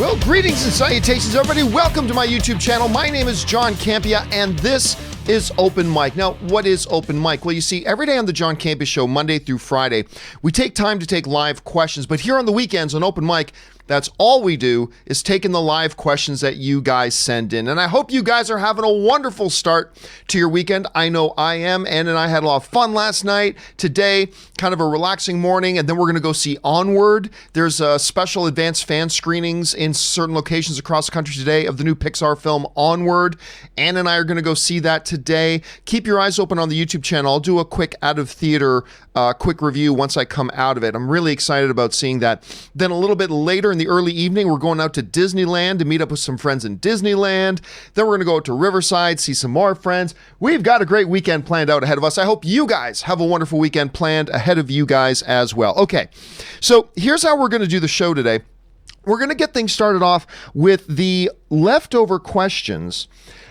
Well, greetings and salutations, everybody. Welcome to my YouTube channel. My name is John Campea, and this is Open Mic. Now, what is Open Mic? Well, you see, every day on the John Campea Show, Monday through Friday, we take time to take live questions. But here on the weekends on Open Mic, that's all we do is take in the live questions that you guys send in. And I hope you guys are having a wonderful start to your weekend. I know I am. Ann and I had a lot of fun last night. Today, kind of a relaxing morning. And then we're going to go see Onward. There's special advanced fan screenings in certain locations across the country today of the new Pixar film Onward. Ann and I are going to go see that today. Keep your eyes open on the YouTube channel. I'll do a quick out of theater quick review once I come out of it. I'm really excited about seeing that. Then a little bit later in the early evening, we're going out to Disneyland to meet up with some friends in Disneyland. Then we're going to go out to Riverside, see some more friends. We've got a great weekend planned out ahead of us. I hope you guys have a wonderful weekend planned ahead of you guys as well. Okay, so here's how we're going to do the show today. We're going to get things started off with the leftover questions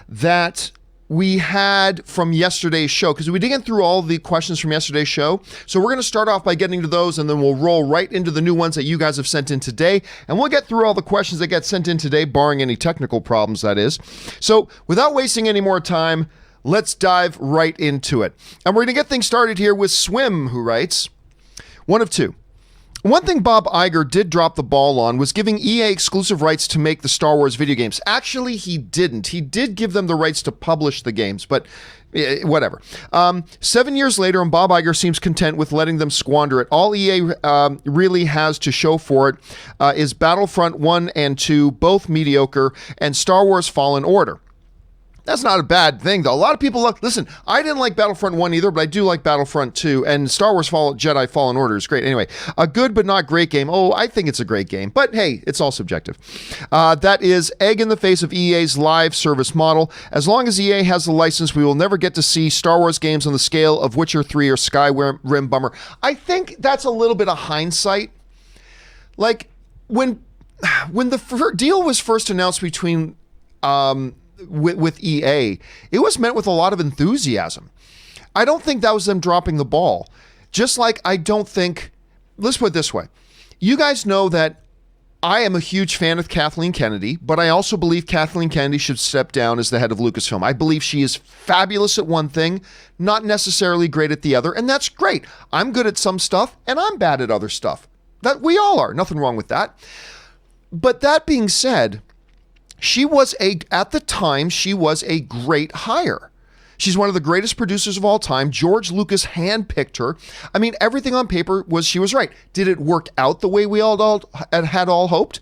that we had from yesterday's show, because we didn't get through all the questions from yesterday's show. So we're going to start off by getting to those, and then we'll roll right into the new ones that you guys have sent in today. And we'll get through all the questions that get sent in today, barring any technical problems, that is. So without wasting any more time, let's dive right into it. And we're going to get things started here with Swim, who writes, one of two. One thing Bob Iger did drop the ball on was giving EA exclusive rights to make the Star Wars video games. Actually, he didn't. He did give them the rights to publish the games, but whatever. 7 years later, and Bob Iger seems content with letting them squander it. All EA really has to show for it is Battlefront 1 and 2, both mediocre, and Star Wars Fallen Order. That's not a bad thing, though. A lot of people listen, I didn't like Battlefront 1 either, but I do like Battlefront 2, and Star Wars Jedi Fallen Order is great. Anyway, a good but not great game. Oh, I think it's a great game, but hey, it's all subjective. That is egg in the face of EA's live service model. As long as EA has the license, we will never get to see Star Wars games on the scale of Witcher 3 or Skyrim Bummer. I think that's a little bit of hindsight. Like, when the deal was first announced between with EA, it was met with a lot of enthusiasm. I don't think that was them dropping the ball. Just like I don't think, let's put it this way. You guys know that I am a huge fan of Kathleen Kennedy, but I also believe Kathleen Kennedy should step down as the head of Lucasfilm. I believe she is fabulous at one thing, not necessarily great at the other, and that's great. I'm good at some stuff, and I'm bad at other stuff. That we all are. Nothing wrong with that. But that being said, at the time, she was a great hire. She's one of the greatest producers of all time. George Lucas handpicked her. I mean, everything on paper she was right. Did it work out the way we all had hoped?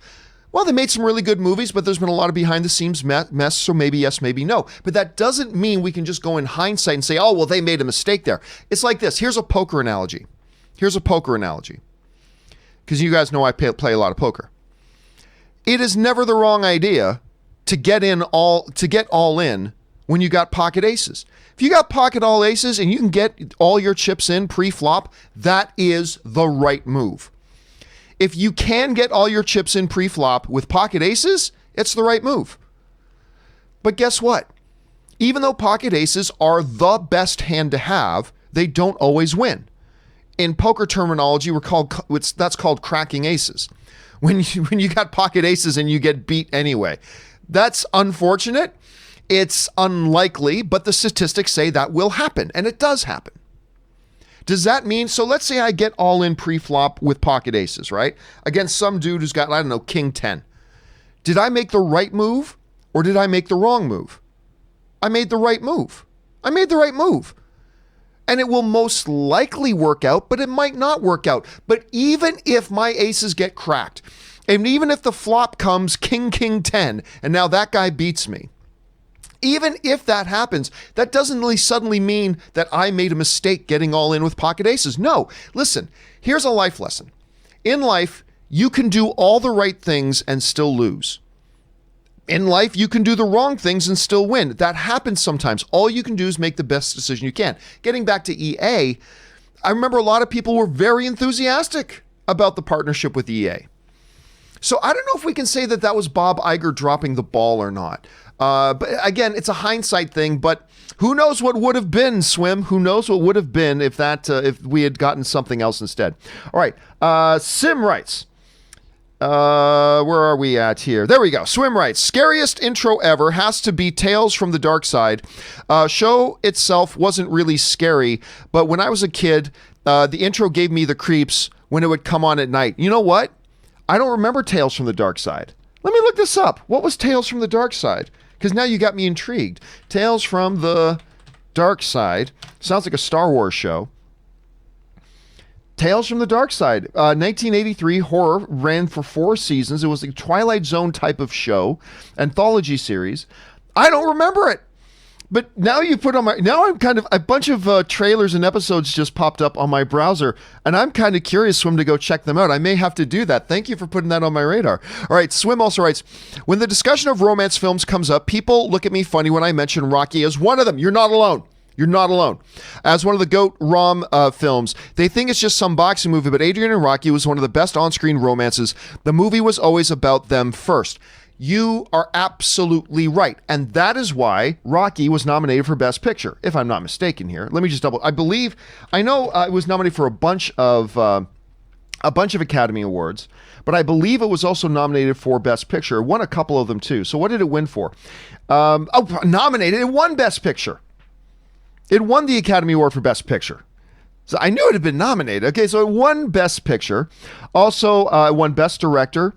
Well, they made some really good movies, but there's been a lot of behind-the-scenes mess, so maybe yes, maybe no. But that doesn't mean we can just go in hindsight and say, oh, well, they made a mistake there. It's like this. Here's a poker analogy. Because you guys know I play a lot of poker. It is never the wrong idea to get all in when you got pocket aces. If you got pocket all aces and you can get all your chips in pre-flop, that is the right move. If you can get all your chips in pre-flop with pocket aces, it's the right move. But guess what? Even though pocket aces are the best hand to have, they don't always win. In poker terminology, that's called cracking aces. When you got pocket aces and you get beat anyway. That's unfortunate. It's unlikely, but the statistics say that will happen, and it does happen. Does that mean, so let's say I get all in pre-flop with pocket aces, right? Against some dude who's got, I don't know, king 10. Did I make the right move, or did I make the wrong move? I made the right move. And it will most likely work out, but it might not work out. But even if my aces get cracked, and even if the flop comes king 10, and now that guy beats me, even if that happens, that doesn't really suddenly mean that I made a mistake getting all in with pocket aces. No, listen, here's a life lesson. In life, you can do all the right things and still lose. In life, you can do the wrong things and still win. That happens sometimes. All you can do is make the best decision you can. Getting back to EA, I remember a lot of people were very enthusiastic about the partnership with EA. So I don't know if we can say that was Bob Iger dropping the ball or not. But again, it's a hindsight thing, but who knows what would have been, Swim? Who knows what would have been if we had gotten something else instead? All right. Sim writes, Where are we at here? There we go. Swim writes, scariest intro ever has to be Tales from the Dark Side. Show itself wasn't really scary, but when I was a kid, the intro gave me the creeps when it would come on at night. You know what? I don't remember Tales from the Dark Side. Let me look this up. What was Tales from the Dark Side? Because now you got me intrigued. Tales from the Dark Side. Sounds like a Star Wars show. Tales from the Dark Side. 1983 horror, ran for 4 seasons. It was a Twilight Zone type of show, anthology series. I don't remember it. But now you put on my, now I'm kind of, a bunch of trailers and episodes just popped up on my browser, and I'm kind of curious, Swim, to go check them out. I may have to do that. Thank you for putting that on my radar. All right, Swim also writes, when the discussion of romance films comes up, people look at me funny when I mention Rocky as one of them. You're not alone. You're not alone. As one of the GOAT rom films, they think it's just some boxing movie, but Adrian and Rocky was one of the best on-screen romances. The movie was always about them first. You are absolutely right. And that is why Rocky was nominated for Best Picture, if I'm not mistaken here. Let me just double. I know it was nominated for a bunch of Academy Awards, but I believe it was also nominated for Best Picture. It won a couple of them too. So what did it win for? Nominated. It won Best Picture. It won the Academy Award for Best Picture. So I knew it had been nominated. Okay, so it won Best Picture. Also, it won Best Director,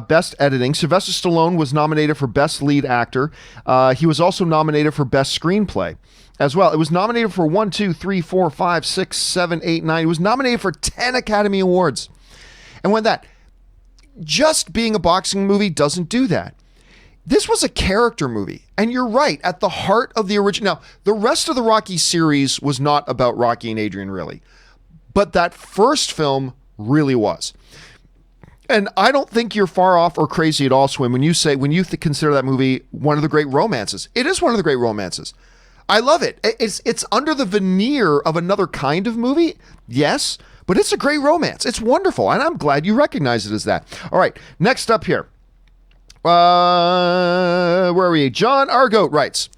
Best Editing. Sylvester Stallone was nominated for Best Lead Actor. He was also nominated for Best Screenplay as well. It was nominated for 1, 2, 3, 4, 5, 6, 7, 8, 9. It was nominated for 10 Academy Awards. And when that, just being a boxing movie doesn't do that. This was a character movie, and you're right, at the heart of the original. Now, the rest of the Rocky series was not about Rocky and Adrian, really, but that first film really was. And I don't think you're far off or crazy at all, Swim, when you consider that movie one of the great romances. It is one of the great romances. I love it. It's under the veneer of another kind of movie, yes, but it's a great romance. It's wonderful, and I'm glad you recognize it as that. All right, next up here. Where are we? John Argoat writes,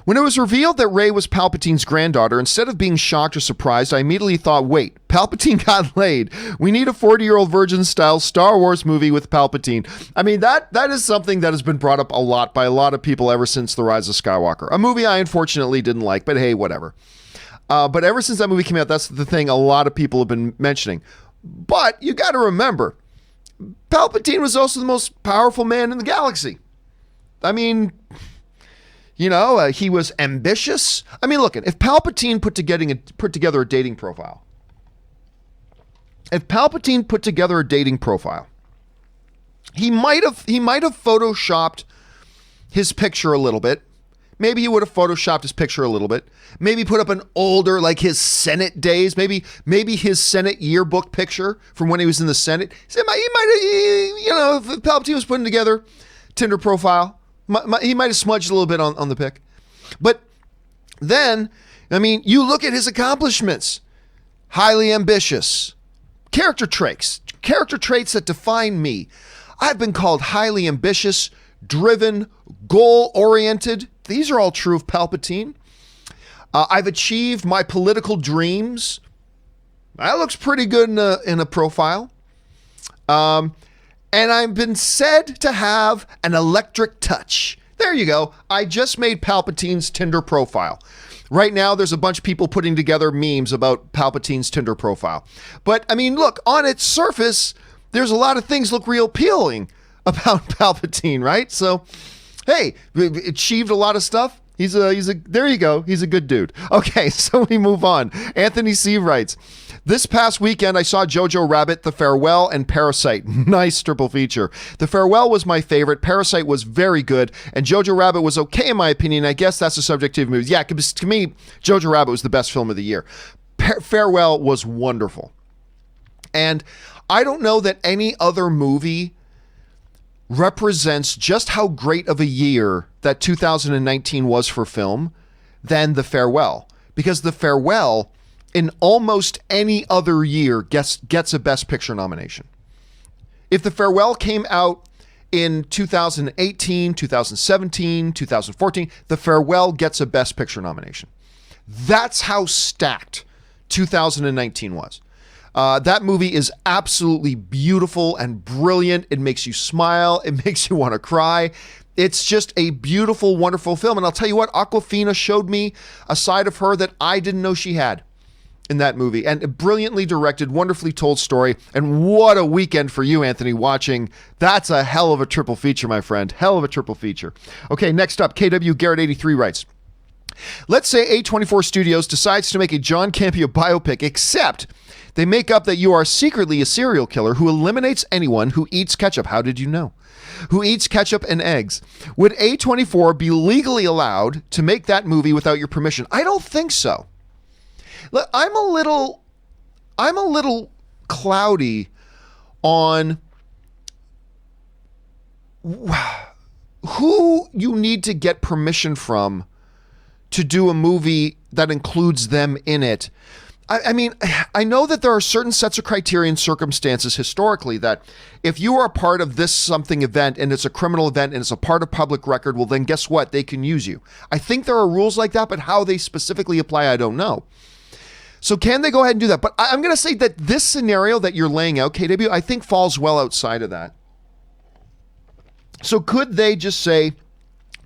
when it was revealed that Rey was Palpatine's granddaughter, instead of being shocked or surprised, I immediately thought, wait, Palpatine got laid. We need a 40-year-old virgin-style Star Wars movie with Palpatine. I mean, that is something that has been brought up a lot by a lot of people ever since The Rise of Skywalker. A movie I unfortunately didn't like, but hey, whatever. But ever since that movie came out, that's the thing a lot of people have been mentioning. But you got to remember, Palpatine was also the most powerful man in the galaxy. I mean, you know, he was ambitious. I mean, look, if Palpatine put together a dating profile, he might have photoshopped his picture a little bit. Maybe he would have photoshopped his picture a little bit. Maybe put up an older, like his Senate days. Maybe his Senate yearbook picture from when he was in the Senate. He might have, you know, if Palpatine was putting together Tinder profile, he might have smudged a little bit on the pic. But then, I mean, you look at his accomplishments. Highly ambitious. Character traits that define me. I've been called highly ambitious, driven, goal-oriented. These are all true of Palpatine. I've achieved my political dreams. That looks pretty good in a profile. And I've been said to have an electric touch. There you go. I just made Palpatine's Tinder profile. Right now, there's a bunch of people putting together memes about Palpatine's Tinder profile. But, I mean, look, on its surface, there's a lot of things look real appealing about Palpatine, right? So, hey, achieved a lot of stuff. There you go. He's a good dude. Okay, so we move on. Anthony C. writes, this past weekend, I saw Jojo Rabbit, The Farewell, and Parasite. Nice triple feature. The Farewell was my favorite. Parasite was very good. And Jojo Rabbit was okay, in my opinion. I guess that's a subjective movie. Yeah, because to me, Jojo Rabbit was the best film of the year. Farewell was wonderful. And I don't know that any other movie represents just how great of a year that 2019 was for film than The Farewell. Because The Farewell, in almost any other year, gets a Best Picture nomination. If The Farewell came out in 2018, 2017, 2014, The Farewell gets a Best Picture nomination. That's how stacked 2019 was. That movie is absolutely beautiful and brilliant. It makes you smile. It makes you want to cry. It's just a beautiful, wonderful film. And I'll tell you what, Awkwafina showed me a side of her that I didn't know she had in that movie. And a brilliantly directed, wonderfully told story. And what a weekend for you, Anthony, watching. That's a hell of a triple feature, my friend. Hell of a triple feature. Okay, next up, KW Garrett 83 writes, let's say A24 Studios decides to make a John Campea biopic, except they make up that you are secretly a serial killer who eliminates anyone who eats ketchup. How did you know? Who eats ketchup and eggs. Would A24 be legally allowed to make that movie without your permission? I don't think so. Look, I'm a little cloudy on who you need to get permission from to do a movie that includes them in it. I mean, I know that there are certain sets of criteria and circumstances historically that if you are a part of this something event and it's a criminal event and it's a part of public record, well, then guess what? They can use you. I think there are rules like that, but how they specifically apply, I don't know. So can they go ahead and do that? But I'm going to say that this scenario that you're laying out, KW, I think falls well outside of that. So could they just say,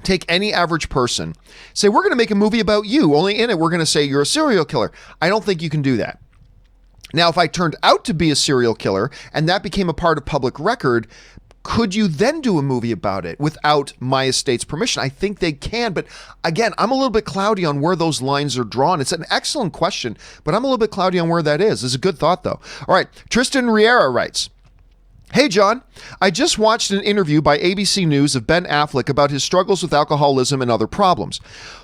take any average person, say, we're going to make a movie about you, only in it we're going to say you're a serial killer. I don't think you can do that. Now, if I turned out to be a serial killer and that became a part of public record, could you then do a movie about it without my estate's permission? I think they can, but again, I'm a little bit cloudy on where those lines are drawn. It's an excellent question, but I'm a little bit cloudy on where that is. It's a good thought, though. All right, Tristan Riera writes, hey, John, I just watched an interview by ABC News of Ben Affleck about his struggles with alcoholism and other problems.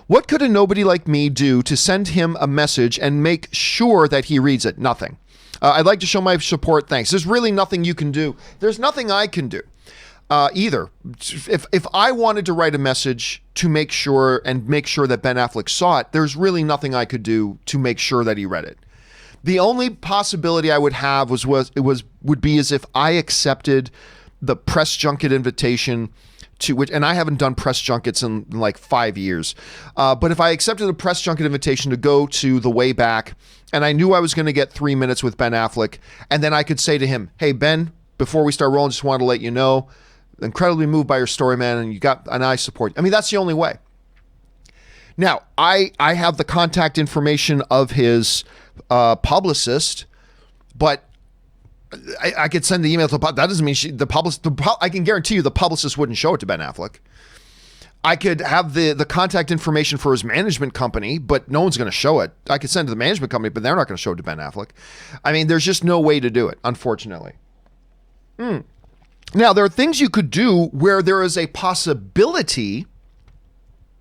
What could a nobody like me do to send him a message and make sure that he reads it? Nothing. I'd like to show my support. Thanks. There's really nothing you can do. There's nothing I can do either. If I wanted to write a message to make sure that Ben Affleck saw it, there's really nothing I could do to make sure that he read it. The only possibility I would have would be as if I accepted the press junket invitation to which, and I haven't done press junkets in like 5 years. But if I accepted a press junket invitation to go to the way back, and I knew I was going to get 3 minutes with Ben Affleck, and then I could say to him, "Hey Ben, before we start rolling, just wanted to let you know, incredibly moved by your story, man, and I support you." I mean, that's the only way. Now, I have the contact information of his publicist, but I could send the email to that doesn't mean I can guarantee you the publicist wouldn't show it to Ben Affleck. I could have the contact information for his management company, but no one's going to show it. I could send it to the management company, but they're not going to show it to Ben Affleck. I mean, there's just no way to do it, unfortunately. Now, there are things you could do where there is a possibility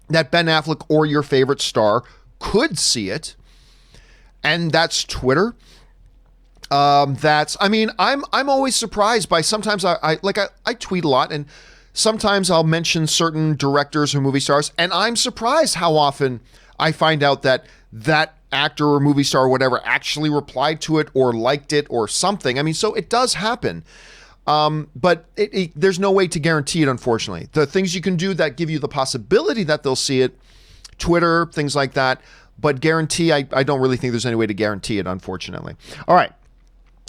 that Ben Affleck or your favorite star could see it. And that's Twitter. I'm always surprised by sometimes I tweet a lot, and sometimes I'll mention certain directors or movie stars, and I'm surprised how often I find out that actor or movie star or whatever actually replied to it or liked it or something. I mean, so it does happen. But there's no way to guarantee it, unfortunately. The things you can do that give you the possibility that they'll see it, Twitter, things like that, but guarantee, I don't really think there's any way to guarantee it, unfortunately. All right.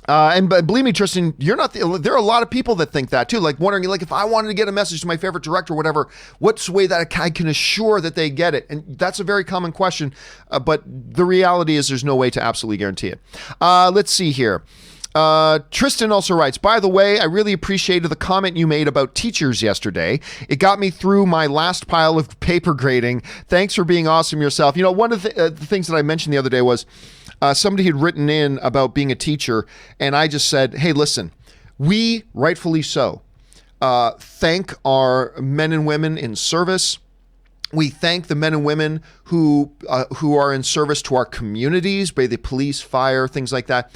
And believe me, Tristan, there are a lot of people that think that too, like wondering, like, if I wanted to get a message to my favorite director or whatever, what's the way that I can assure that they get it? And that's a very common question, but the reality is there's no way to absolutely guarantee it. Let's see here. Tristan also writes, by the way, I really appreciated the comment you made about teachers yesterday. It got me through my last pile of paper grading. Thanks for being awesome yourself. You know, one of the things that I mentioned the other day was somebody had written in about being a teacher, and I just said, hey, listen, we, rightfully so, thank our men and women in service. We thank the men and women who are in service to our communities, be they police, fire, things like that.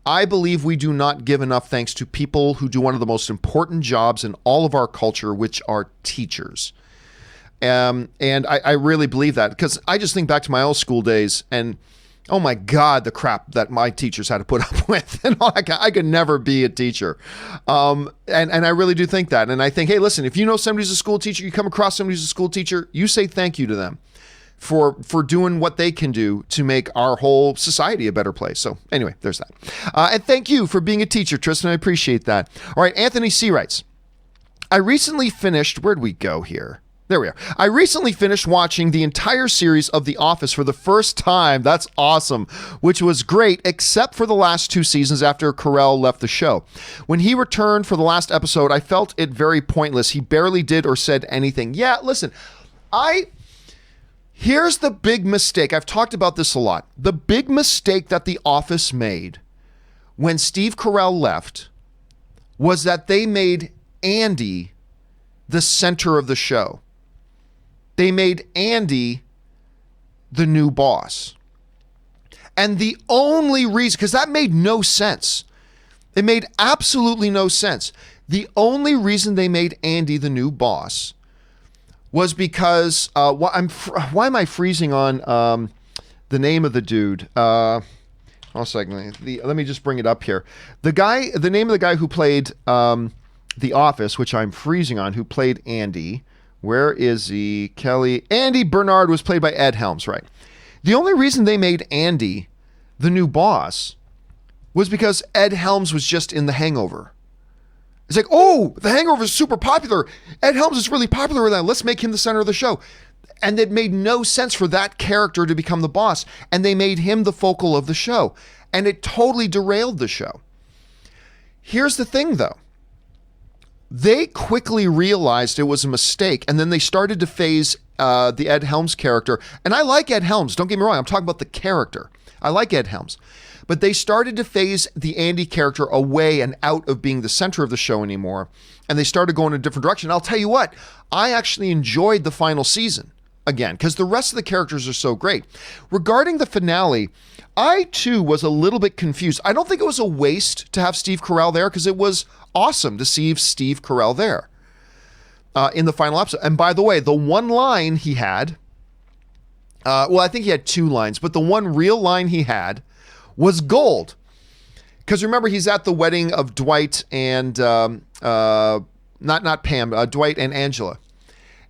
I believe we do not give enough thanks to people who do one of the most important jobs in all of our culture, which are teachers. And I really believe that, because I just think back to my old school days, and oh my God, the crap that my teachers had to put up with. And I could never be a teacher. And I really do think that. And I think, hey, listen, if you know somebody's a school teacher, you come across somebody who's a school teacher, you say thank you to them. for doing what they can do to make our whole society a better place. So anyway, there's that. And thank you for being a teacher, Tristan. I appreciate that. All right, Anthony C. writes, I recently finished, where'd we go here? There we are. I recently finished watching the entire series of The Office for the first time. That's awesome, which was great, except for the last 2 seasons after Carell left the show. When he returned for the last episode, I felt it very pointless. He barely did or said anything. Yeah, listen, here's the big mistake. I've talked about this a lot. The big mistake that The Office made when Steve Carell left was that they made Andy the center of the show. They made Andy the new boss. And the only reason, because that made no sense. It made absolutely no sense. The only reason they made Andy the new boss was because, why am I freezing on the name of the dude? Hold on a second. Let me just bring it up here. The name of the guy who played The Office, which I'm freezing on, who played Andy. Where is he? Kelly. Andy Bernard was played by Ed Helms, right? The only reason they made Andy the new boss was because Ed Helms was just in The Hangover. It's like, oh, The Hangover is super popular. Ed Helms is really popular with that. Let's make him the center of the show. And it made no sense for that character to become the boss. And they made him the focal of the show. And it totally derailed the show. Here's the thing, though. They quickly realized it was a mistake, and then they started to phase the Ed Helms character. And I like Ed Helms. Don't get me wrong. I'm talking about the character. I like Ed Helms. But they started to phase the Andy character away and out of being the center of the show anymore. And they started going in a different direction. I'll tell you what, I actually enjoyed the final season again, because the rest of the characters are so great. Regarding the finale, I too was a little bit confused. I don't think it was a waste to have Steve Carell there, because it was awesome to see Steve Carell there in the final episode. And by the way, the one line he had, well, I think he had 2 lines, but the one real line he had was gold. Because remember, he's at the wedding of Dwight and, not Pam, Dwight and Angela.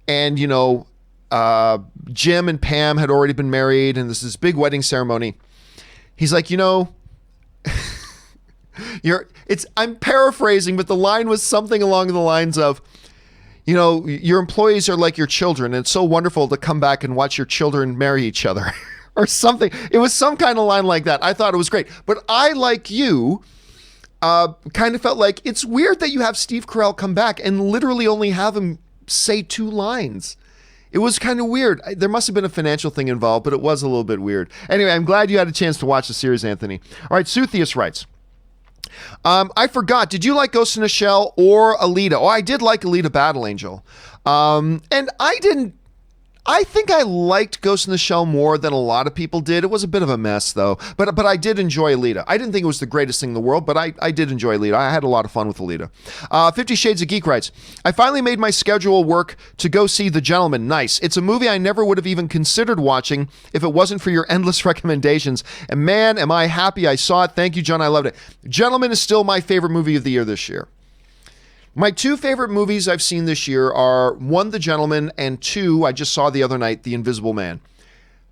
And, you know, Jim and Pam had already been married, and this is this big wedding ceremony. He's like, you know, I'm paraphrasing, but the line was something along the lines of, you know, your employees are like your children, and it's so wonderful to come back and watch your children marry each other or something. It was some kind of line like that. I thought it was great. But I, like you, kind of felt like it's weird that you have Steve Carell come back and literally only have him say 2 lines. It was kind of weird. There must have been a financial thing involved, but it was a little bit weird. Anyway, I'm glad you had a chance to watch the series, Anthony. All right, Suthius writes, I forgot, did you like Ghost in a Shell or Alita? Oh, I did like Alita Battle Angel. And I think I liked Ghost in the Shell more than a lot of people did. It was a bit of a mess, though. But I did enjoy Alita. I didn't think it was the greatest thing in the world, but I did enjoy Alita. I had a lot of fun with Alita. 50 Shades of Geek writes, I finally made my schedule work to go see The Gentleman. Nice. It's a movie I never would have even considered watching if it wasn't for your endless recommendations. And man, am I happy I saw it. Thank you, John. I loved it. Gentleman is still my favorite movie of the year this year. My 2 favorite movies I've seen this year are 1, The Gentleman, and 2, I just saw the other night, The Invisible Man.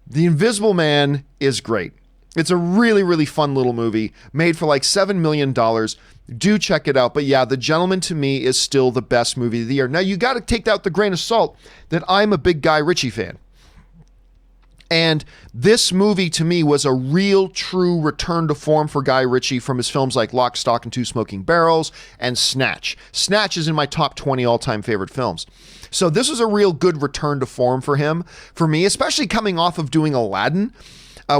The Invisible Man is great. It's a really, really fun little movie made for like $7 million. Do check it out. But yeah, The Gentleman to me is still the best movie of the year. Now, you got to take that with a grain of salt that I'm a big Guy Ritchie fan. And this movie, to me, was a real, true return to form for Guy Ritchie from his films like Lock, Stock, and Two Smoking Barrels and Snatch. Snatch is in my top 20 all-time favorite films. So this was a real good return to form for him, for me, especially coming off of doing Aladdin,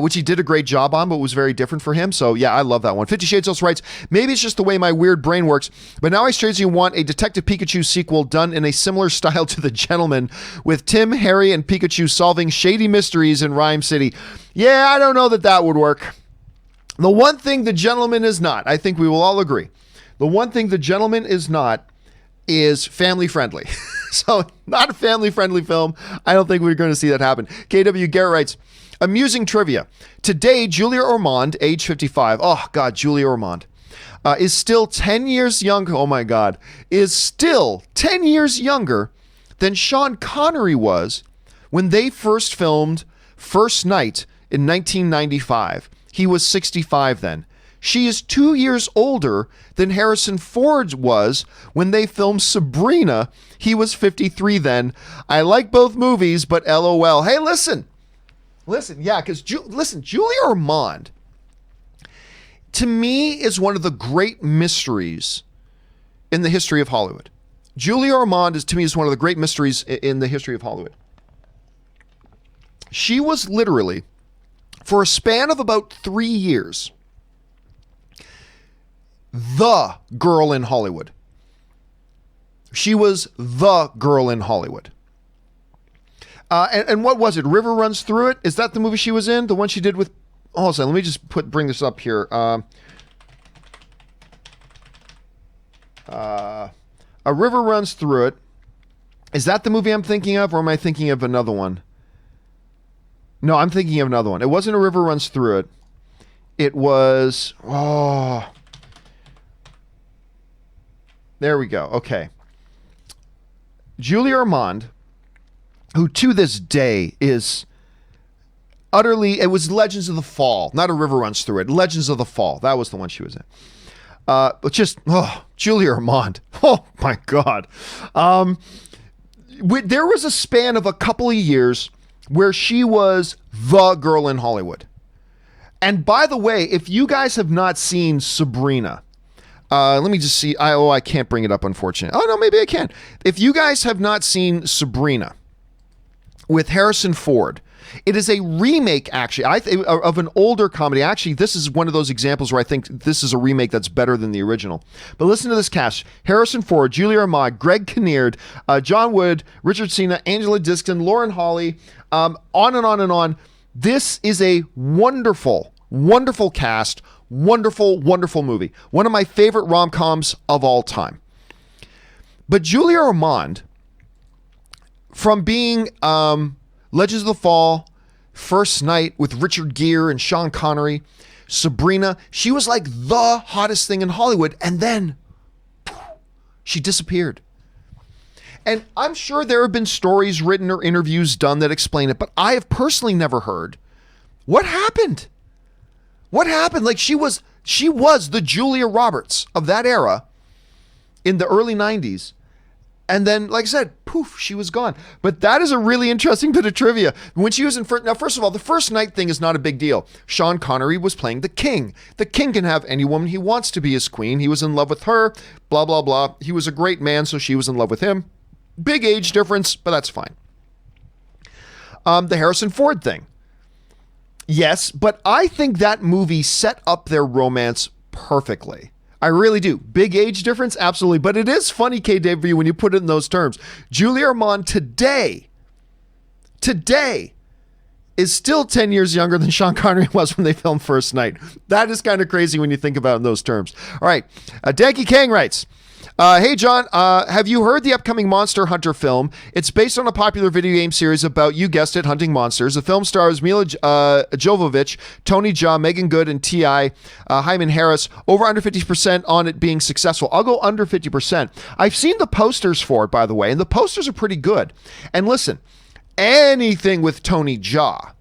which he did a great job on, but was very different for him. So yeah, I love that one. 50 Shades also writes, maybe it's just the way my weird brain works, but now I strangely want a Detective Pikachu sequel done in a similar style to The Gentleman, with Tim, Harry, and Pikachu solving shady mysteries in Rhyme City. Yeah, I don't know that would work. The one thing The Gentleman is not, I think we will all agree, the one thing The Gentleman is not is family friendly. So not a family friendly film. I don't think we're going to see that happen. KW Garrett writes, amusing trivia. Today, Julia Ormond, age 55, oh God, Julia Ormond, is still 10 years younger, oh my God, is still 10 years younger than Sean Connery was when they first filmed First Night in 1995. He was 65 then. She is 2 years older than Harrison Ford was when they filmed Sabrina. He was 53 then. I like both movies, but LOL. Hey, listen, yeah, because Julia Ormond, to me, is one of the great mysteries in the history of Hollywood. Julia Ormond to me, is one of the great mysteries in the history of Hollywood. She was literally, for a span of about 3 years, the girl in Hollywood. She was the girl in Hollywood. And what was it? River Runs Through It? Is that the movie she was in? The one she did with... Hold on, let me just bring this up here. A River Runs Through It. Is that the movie I'm thinking of, or am I thinking of another one? No, I'm thinking of another one. It wasn't A River Runs Through It. It was... Oh... There we go. Okay. Julia Ormond, who to this day is utterly... It was Legends of the Fall, not A River Runs Through It. Legends of the Fall. That was the one she was in. But just... Julia Ormond. Oh, my God. There was a span of a couple of years where she was the girl in Hollywood. And by the way, if you guys have not seen Sabrina... let me just see. I can't bring it up, unfortunately. Oh, no, maybe I can. If you guys have not seen Sabrina with Harrison Ford, it is a remake, actually, of an older comedy. Actually, this is one of those examples where I think this is a remake that's better than the original. But listen to this cast. Harrison Ford, Julia Ormond, Greg Kinnear, John Wood, Richard Cena, Angela Dixon, Lauren Holly, on and on and on. This is a wonderful, wonderful cast. Wonderful, wonderful movie. One of my favorite rom-coms of all time. But Julia Ormond, from being Legends of the Fall, First Night with Richard Gere and Sean Connery, Sabrina, she was like the hottest thing in Hollywood, and then she disappeared. And I'm sure there have been stories written or interviews done that explain it, but I have personally never heard what happened. What happened? Like she was the Julia Roberts of that era in the early 90s. And then, like I said, poof, she was gone. But that is a really interesting bit of trivia. When she was in now, first of all, the First Night thing is not a big deal. Sean Connery was playing the king. The king can have any woman he wants to be his queen. He was in love with her, blah, blah, blah. He was a great man, so she was in love with him. Big age difference, but that's fine. The Harrison Ford thing. Yes, but I think that movie set up their romance perfectly. I really do. Big age difference? Absolutely. But it is funny, KW, when you put it in those terms. Julia Ormond today is still 10 years younger than Sean Connery was when they filmed First Night. That is kind of crazy when you think about it in those terms. All right. Danky Kang writes... hey, John, have you heard the upcoming Monster Hunter film? It's based on a popular video game series about, you guessed it, hunting monsters. The film stars Mila Jovovich, Tony Jaa, Megan Good, and T.I. Hyman Harris. Over under 50% on it being successful. I'll go under 50%. I've seen the posters for it, by the way, and the posters are pretty good. And listen, anything with Tony Jaa.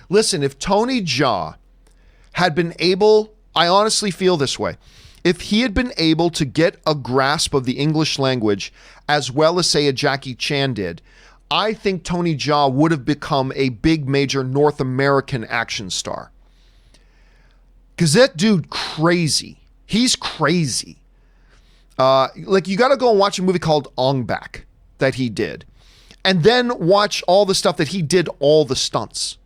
Listen, if Tony Jaa had been able... I honestly feel this way. If he had been able to get a grasp of the English language as well as, say, a Jackie Chan did, I think Tony Jaa would have become a big major North American action star. Because that dude, crazy. He's crazy. Like, you got to go and watch a movie called Ong Bak that he did. And then watch all the stuff that he did, all the stunts.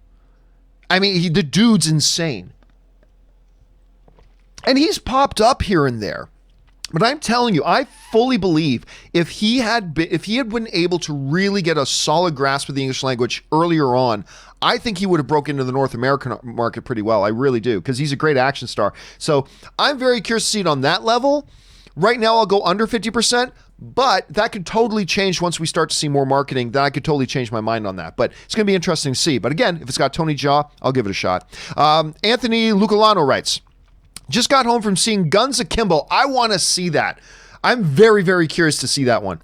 I mean, the dude's insane. And he's popped up here and there. But I'm telling you, I fully believe if he had been able to really get a solid grasp of the English language earlier on, I think he would have broken into the North American market pretty well. I really do, because he's a great action star. So I'm very curious to see it on that level. Right now, I'll go under 50%, but that could totally change once we start to see more marketing. Then I could totally change my mind on that. But it's going to be interesting to see. But again, if it's got Tony Jaa, I'll give it a shot. Anthony Lucalano writes, just got home from seeing Guns Akimbo. I want to see that. I'm very, very curious to see that one.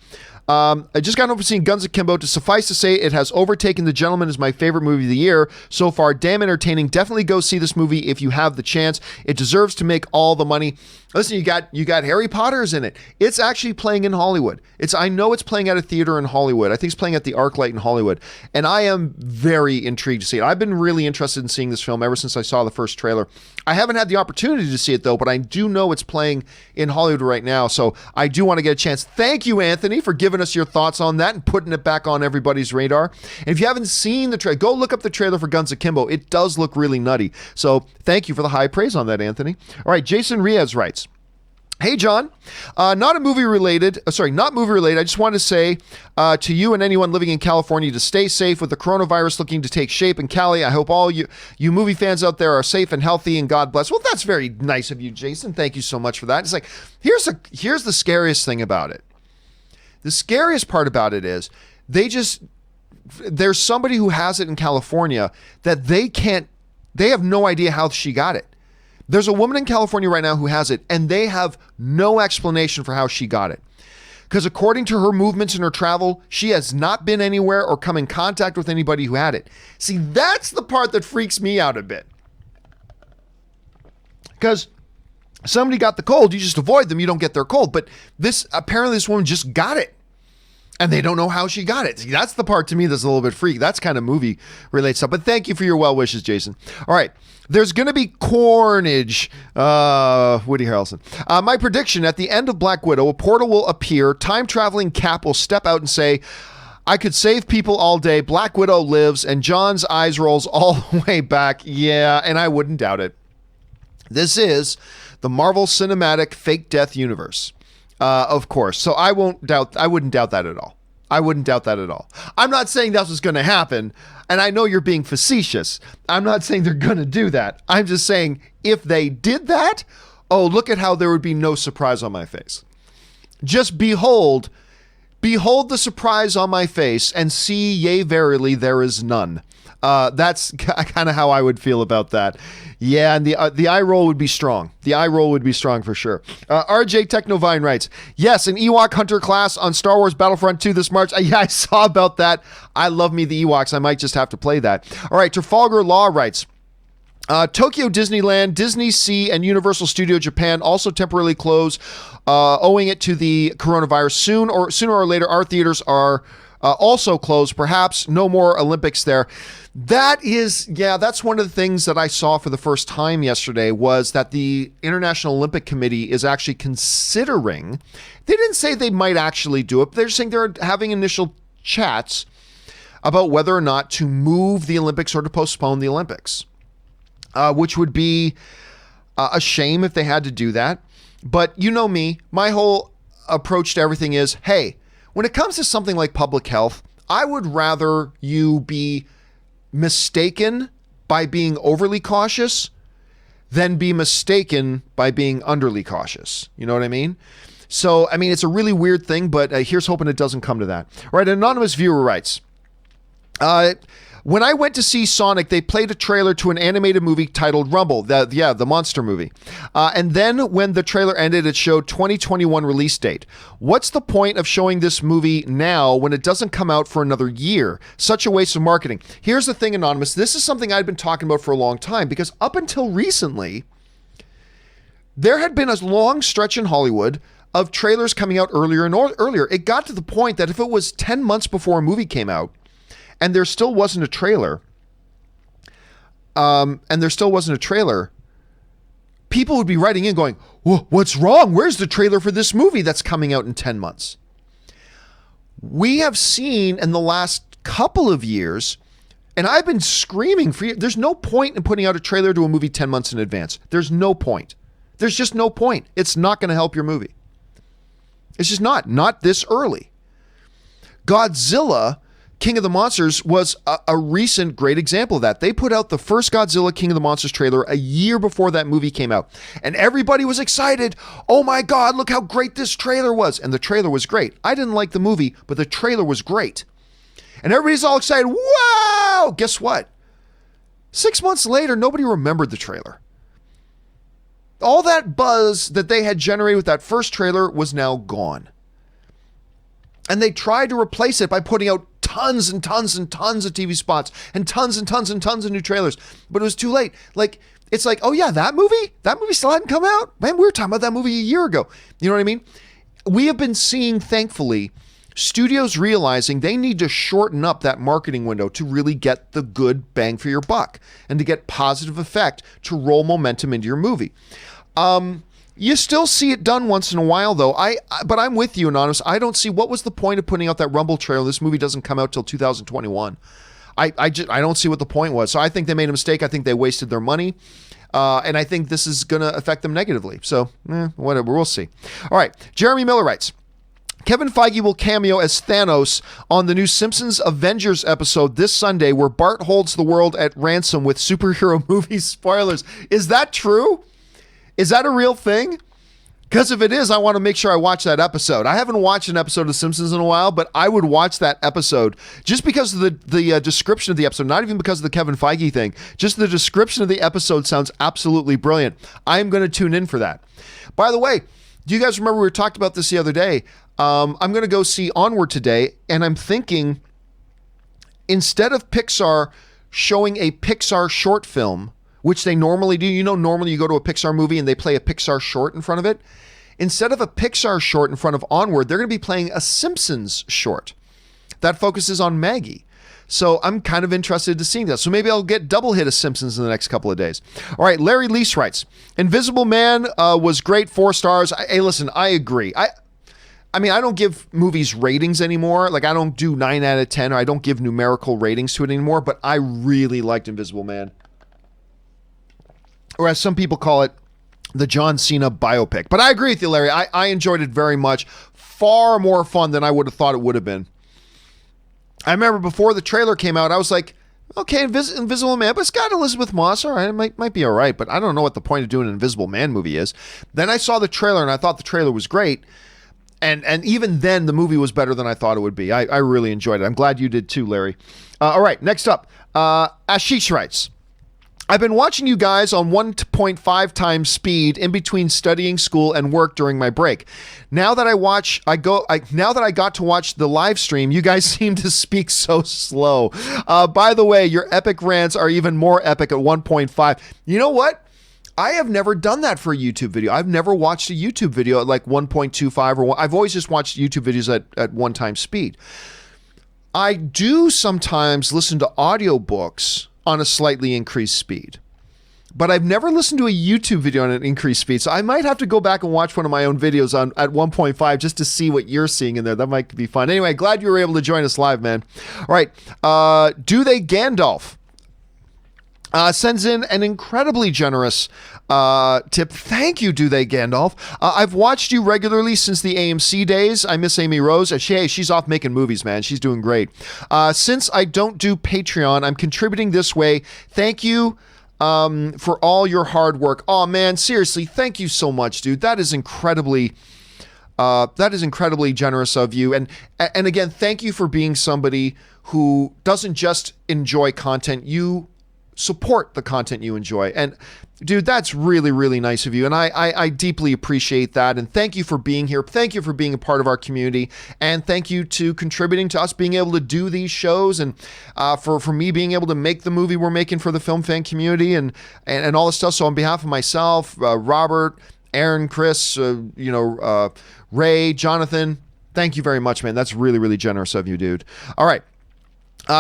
I just got over seeing Guns Akimbo. To suffice to say, it has overtaken The Gentleman as my favorite movie of the year so far. Damn entertaining. Definitely go see this movie if you have the chance. It deserves to make all the money. Listen, you got Harry Potter's in it. It's actually playing in Hollywood. I know it's playing at a theater in Hollywood. I think it's playing at the ArcLight in Hollywood. And I am very intrigued to see it. I've been really interested in seeing this film ever since I saw the first trailer. I haven't had the opportunity to see it though, but I do know it's playing in Hollywood right now. So I do want to get a chance. Thank you, Anthony, for giving us your thoughts on that and putting it back on everybody's radar. And if you haven't seen the trailer, go look up the trailer for Guns Akimbo. It does look really nutty. So thank you for the high praise on that, Anthony. All right, Jason Riaz writes, hey, John, not movie related. I just wanted to say to you and anyone living in California to stay safe with the coronavirus looking to take shape in Cali. I hope all you movie fans out there are safe and healthy, and God bless. Well, that's very nice of you, Jason. Thank you so much for that. It's like, here's the scariest thing about it. The scariest part about it is there's somebody who has it in California that they have no idea how she got it. There's a woman in California right now who has it, and they have no explanation for how she got it. Because according to her movements and her travel, she has not been anywhere or come in contact with anybody who had it. See, that's the part that freaks me out a bit. Because somebody got the cold, you just avoid them, you don't get their cold. But apparently this woman just got it. And they don't know how she got it. See, that's the part to me that's a little bit freaky. That's kind of movie related stuff. But thank you for your well wishes, Jason. All right. There's going to be carnage. Woody Harrelson. My prediction, at the end of Black Widow, a portal will appear. Time-traveling Cap will step out and say, I could save people all day. Black Widow lives. And John's eyes rolls all the way back. Yeah, and I wouldn't doubt it. This is the Marvel Cinematic Fake Death Universe. Of course. So I wouldn't doubt that at all. I'm not saying that's what's going to happen. And I know you're being facetious. I'm not saying they're going to do that. I'm just saying if they did that, oh, look at how there would be no surprise on my face. Just behold the surprise on my face and see, yea, verily, there is none. That's kind of how I would feel about that. Yeah, and the eye roll would be strong. The eye roll would be strong for sure. RJ Technovine writes, yes, an Ewok Hunter class on Star Wars Battlefront 2 this March. Yeah, I saw about that. I love me the Ewoks. I might just have to play that. All right, Trafalgar Law writes, Tokyo Disneyland, Disney Sea, and Universal Studio Japan also temporarily close, owing it to the coronavirus. Sooner or later, our theaters are also closed. Perhaps no more Olympics there. That's one of the things that I saw for the first time yesterday was that the International Olympic Committee is actually considering, they didn't say they might actually do it, but they're saying they're having initial chats about whether or not to move the Olympics or to postpone the Olympics, which would be a shame if they had to do that. But you know me, my whole approach to everything is, hey, when it comes to something like public health, I would rather you be mistaken by being overly cautious than be mistaken by being underly cautious. You know what I mean? So, I mean, it's a really weird thing, but here's hoping it doesn't come to that. All right, an anonymous viewer writes, when I went to see Sonic, they played a trailer to an animated movie titled Rumble, the monster movie. And then when the trailer ended, it showed 2021 release date. What's the point of showing this movie now when it doesn't come out for another year? Such a waste of marketing. Here's the thing, Anonymous. This is something I'd been talking about for a long time because up until recently, there had been a long stretch in Hollywood of trailers coming out earlier and earlier. It got to the point that if it was 10 months before a movie came out, and there still wasn't a trailer, people would be writing in going, what's wrong? Where's the trailer for this movie that's coming out in 10 months? We have seen in the last couple of years, and I've been screaming for you, there's no point in putting out a trailer to a movie 10 months in advance. There's no point. There's just no point. It's not going to help your movie. It's just not this early. Godzilla King of the Monsters was a recent great example of that. They put out the first Godzilla King of the Monsters trailer a year before that movie came out. And everybody was excited. Oh my God, look how great this trailer was. And the trailer was great. I didn't like the movie, but the trailer was great. And everybody's all excited. Wow! Guess what? 6 months later, nobody remembered the trailer. All that buzz that they had generated with that first trailer was now gone. And they tried to replace it by putting out tons and tons and tons of TV spots and tons and tons and tons of new trailers. But it was too late. Like, it's like, oh yeah, that movie still hadn't come out? Man, we were talking about that movie a year ago. You know what I mean? We have been seeing, thankfully, studios realizing they need to shorten up that marketing window to really get the good bang for your buck and to get positive effect to roll momentum into your movie. You still see it done once in a while, though. But I'm with you, Anonymous. I don't see what was the point of putting out that Rumble trailer. This movie doesn't come out till 2021. I don't see what the point was. So I think they made a mistake. I think they wasted their money. And I think this is going to affect them negatively. So, whatever. We'll see. All right. Jeremy Miller writes, Kevin Feige will cameo as Thanos on the new Simpsons Avengers episode this Sunday, where Bart holds the world at ransom with superhero movie spoilers. Is that true? Is that a real thing? Because if it is, I want to make sure I watch that episode. I haven't watched an episode of Simpsons in a while, but I would watch that episode just because of the description of the episode, not even because of the Kevin Feige thing. Just the description of the episode sounds absolutely brilliant. I'm going to tune in for that. By the way, do you guys remember we talked about this the other day? I'm going to go see Onward today, and I'm thinking instead of Pixar showing a Pixar short film, which they normally do. You know, normally you go to a Pixar movie and they play a Pixar short in front of it. Instead of a Pixar short in front of Onward, they're going to be playing a Simpsons short that focuses on Maggie. So I'm kind of interested to seeing that. So maybe I'll get double hit of Simpsons in the next couple of days. All right, Larry Lease writes, Invisible Man was great, 4 stars. Hey, listen, I agree. I mean, I don't give movies ratings anymore. Like, I don't do 9 out of 10, or I don't give numerical ratings to it anymore, but I really liked Invisible Man. Or as some people call it, the John Cena biopic. But I agree with you, Larry. I enjoyed it very much. Far more fun than I would have thought it would have been. I remember before the trailer came out, I was like, okay, Invisible Man, but it's got Elizabeth Moss. All right, it might be all right, but I don't know what the point of doing an Invisible Man movie is. Then I saw the trailer, and I thought the trailer was great. And even then, the movie was better than I thought it would be. I really enjoyed it. I'm glad you did too, Larry. All right, next up, Ashish writes, I've been watching you guys on 1.5 times speed in between studying, school, and work during my break. Now that I got to watch the live stream, you guys seem to speak so slow. By the way, your epic rants are even more epic at 1.5. You know what? I have never done that for a YouTube video. I've never watched a YouTube video at like 1.25 or 1. I've always just watched YouTube videos at 1 time speed. I do sometimes listen to audiobooks on a slightly increased speed, but I've never listened to a YouTube video on an increased speed. So I might have to go back and watch one of my own videos at 1.5 just to see what you're seeing in there. That might be fun. Anyway, glad you were able to join us live, man. All right. Do They Gandalf sends in an incredibly generous tip. Thank you, Do They Gandalf. I've watched you regularly since the AMC days. I miss Amy Rose. She's off making movies, man. She's doing great. Since I don't do Patreon, I'm contributing this way. Thank you for all your hard work. Oh, man, seriously, thank you so much, dude. That is incredibly generous of you. And again, thank you for being somebody who doesn't just enjoy content. You support the content you enjoy. And dude, that's really, really nice of you. And I deeply appreciate that. And thank you for being here. Thank you for being a part of our community. And thank you to contributing to us being able to do these shows, and for me being able to make the movie we're making for the film fan community and all this stuff. So on behalf of myself, Robert, Aaron, Chris, Ray, Jonathan, thank you very much, man. That's really, really generous of you, dude. All right.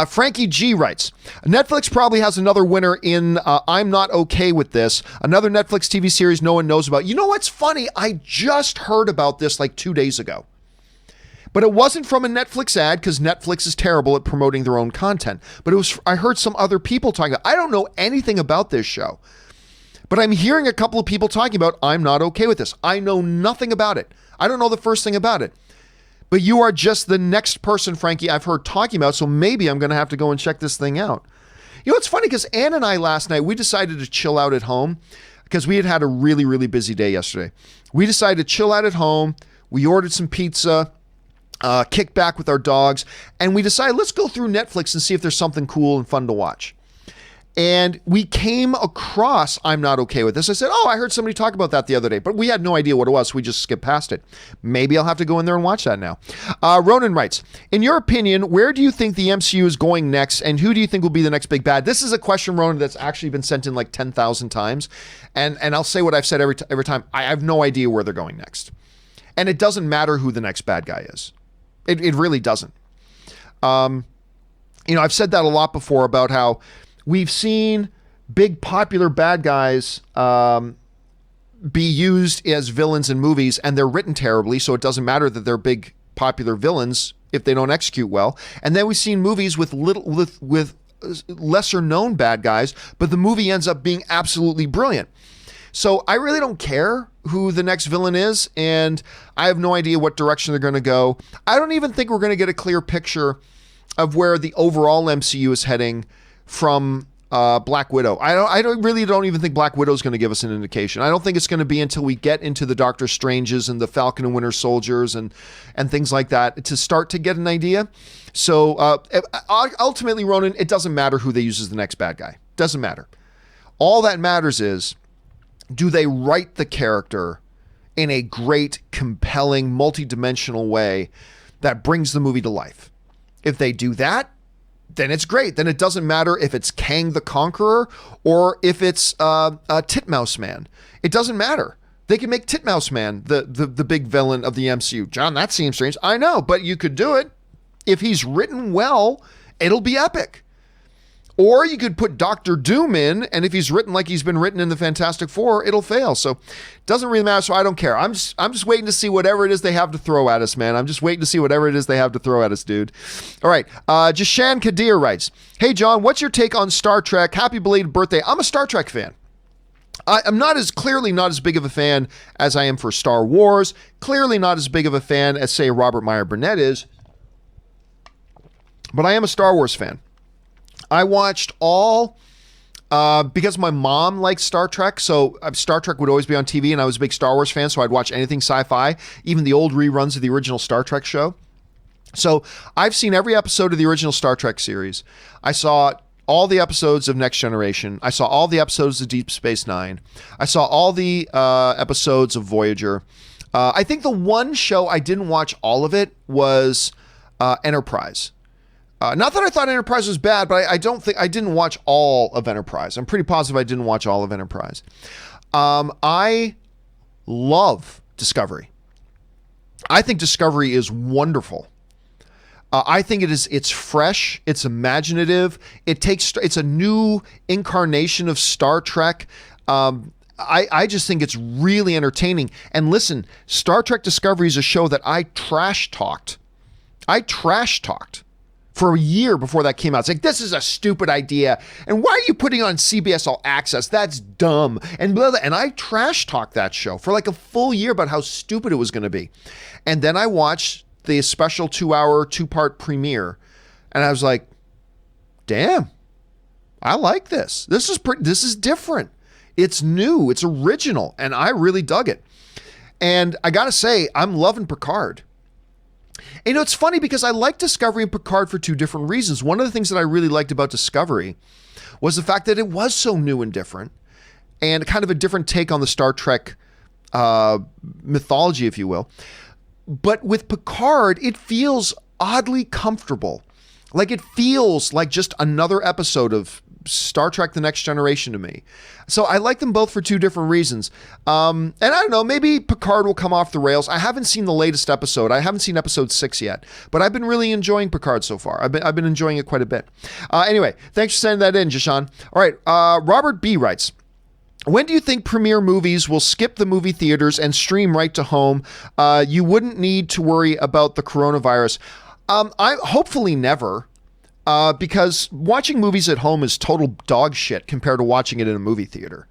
Frankie G writes, Netflix probably has another winner in I'm Not Okay With This, another Netflix TV series no one knows about. You know what's funny? I just heard about this like 2 days ago. But it wasn't from a Netflix ad, because Netflix is terrible at promoting their own content. But I heard some other people talking about it. I don't know anything about this show. But I'm hearing a couple of people talking about I'm Not Okay With This. I know nothing about it. I don't know the first thing about it. But you are just the next person, Frankie, I've heard talking about, so maybe I'm going to have to go and check this thing out. You know, it's funny because Ann and I last night, we decided to chill out at home because we had a really, really busy day yesterday. We decided to chill out at home. We ordered some pizza, kicked back with our dogs, and we decided let's go through Netflix and see if there's something cool and fun to watch. And we came across I'm Not Okay With This. I said, oh, I heard somebody talk about that the other day, but we had no idea what it was. So we just skipped past it. Maybe I'll have to go in there and watch that now. Ronan writes, in your opinion, where do you think the MCU is going next, and who do you think will be the next big bad? This is a question, Ronan, that's actually been sent in like 10,000 times. And I'll say what I've said every time. I have no idea where they're going next. And it doesn't matter who the next bad guy is. It really doesn't. I've said that a lot before about how we've seen big popular bad guys be used as villains in movies, and they're written terribly, so it doesn't matter that they're big popular villains if they don't execute well. And then we've seen movies with lesser known bad guys, but the movie ends up being absolutely brilliant. So I really don't care who the next villain is, and I have no idea what direction they're going to go. I don't even think we're going to get a clear picture of where the overall MCU is heading from Black Widow. I don't even think Black Widow is going to give us an indication. I don't think it's going to be until we get into the Doctor Stranges and the Falcon and Winter Soldiers and things like that to start to get an idea. So ultimately, Ronan, it doesn't matter who they use as the next bad guy. Doesn't matter. All that matters is, do they write the character in a great, compelling, multi-dimensional way that brings the movie to life? If they do that, then it's great. Then it doesn't matter if it's Kang the Conqueror or if it's Titmouse Man. It doesn't matter. They can make Titmouse Man the big villain of the MCU. John, that seems strange. I know, but you could do it. If he's written well, it'll be epic. Or you could put Doctor Doom in, and if he's written like he's been written in the Fantastic Four, it'll fail. So it doesn't really matter, so I don't care. I'm just waiting to see whatever it is they have to throw at us, man. I'm just waiting to see whatever it is they have to throw at us, dude. All right. Jashan Kadir writes, hey, John, what's your take on Star Trek? Happy belated birthday. I'm a Star Trek fan. I'm clearly not as big of a fan as I am for Star Wars. Clearly not as big of a fan as, say, Robert Meyer Burnett is. But I am a Star Wars fan. I watched all, because my mom likes Star Trek, so Star Trek would always be on TV, and I was a big Star Wars fan, so I'd watch anything sci-fi, even the old reruns of the original Star Trek show. So I've seen every episode of the original Star Trek series. I saw all the episodes of Next Generation. I saw all the episodes of Deep Space Nine. I saw all the episodes of Voyager. I think the one show I didn't watch all of it was Enterprise. Not that I thought Enterprise was bad, but I didn't watch all of Enterprise. I'm pretty positive I didn't watch all of Enterprise. I love Discovery. I think Discovery is wonderful. I think it's fresh, it's imaginative, it's a new incarnation of Star Trek. I just think it's really entertaining. And listen, Star Trek Discovery is a show that I trash talked for a year before that came out. It's like, this is a stupid idea. And why are you putting it on CBS All Access? That's dumb. And blah, blah. And I trash talked that show for like a full year about how stupid it was going to be. And then I watched the special 2-hour, 2-part premiere. And I was like, damn, I like this. This is different. It's new. It's original. And I really dug it. And I got to say, I'm loving Picard. And it's funny because I like Discovery and Picard for two different reasons. One of the things that I really liked about Discovery was the fact that it was so new and different, and kind of a different take on the Star Trek mythology, if you will. But with Picard, it feels oddly comfortable. Like it feels like just another episode of Star Trek The Next Generation to me. So I like them both for two different reasons. And I don't know, maybe Picard will come off the rails. I haven't seen the latest episode. I haven't seen episode 6 yet, but I've been really enjoying Picard so far. I've been enjoying it quite a bit. Anyway, thanks for sending that in, Jashan. All right, Robert B. writes, when do you think premiere movies will skip the movie theaters and stream right to home? You wouldn't need to worry about the coronavirus. Hopefully never. Because watching movies at home is total dog shit compared to watching it in a movie theater.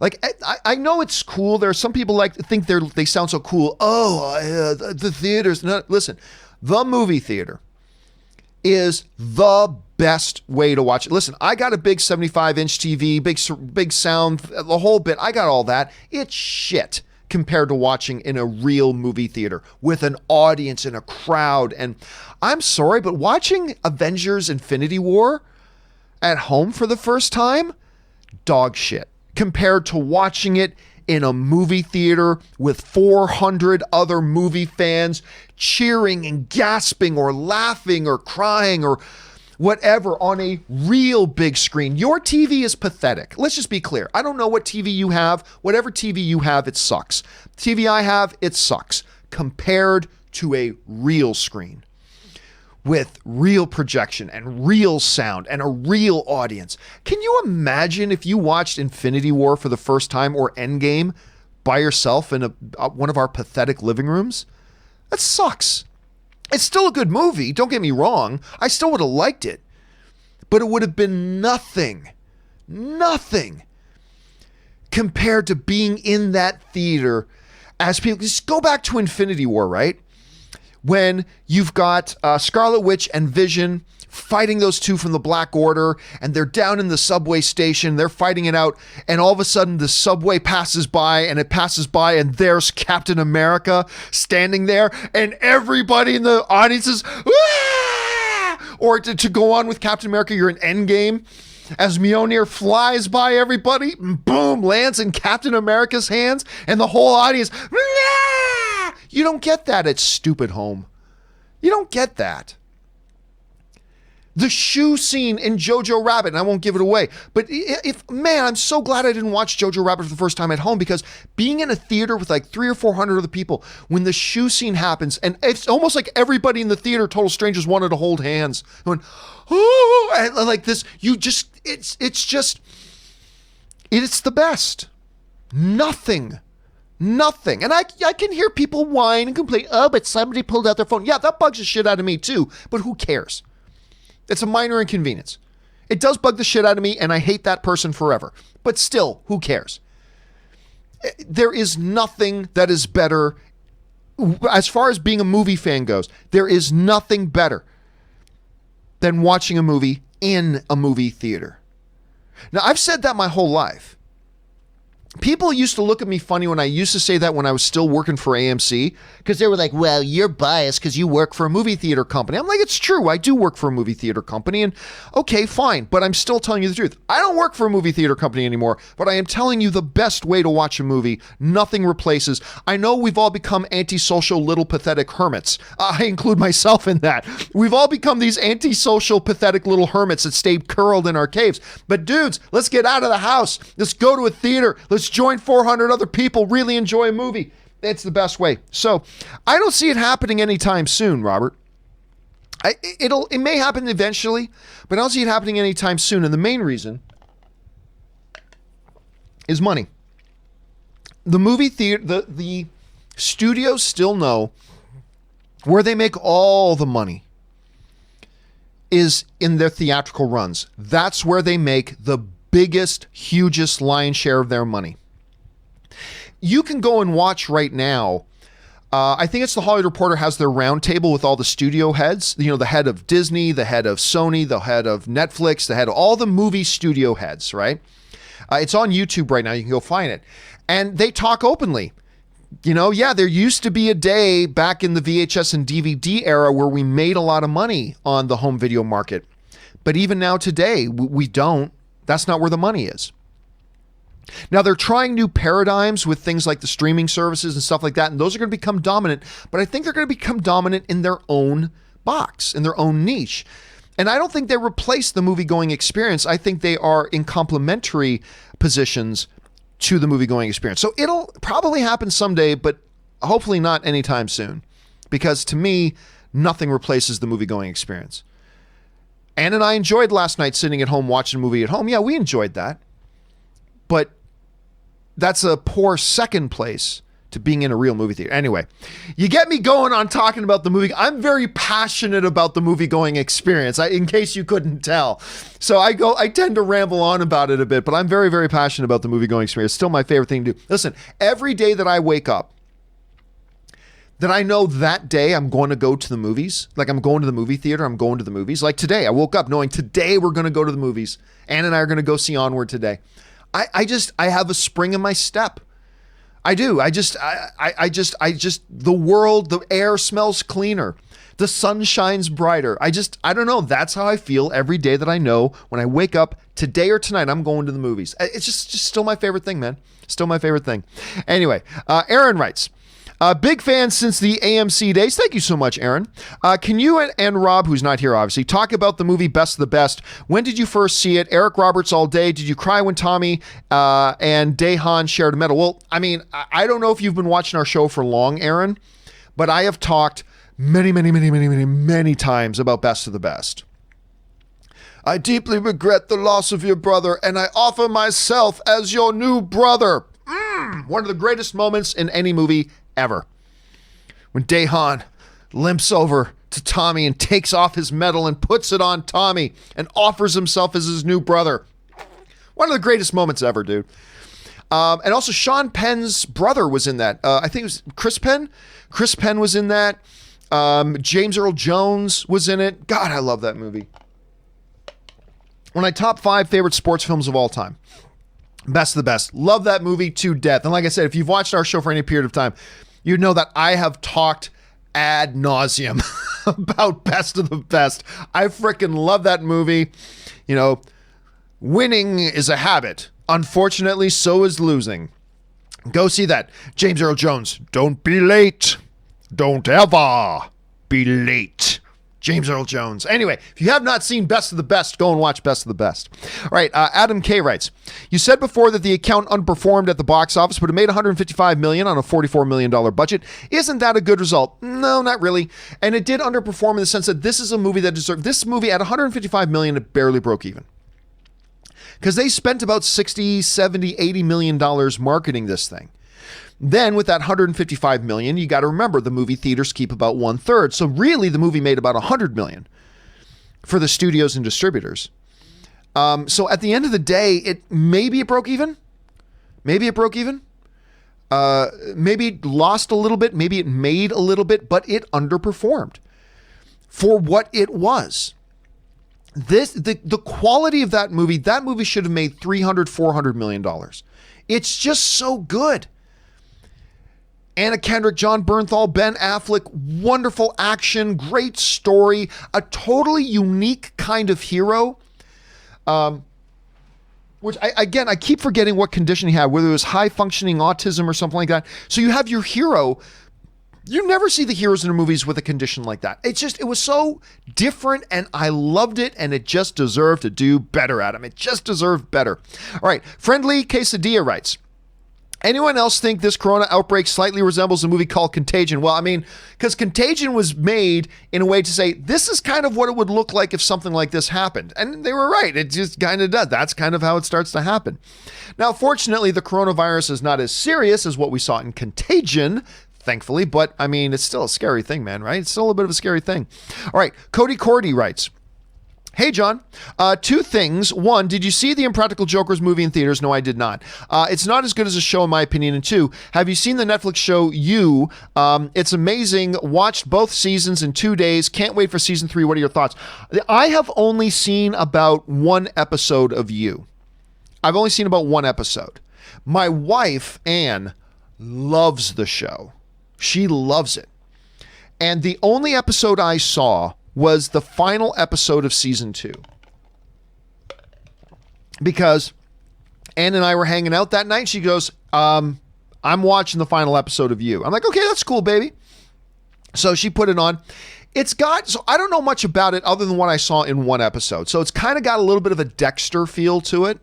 Like, I know it's cool. There are some people think they sound so cool. Oh, the theaters. No, listen, the movie theater is the best way to watch it. Listen, I got a big 75-inch TV, big sound, the whole bit. I got all that. It's shit compared to watching in a real movie theater with an audience and a crowd. And I'm sorry, but watching Avengers Infinity War At home for the first time, dog shit. Compared to watching it in a movie theater with 400 other movie fans cheering and gasping or laughing or crying or whatever on a real big screen. Your TV is pathetic. Let's just be clear. I don't know what TV you have. Whatever TV you have, it sucks. TV I have, it sucks compared to a real screen with real projection and real sound and a real audience. Can you imagine if you watched Infinity War for the first time or Endgame by yourself in one of our pathetic living rooms? That sucks. It's still a good movie, don't get me wrong. I still would have liked it. But it would have been nothing compared to being in that theater as people. Just go back to Infinity War, right? When you've got Scarlet Witch and Vision fighting those two from the Black Order, and they're down in the subway station, they're fighting it out, and all of a sudden the subway passes by, and and there's Captain America standing there, and everybody in the audience is, "Wah!" Or to go on with Captain America, you're in Endgame, as Mjolnir flies by everybody, and boom, lands in Captain America's hands, and the whole audience, "Wah!" You don't get that at stupid home. You don't get that. The shoe scene in Jojo Rabbit, and I won't give it away, but I'm so glad I didn't watch Jojo Rabbit for the first time at home, because being in a theater with like 300 or 400 other people, when the shoe scene happens, and it's almost like everybody in the theater, total strangers, wanted to hold hands. Going, oh, and like this, it's the best. Nothing. And I can hear people whine and complain, oh, but somebody pulled out their phone. Yeah, that bugs the shit out of me too, but who cares? It's a minor inconvenience. It does bug the shit out of me, and I hate that person forever. But still, who cares? There is nothing that is better, as far as being a movie fan goes, there is nothing better than watching a movie in a movie theater. Now, I've said that my whole life. People used to look at me funny when I used to say that when I was still working for AMC, because they were like, well, you're biased because you work for a movie theater company. I'm like, it's true. I do work for a movie theater company, and okay, fine. But I'm still telling you the truth. I don't work for a movie theater company anymore, but I am telling you the best way to watch a movie. Nothing replaces. I know we've all become antisocial, little pathetic hermits. I include myself in that. We've all become these antisocial, pathetic little hermits that stay curled in our caves. But dudes, let's get out of the house. Let's go to a theater. Let's join 400 other people, really enjoy a movie. It's the best way. So I don't see it happening anytime soon, Robert. It may happen eventually, but I don't see it happening anytime soon. And the main reason is money. The movie theater, the studios still know where they make all the money is in their theatrical runs. That's where they make the biggest, hugest lion's share of their money. You can go and watch right now. I think it's the Hollywood Reporter has their roundtable with all the studio heads. You know, the head of Disney, the head of Sony, the head of Netflix, the head of all the movie studio heads, right? It's on YouTube right now. You can go find it. And they talk openly. You know, yeah, there used to be a day back in the VHS and DVD era where we made a lot of money on the home video market. But even now today, we don't. That's not where the money is. Now, they're trying new paradigms with things like the streaming services and stuff like that, and those are going to become dominant, but I think they're going to become dominant in their own box, in their own niche. And I don't think they replace the movie-going experience. I think they are in complementary positions to the movie-going experience. So it'll probably happen someday, but hopefully not anytime soon, because to me, nothing replaces the movie-going experience. Ann and I enjoyed last night sitting at home watching a movie at home. Yeah, we enjoyed that. But that's a poor second place to being in a real movie theater. Anyway, you get me going on talking about the movie. I'm very passionate about the movie-going experience, in case you couldn't tell. So I tend to ramble on about it a bit, but I'm very, very passionate about the movie-going experience. It's still my favorite thing to do. Listen, every day that I wake up, that I know that day I'm going to go to the movies. Like I'm going to the movie theater, I'm going to the movies. Like today, I woke up knowing today we're going to go to the movies. Ann and I are going to go see Onward today. I have a spring in my step. I do. The world, the air smells cleaner. The sun shines brighter. I don't know. That's how I feel every day that I know when I wake up today or tonight, I'm going to the movies. It's just still my favorite thing, man. Still my favorite thing. Anyway, Aaron writes, big fan since the AMC days. Thank you so much, Aaron. Can you and Rob, who's not here obviously, talk about the movie Best of the Best? When did you first see it? Eric Roberts all day. Did you cry when Tommy and Dahan shared a medal? Well, I mean, I don't know if you've been watching our show for long, Aaron, but I have talked many times about Best of the Best. I deeply regret the loss of your brother, and I offer myself as your new brother. One of the greatest moments in any movie ever. When Dahan limps over to Tommy and takes off his medal and puts it on Tommy and offers himself as his new brother. One of the greatest moments ever, dude. And also Sean Penn's brother was in that. I think it was Chris Penn. Chris Penn was in that. James Earl Jones was in it. God, I love that movie. One of my top 5 favorite sports films of all time. Best of the Best. Love that movie to death. And like I said, if you've watched our show for any period of time, you know that I have talked ad nauseum about Best of the Best. I freaking love that movie. You know, winning is a habit. Unfortunately, so is losing. Go see that. James Earl Jones. Don't be late. Don't ever be late. James Earl Jones. Anyway, if you have not seen Best of the Best, go and watch Best of the Best. All right, Adam K. writes, you said before that the account underperformed at the box office, but it made $155 million on a $44 million budget. Isn't that a good result? No, not really. And it did underperform in the sense that this is a movie that deserved, this movie at $155 million, it barely broke even. Because they spent about $60, $70, $80 million marketing this thing. Then with that $155 million, you got to remember the movie theaters keep about 1/3. So really the movie made about $100 million for the studios and distributors. So at the end of the day, maybe it broke even. Maybe it broke even. Maybe it lost a little bit. Maybe it made a little bit, but it underperformed for what it was. The quality of that movie should have made $300, $400 million. It's just so good. Anna Kendrick, John Bernthal, Ben Affleck, wonderful action, great story, a totally unique kind of hero. Which I keep forgetting what condition he had, whether it was high functioning autism or something like that. So you have your hero. You never see the heroes in the movies with a condition like that. It was so different and I loved it and it just deserved to do better, Adam. It just deserved better. All right. Friendly Quesadilla writes, anyone else think this corona outbreak slightly resembles a movie called Contagion? Well, I mean, because Contagion was made in a way to say, this is kind of what it would look like if something like this happened. And they were right. It just kind of does. That's kind of how it starts to happen. Now, fortunately, the coronavirus is not as serious as what we saw in Contagion, thankfully. But, I mean, it's still a scary thing, man, right? It's still a bit of a scary thing. All right. Cody Cordy writes, hey, John, 2 things. 1, did you see the Impractical Jokers movie in theaters? No, I did not. It's not as good as a show, in my opinion. And 2, have you seen the Netflix show You? It's amazing. Watched both seasons in 2 days. Can't wait for season 3. What are your thoughts? I have only seen about 1 episode of You. I've only seen about 1 episode. My wife, Anne, loves the show. She loves it. And the only episode I saw was the final episode of season 2. Because Ann and I were hanging out that night. She goes, I'm watching the final episode of You. I'm like, okay, that's cool, baby. So she put it on. So I don't know much about it other than what I saw in 1 episode. So it's kind of got a little bit of a Dexter feel to it.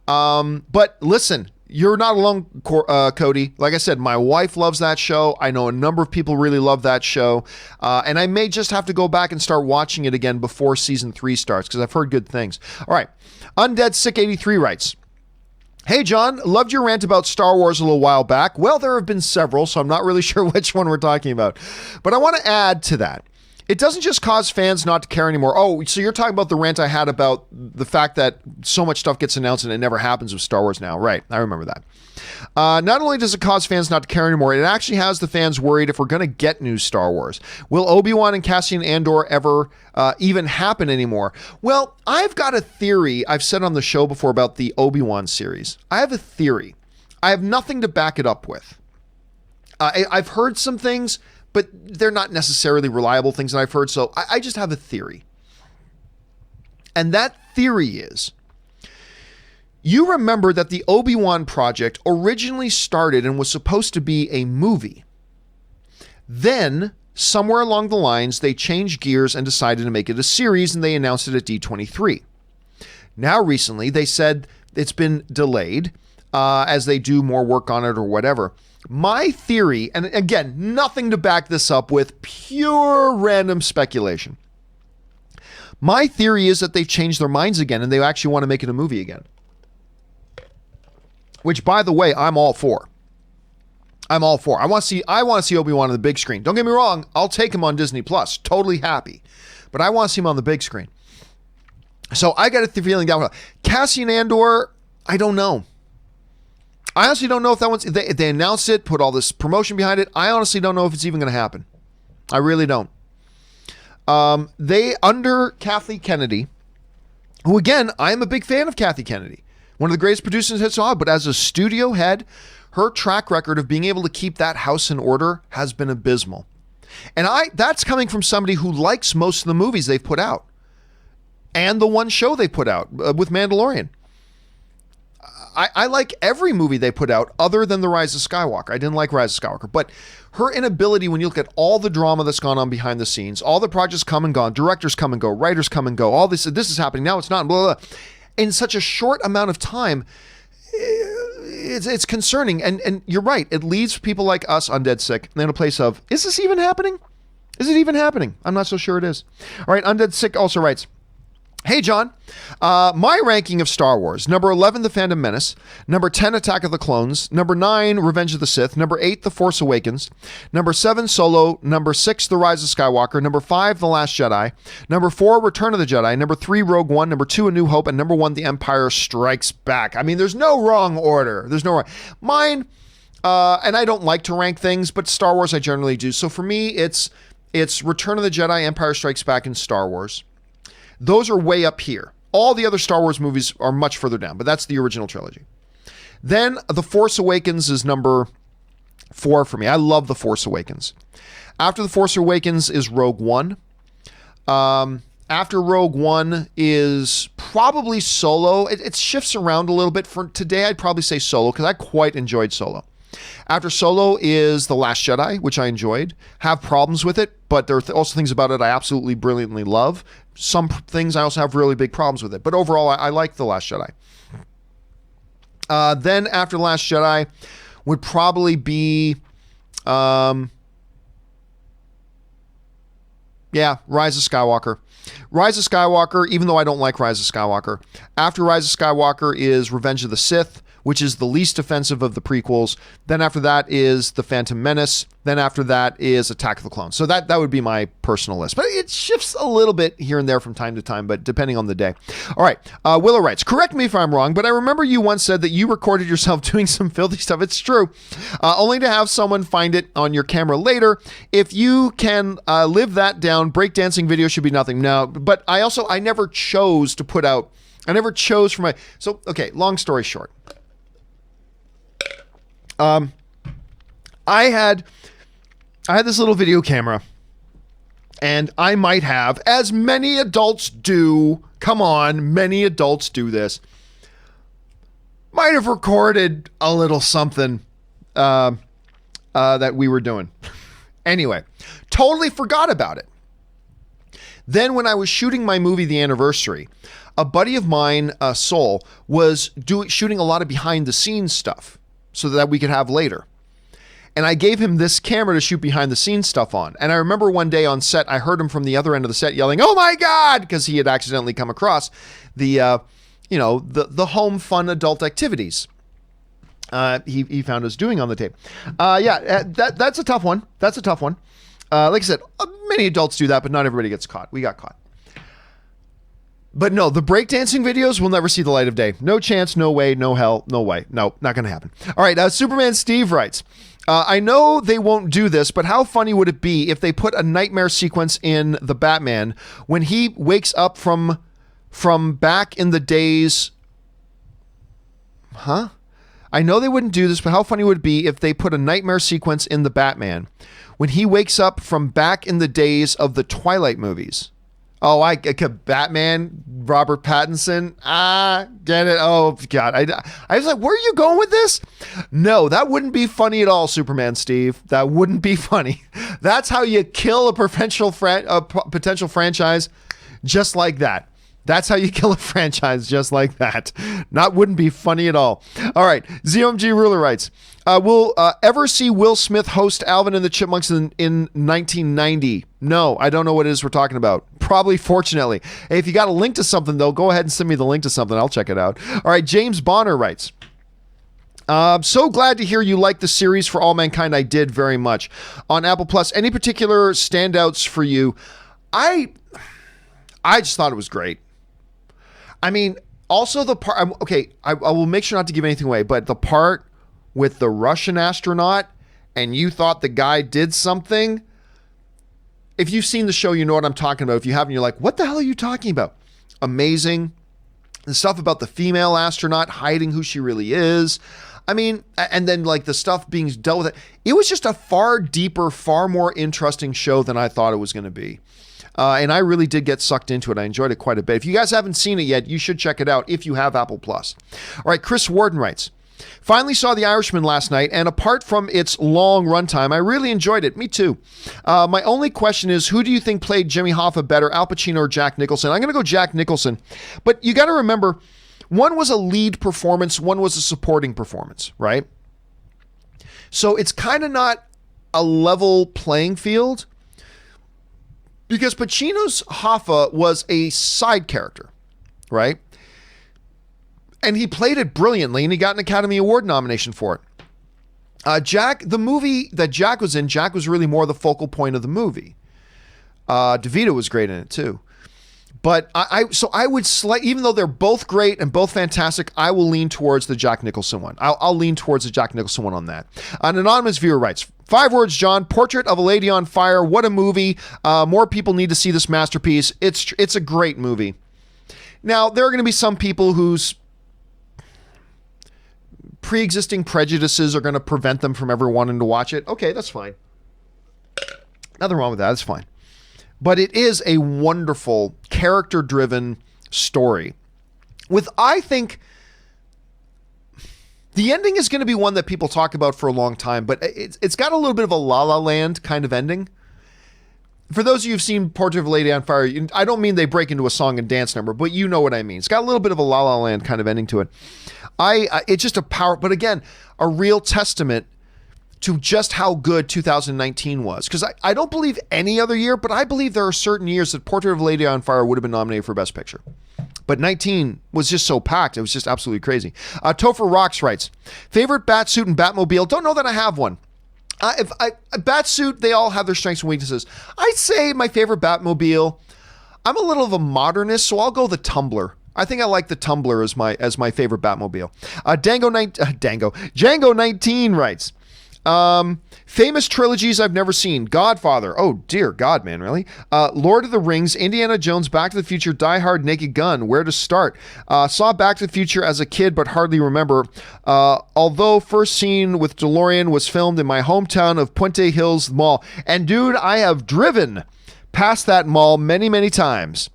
But listen, you're not alone, Cody. Like I said, my wife loves that show. I know a number of people really love that show. And I may just have to go back and start watching it again before season 3 starts because I've heard good things. All right. Undead Sick 83 writes, hey, John, loved your rant about Star Wars a little while back. Well, there have been several, so I'm not really sure which one we're talking about. But I want to add to that. It doesn't just cause fans not to care anymore. Oh, so you're talking about the rant I had about the fact that so much stuff gets announced and it never happens with Star Wars now. Right, I remember that. Not only does it cause fans not to care anymore, it actually has the fans worried if we're going to get new Star Wars. Will Obi-Wan and Cassian Andor ever even happen anymore? Well, I've got a theory I've said on the show before about the Obi-Wan series. I have a theory. I have nothing to back it up with. I've heard some things, but they're not necessarily reliable things that I've heard. So I just have a theory. And that theory is, you remember that the Obi-Wan project originally started and was supposed to be a movie. Then, somewhere along the lines, they changed gears and decided to make it a series, and they announced it at D23. Now, recently, they said it's been delayed as they do more work on it or whatever. My theory, and again, nothing to back this up with, pure random speculation. My theory is that they've changed their minds again and they actually want to make it a movie again. Which, by the way, I'm all for. I want to see Obi-Wan on the big screen. Don't get me wrong, I'll take him on Disney Plus. Totally happy. But I want to see him on the big screen. So I got a feeling that Cassian Andor, I don't know. I honestly don't know if that one's... They announced it, put all this promotion behind it. I honestly don't know if it's even going to happen. I really don't. They, under Kathy Kennedy, who again, I'm a big fan of Kathy Kennedy. One of the greatest producers hits on, but as a studio head, her track record of being able to keep that house in order has been abysmal. And that's coming from somebody who likes most of the movies they've put out. And the one show they put out with Mandalorian. I like every movie they put out other than The Rise of Skywalker. I didn't like Rise of Skywalker. But her inability, when you look at all the drama that's gone on behind the scenes, all the projects come and gone, directors come and go, writers come and go, all this is happening, now it's not, blah, blah, blah. In such a short amount of time, it's concerning. And you're right, it leaves people like us undead sick in a place of, is this even happening? Is it even happening? I'm not so sure it is. All right, Undead Sick also writes, hey, John, my ranking of Star Wars, number 11, The Phantom Menace, number 10, Attack of the Clones, number 9, Revenge of the Sith, number 8, The Force Awakens, number 7, Solo, number 6, The Rise of Skywalker, number 5, The Last Jedi, number 4, Return of the Jedi, number 3, Rogue One, number 2, A New Hope, and number 1, The Empire Strikes Back. I mean, there's no wrong order. There's no wrong. Mine, and I don't like to rank things, but Star Wars I generally do. So for me, it's Return of the Jedi, Empire Strikes Back, and Star Wars. Those are way up here. All the other Star Wars movies are much further down, but that's the original trilogy. Then The Force Awakens is number 4 for me. I love The Force Awakens. After The Force Awakens is Rogue One. After Rogue One is probably Solo. It shifts around a little bit. For today, I'd probably say Solo because I quite enjoyed Solo. After Solo is The Last Jedi, which I enjoyed. Have problems with it, but there are also things about it I absolutely brilliantly love. Some things I also have really big problems with it. But overall, I like The Last Jedi. Then after The Last Jedi would probably be... Rise of Skywalker. Rise of Skywalker, even though I don't like Rise of Skywalker. After Rise of Skywalker is Revenge of the Sith, which is the least offensive of the prequels. Then after that is The Phantom Menace. Then after that is Attack of the Clones. So that would be my personal list. But it shifts a little bit here and there from time to time, but depending on the day. All right. Willow writes, correct me if I'm wrong, but I remember you once said that you recorded yourself doing some filthy stuff. It's true. Only to have someone find it on your camera later. If you can live that down, breakdancing video should be nothing. No, but I never chose to put out, so, okay, long story short. I had this little video camera, and I might have, as many adults do, come on, many adults do this, might have recorded a little something that we were doing. Anyway, totally forgot about it. Then when I was shooting my movie, The Anniversary, a buddy of mine, Soul, was shooting a lot of behind the scenes stuff so that we could have later. And I gave him this camera to shoot behind the scenes stuff on. And I remember one day on set, I heard him from the other end of the set yelling, "Oh my God!" because he had accidentally come across the home fun adult activities he found us doing on the tape. That's a tough one. That's a tough one. Like I said, many adults do that, but not everybody gets caught. We got caught. But no, the breakdancing videos will never see the light of day. No chance, no way, no hell, no way. No, not going to happen. All right, Superman Steve writes, I know they won't do this, but how funny would it be if they put a nightmare sequence in the Batman when he wakes up from back in the days... Huh? I know they wouldn't do this, but how funny would it be if they put a nightmare sequence in the Batman when he wakes up from back in the days of the Twilight movies? Oh, I Batman, Robert Pattinson. Get it? Oh, God. I was like, where are you going with this? No, that wouldn't be funny at all, Superman Steve. That wouldn't be funny. That's how you kill a potential franchise just like that. That's how you kill a franchise just like that. Wouldn't be funny at all. All right. ZOMG Ruler writes, will ever see Will Smith host Alvin and the Chipmunks in 1990? No, I don't know what it is we're talking about. Probably, fortunately. Hey, if you got a link to something, though, go ahead and send me the link to something. I'll check it out. All right. James Bonner writes, so glad to hear you like the series For All Mankind. I did very much. On Apple Plus, any particular standouts for you? I just thought it was great. I mean, also the part, okay, I will make sure not to give anything away, but the part with the Russian astronaut and you thought the guy did something, if you've seen the show, you know what I'm talking about. If you haven't, you're like, what the hell are you talking about? Amazing. The stuff about the female astronaut hiding who she really is. I mean, and then like the stuff being dealt with it. It was just a far deeper, far more interesting show than I thought it was going to be. And I really did get sucked into it. I enjoyed it quite a bit. If you guys haven't seen it yet, you should check it out if you have Apple Plus. All right, Chris Warden writes, finally saw The Irishman last night, and apart from its long runtime, I really enjoyed it. Me too. My only question is, who do you think played Jimmy Hoffa better, Al Pacino or Jack Nicholson? I'm going to go Jack Nicholson. But you got to remember, one was a lead performance, one was a supporting performance, right? So it's kind of not a level playing field, because Pacino's Hoffa was a side character, right? And he played it brilliantly, and he got an Academy Award nomination for it. Jack, the movie that Jack was in, Jack was really more the focal point of the movie. DeVito was great in it too. But I would even though they're both great and both fantastic, I will lean towards the Jack Nicholson one. I'll lean towards the Jack Nicholson one on that. An anonymous viewer writes, 5 words, John. Portrait of a Lady on Fire. What a movie. More people need to see this masterpiece. It's a great movie. Now, there are going to be some people whose pre-existing prejudices are going to prevent them from ever wanting to watch it. Okay, that's fine. Nothing wrong with that. That's fine. But it is a wonderful, character-driven story with, I think, the ending is going to be one that people talk about for a long time, but it's got a little bit of a La La Land kind of ending. For those of you who've seen Portrait of a Lady on Fire, I don't mean they break into a song and dance number, but you know what I mean. It's got a little bit of a La La Land kind of ending to it. It's just a power, but again, a real testament to just how good 2019 was. Because I don't believe any other year, but I believe there are certain years that Portrait of a Lady on Fire would have been nominated for Best Picture. But 19 was just so packed. It was just absolutely crazy. Topher Rocks writes, favorite Batsuit and Batmobile? Don't know that I have one. Batsuit, they all have their strengths and weaknesses. I'd say my favorite Batmobile, I'm a little of a modernist, so I'll go the Tumbler. I think I like the Tumbler as my favorite Batmobile. Django 19 writes, famous trilogies I've never seen. Godfather. Oh, dear God, man, really? Lord of the Rings, Indiana Jones, Back to the Future, Die Hard, Naked Gun. Where to start? Saw Back to the Future as a kid, but hardly remember. Although first scene with DeLorean was filmed in my hometown of Puente Hills Mall. And dude, I have driven past that mall many, many times.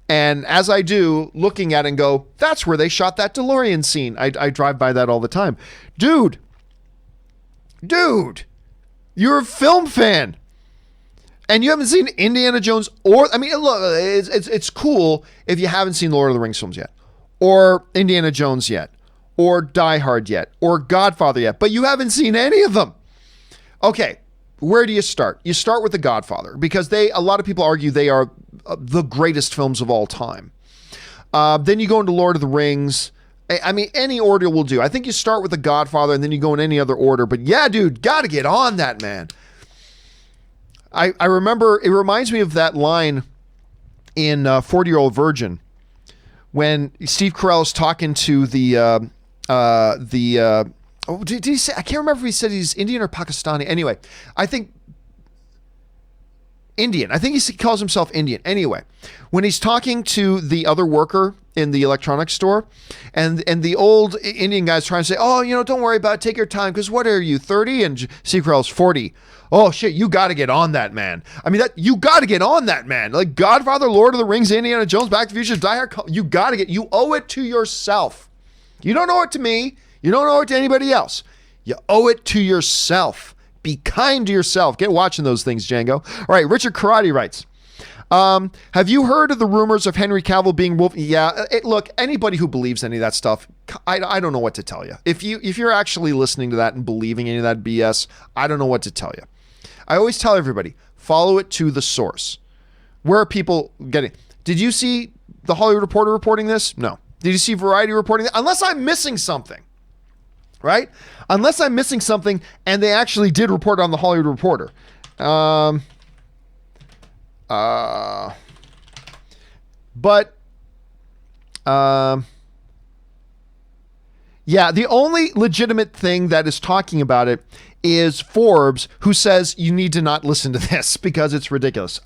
And as I do, looking at it and go, that's where they shot that DeLorean scene. I drive by that all the time. Dude, you're a film fan. And you haven't seen Indiana Jones look, it's cool if you haven't seen Lord of the Rings films yet, or Indiana Jones yet, or Die Hard yet, or Godfather yet, but you haven't seen any of them. Okay, where do you start? You start with The Godfather, because a lot of people argue they are the greatest films of all time. Then you go into Lord of the Rings. I mean, any order will do. I think you start with The Godfather and then you go in any other order. But yeah, dude, got to get on that, man. I remember, it reminds me of that line in 40-Year-Old Virgin when Steve Carell's talking to did he say, I can't remember if he said he's Indian or Pakistani. Anyway, I think Indian. I think he calls himself Indian. Anyway, when he's talking to the other worker in the electronics store, and the old Indian guy's trying to say, oh, don't worry about it, take your time, because what are you, 30? And Sequel's 40. Oh shit, you got to get on that, man. I mean, you got to get on that, man. Like Godfather, Lord of the Rings, Indiana Jones, Back to the Future, Die Hard, you owe it to yourself. You don't owe it to me. You don't owe it to anybody else. You owe it to yourself. Be kind to yourself. Get watching those things, Django. All right, Richard Karate writes, have you heard of the rumors of Henry Cavill being Wolf? Yeah, look, anybody who believes any of that stuff, I don't know what to tell you. If you're actually listening to that and believing any of that BS, I don't know what to tell you. I always tell everybody, follow it to the source. Where are people getting? Did you see the Hollywood Reporter reporting this? No. Did you see Variety reporting that? Unless I'm missing something, right? Unless I'm missing something, and they actually did report on the Hollywood Reporter. Yeah, the only legitimate thing that is talking about it is Forbes, who says you need to not listen to this because it's ridiculous.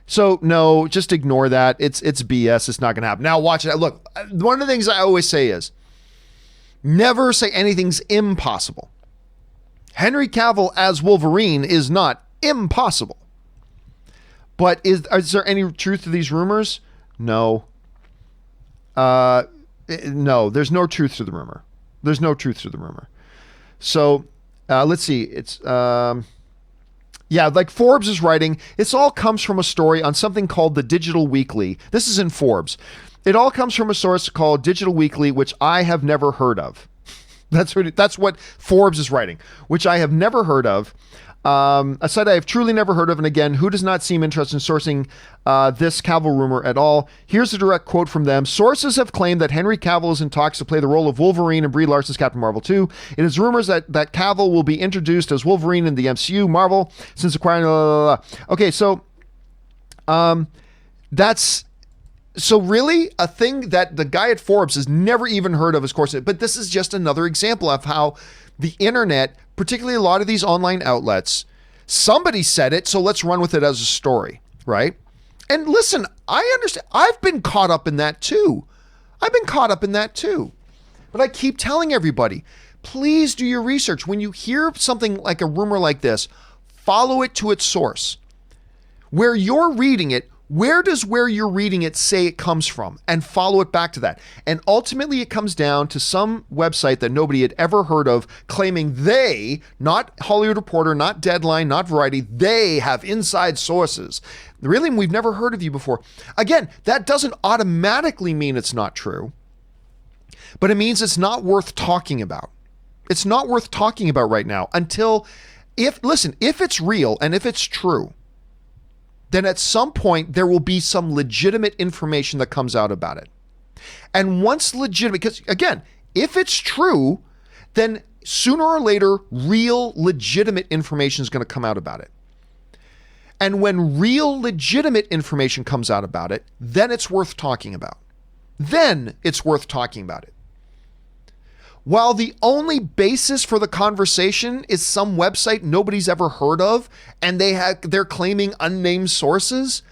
So no, just ignore that. It's BS. It's not going to happen. Now watch it. Look, one of the things I always say is never say anything's impossible. Henry Cavill as Wolverine is not impossible. But is there any truth to these rumors? No. No, there's no truth to the rumor. There's no truth to the rumor. So let's see. It's yeah, like Forbes is writing, this all comes from a story on something called the Digital Weekly. This is in Forbes. It all comes from a source called Digital Weekly, which I have never heard of. That's what Forbes is writing, which I have never heard of. A site I have truly never heard of, and again, who does not seem interested in sourcing this Cavill rumor at all? Here's a direct quote from them. Sources have claimed that Henry Cavill is in talks to play the role of Wolverine in Brie Larson's Captain Marvel 2. It is rumors that Cavill will be introduced as Wolverine in the MCU Marvel since acquiring... Okay, so that's... So really, a thing that the guy at Forbes has never even heard of, of course, but this is just another example of how the internet, particularly a lot of these online outlets, somebody said it, so let's run with it as a story, right? And listen, I understand. I've been caught up in that too. But I keep telling everybody, please do your research. When you hear something like a rumor like this, follow it to its source. Where you're reading it, where does where you're reading it say it comes from, and follow it back to that. And ultimately it comes down to some website that nobody had ever heard of claiming they, not Hollywood Reporter, not Deadline, not Variety, they have inside sources. Really, we've never heard of you before. Again, that doesn't automatically mean it's not true, but it means it's not worth talking about. It's not worth talking about right now until, if it's real and if it's true, then at some point there will be some legitimate information that comes out about it. And once legitimate, because again, if it's true, then sooner or later, real legitimate information is going to come out about it. And when real legitimate information comes out about it, then it's worth talking about. While the only basis for the conversation is some website nobody's ever heard of, and they're claiming unnamed sources,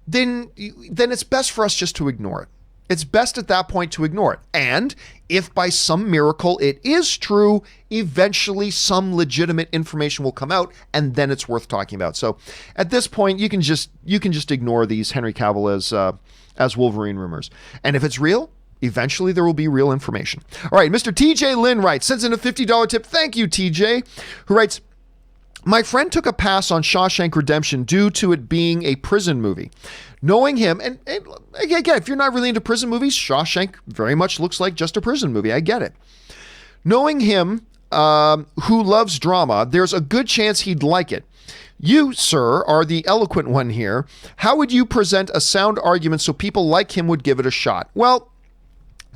then it's best for us just to ignore it. It's best at that point to ignore it. And if by some miracle it is true, eventually some legitimate information will come out, and then it's worth talking about. So at this point, you can just ignore these Henry Cavill as Wolverine rumors. And if it's real, eventually there will be real information. All right, Mr. TJ Lynn writes, sends in a $50 tip. Thank you, TJ, who writes, my friend took a pass on Shawshank Redemption due to it being a prison movie. Knowing him, and again, if you're not really into prison movies, Shawshank very much looks like just a prison movie. I get it. Knowing him, who loves drama, there's a good chance he'd like it. You, sir, are the eloquent one here. How would you present a sound argument so people like him would give it a shot? Well,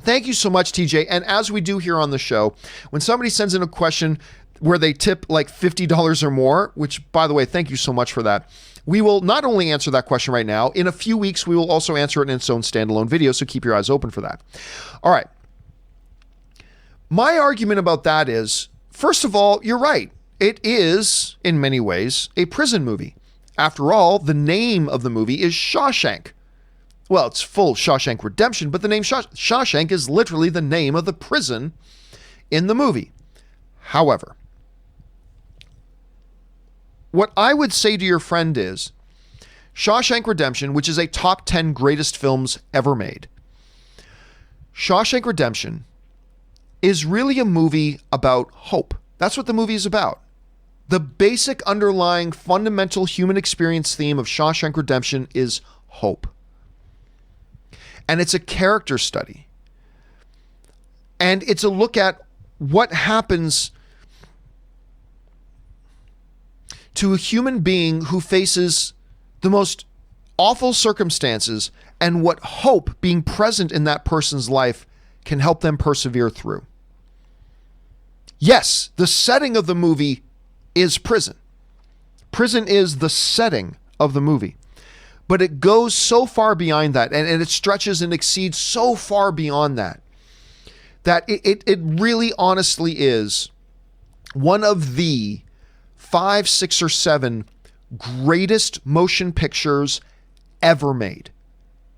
thank you so much, TJ. And as we do here on the show, when somebody sends in a question where they tip like $50 or more, which, by the way, thank you so much for that, we will not only answer that question right now, in a few weeks, we will also answer it in its own standalone video, so keep your eyes open for that. All right. My argument about that is, first of all, you're right. It is, in many ways, a prison movie. After all, the name of the movie is Shawshank. Well, it's full Shawshank Redemption, but the name Shawshank is literally the name of the prison in the movie. However, what I would say to your friend is Shawshank Redemption, which is a top 10 greatest films ever made. Shawshank Redemption is really a movie about hope. That's what the movie is about. The basic underlying fundamental human experience theme of Shawshank Redemption is hope. And it's a character study. And it's a look at what happens to a human being who faces the most awful circumstances and what hope being present in that person's life can help them persevere through. Yes, the setting of the movie is prison. Prison is the setting of the movie. But it goes so far beyond that, and it stretches and exceeds so far beyond that, that it really honestly is one of the 5, 6, or 7 greatest motion pictures ever made,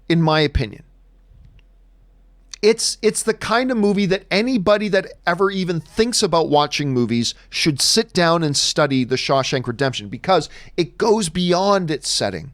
in my opinion. It's the kind of movie that anybody that ever even thinks about watching movies should sit down and study The Shawshank Redemption, because it goes beyond its setting.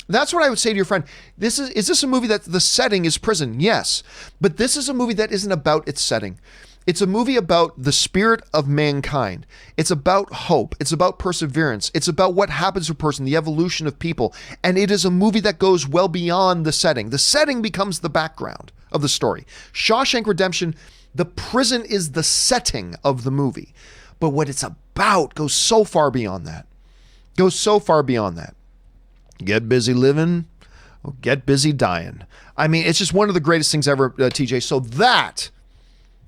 That's what I would say to your friend. Is this a movie that the setting is prison? Yes. But this is a movie that isn't about its setting. It's a movie about the spirit of mankind. It's about hope. It's about perseverance. It's about what happens to a person, the evolution of people. And it is a movie that goes well beyond the setting. The setting becomes the background of the story. Shawshank Redemption, the prison is the setting of the movie. But what it's about goes so far beyond that. Goes so far beyond that. Get busy living, or get busy dying. I mean, it's just one of the greatest things ever, TJ. So that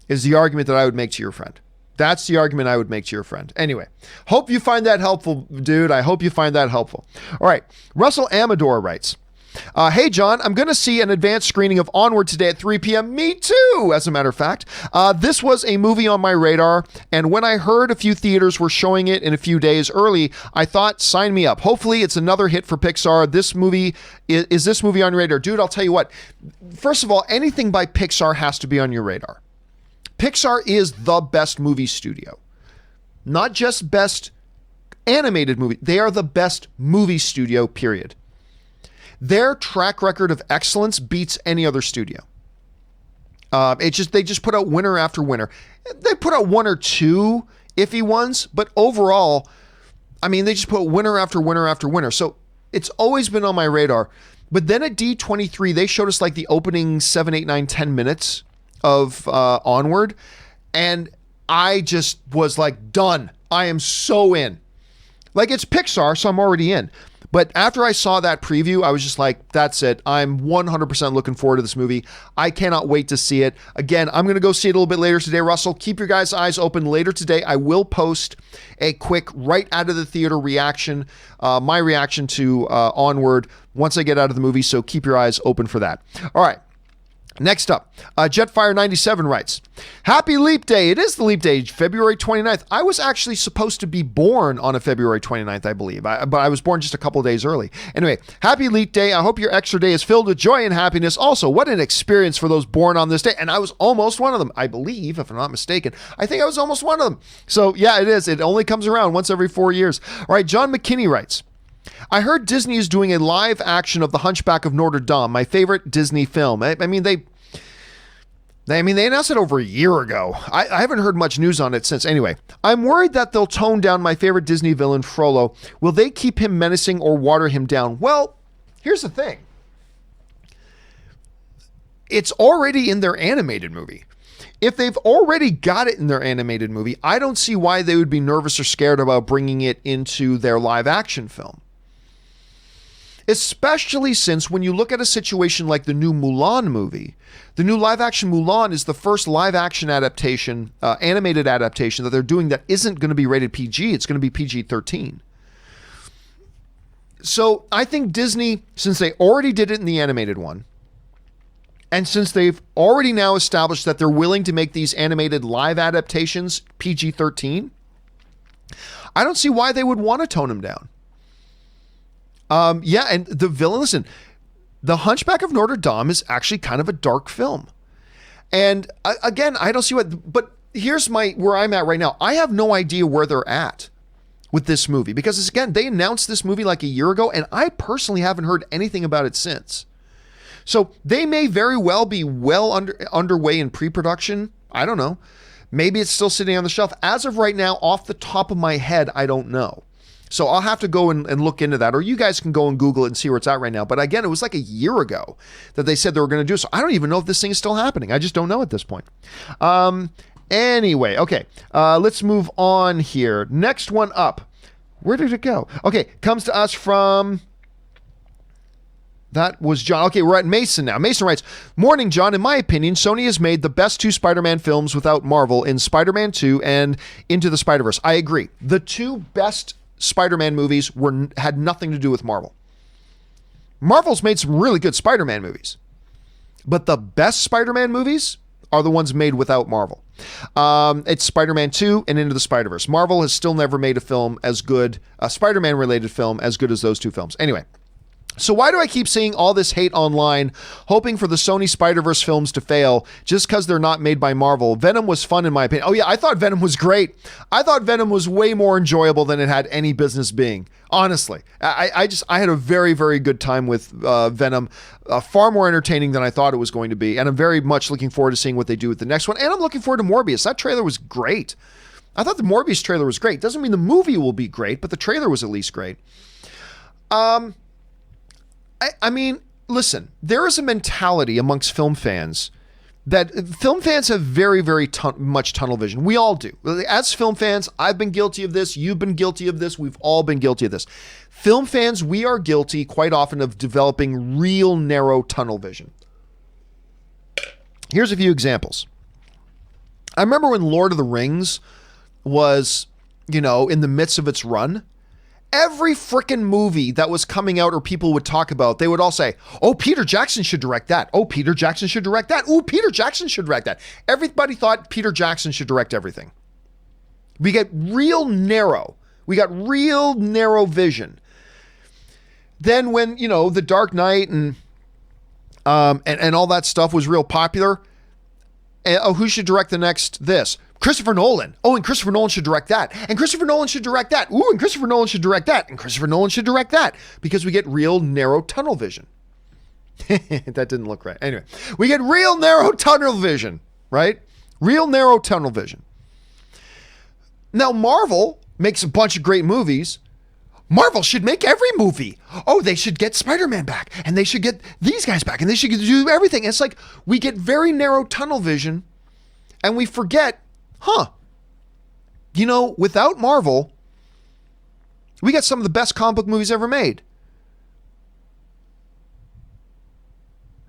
is the argument that I would make to your friend. That's the argument I would make to your friend. Anyway, hope you find that helpful, dude. I hope you find that helpful. All right. Russell Amador writes, hey, John, I'm going to see an advanced screening of Onward today at 3 p.m. Me too, as a matter of fact. This was a movie on my radar, and when I heard a few theaters were showing it in a few days early, I thought, sign me up. Hopefully it's another hit for Pixar. This movie, is this movie on your radar? Dude, I'll tell you what. First of all, anything by Pixar has to be on your radar. Pixar is the best movie studio. Not just best animated movie. They are the best movie studio, period. Their track record of excellence beats any other studio. They just put out winner after winner. They put out one or two iffy ones, but overall, I mean, they just put winner after winner after winner. So it's always been on my radar. But then at D23, they showed us like the opening 7, 8, 9, 10 minutes of Onward, and I just was like, done. I am so in. Like, it's Pixar, so I'm already in. But after I saw that preview, I was just like, that's it. I'm 100% looking forward to this movie. I cannot wait to see it. Again, I'm going to go see it a little bit later today. Russell, keep your guys' eyes open. Later today, I will post a quick right out of the theater reaction, my reaction to Onward once I get out of the movie. So keep your eyes open for that. All right. Next up, Jetfire97 writes, happy leap day. It is the leap day, February 29th. I was actually supposed to be born on a February 29th, I believe, but I was born just a couple days early. Anyway, happy leap day. I hope your extra day is filled with joy and happiness. Also, what an experience for those born on this day. And I was almost one of them, I believe, if I'm not mistaken. I think I was almost one of them. So yeah, it is. It only comes around once every 4 years. All right, John McKinney writes, I heard Disney is doing a live action of The Hunchback of Notre Dame, my favorite Disney film. I mean, they announced it over a year ago. I haven't heard much news on it since. Anyway, I'm worried that they'll tone down my favorite Disney villain, Frollo. Will they keep him menacing or water him down? Well, here's the thing. It's already in their animated movie. If they've already got it in their animated movie, I don't see why they would be nervous or scared about bringing it into their live action film. Especially since when you look at a situation like the new Mulan movie, the new live action Mulan is the first live action adaptation, animated adaptation that they're doing that isn't going to be rated PG. It's going to be PG-13. So I think Disney, since they already did it in the animated one, and since they've already now established that they're willing to make these animated live adaptations PG-13, I don't see why they would want to tone them down. And the villain, listen, The Hunchback of Notre Dame is actually kind of a dark film. And again, I don't see but here's where I'm at right now. I have no idea where they're at with this movie, because again, they announced this movie like a year ago, and I personally haven't heard anything about it since. So they may very well be underway in pre-production. I don't know. Maybe it's still sitting on the shelf. As of right now, off the top of my head, I don't know. So I'll have to go and look into that, or you guys can go and Google it and see where it's at right now. But again, it was like a year ago that they said they were going to do it. So I don't even know if this thing is still happening. I just don't know at this point. Anyway, okay, let's move on here. Next one up. Where did it go? Okay, comes to us from... That was John. Okay, we're at Mason now. Mason writes, "Morning, John. In my opinion, Sony has made the best 2 Spider-Man films without Marvel in Spider-Man 2 and Into the Spider-Verse." I agree. The 2 best Spider-Man movies had nothing to do with Marvel. Marvel's made some really good Spider-Man movies, but the best Spider-Man movies are the ones made without Marvel. It's Spider-Man 2 and Into the Spider-Verse. Marvel has still never made a film as good, a Spider-Man related film as good as those 2 films. Anyway. So why do I keep seeing all this hate online, hoping for the Sony Spider-Verse films to fail just because they're not made by Marvel? Venom was fun in my opinion. Oh yeah, I thought Venom was great. I thought Venom was way more enjoyable than it had any business being. Honestly, I had a very, very good time with Venom, far more entertaining than I thought it was going to be. And I'm very much looking forward to seeing what they do with the next one. And I'm looking forward to Morbius. That trailer was great. I thought the Morbius trailer was great. Doesn't mean the movie will be great, but the trailer was at least great. I mean, listen, there is a mentality amongst film fans that film fans have very, very much tunnel vision. We all do. As film fans, I've been guilty of this. You've been guilty of this. We've all been guilty of this. Film fans, we are guilty quite often of developing real narrow tunnel vision. Here's a few examples. I remember when Lord of the Rings was, in the midst of its run. Every freaking movie that was coming out or people would talk about, they would all say, "Oh, Peter Jackson should direct that. Oh, Peter Jackson should direct that. Oh, Peter Jackson should direct that." Everybody thought Peter Jackson should direct everything. We get real narrow. We got real narrow vision. Then when, The Dark Knight and all that stuff was real popular, who should direct the next this? Christopher Nolan. Oh, and Christopher Nolan should direct that. And Christopher Nolan should direct that. Ooh, and Christopher Nolan should direct that. And Christopher Nolan should direct that. Because we get real narrow tunnel vision. That didn't look right. Anyway, we get real narrow tunnel vision, right? Real narrow tunnel vision. Now, Marvel makes a bunch of great movies. Marvel should make every movie. Oh, they should get Spider-Man back. And they should get these guys back. And they should do everything. And it's like we get very narrow tunnel vision. And we forget, without Marvel, we got some of the best comic book movies ever made.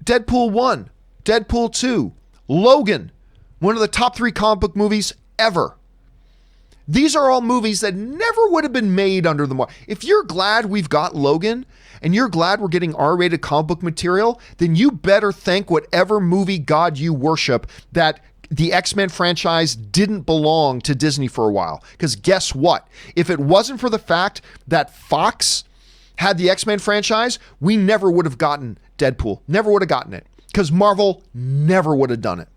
Deadpool 1, Deadpool 2, Logan, one of the top 3 comic book movies ever. These are all movies that never would have been made under the Marvel. If you're glad we've got Logan and you're glad we're getting R-rated comic book material, then you better thank whatever movie god you worship that the X-Men franchise didn't belong to Disney for a while. Because guess what? If it wasn't for the fact that Fox had the X-Men franchise, we never would have gotten Deadpool. Never would have gotten it. Because Marvel never would have done it.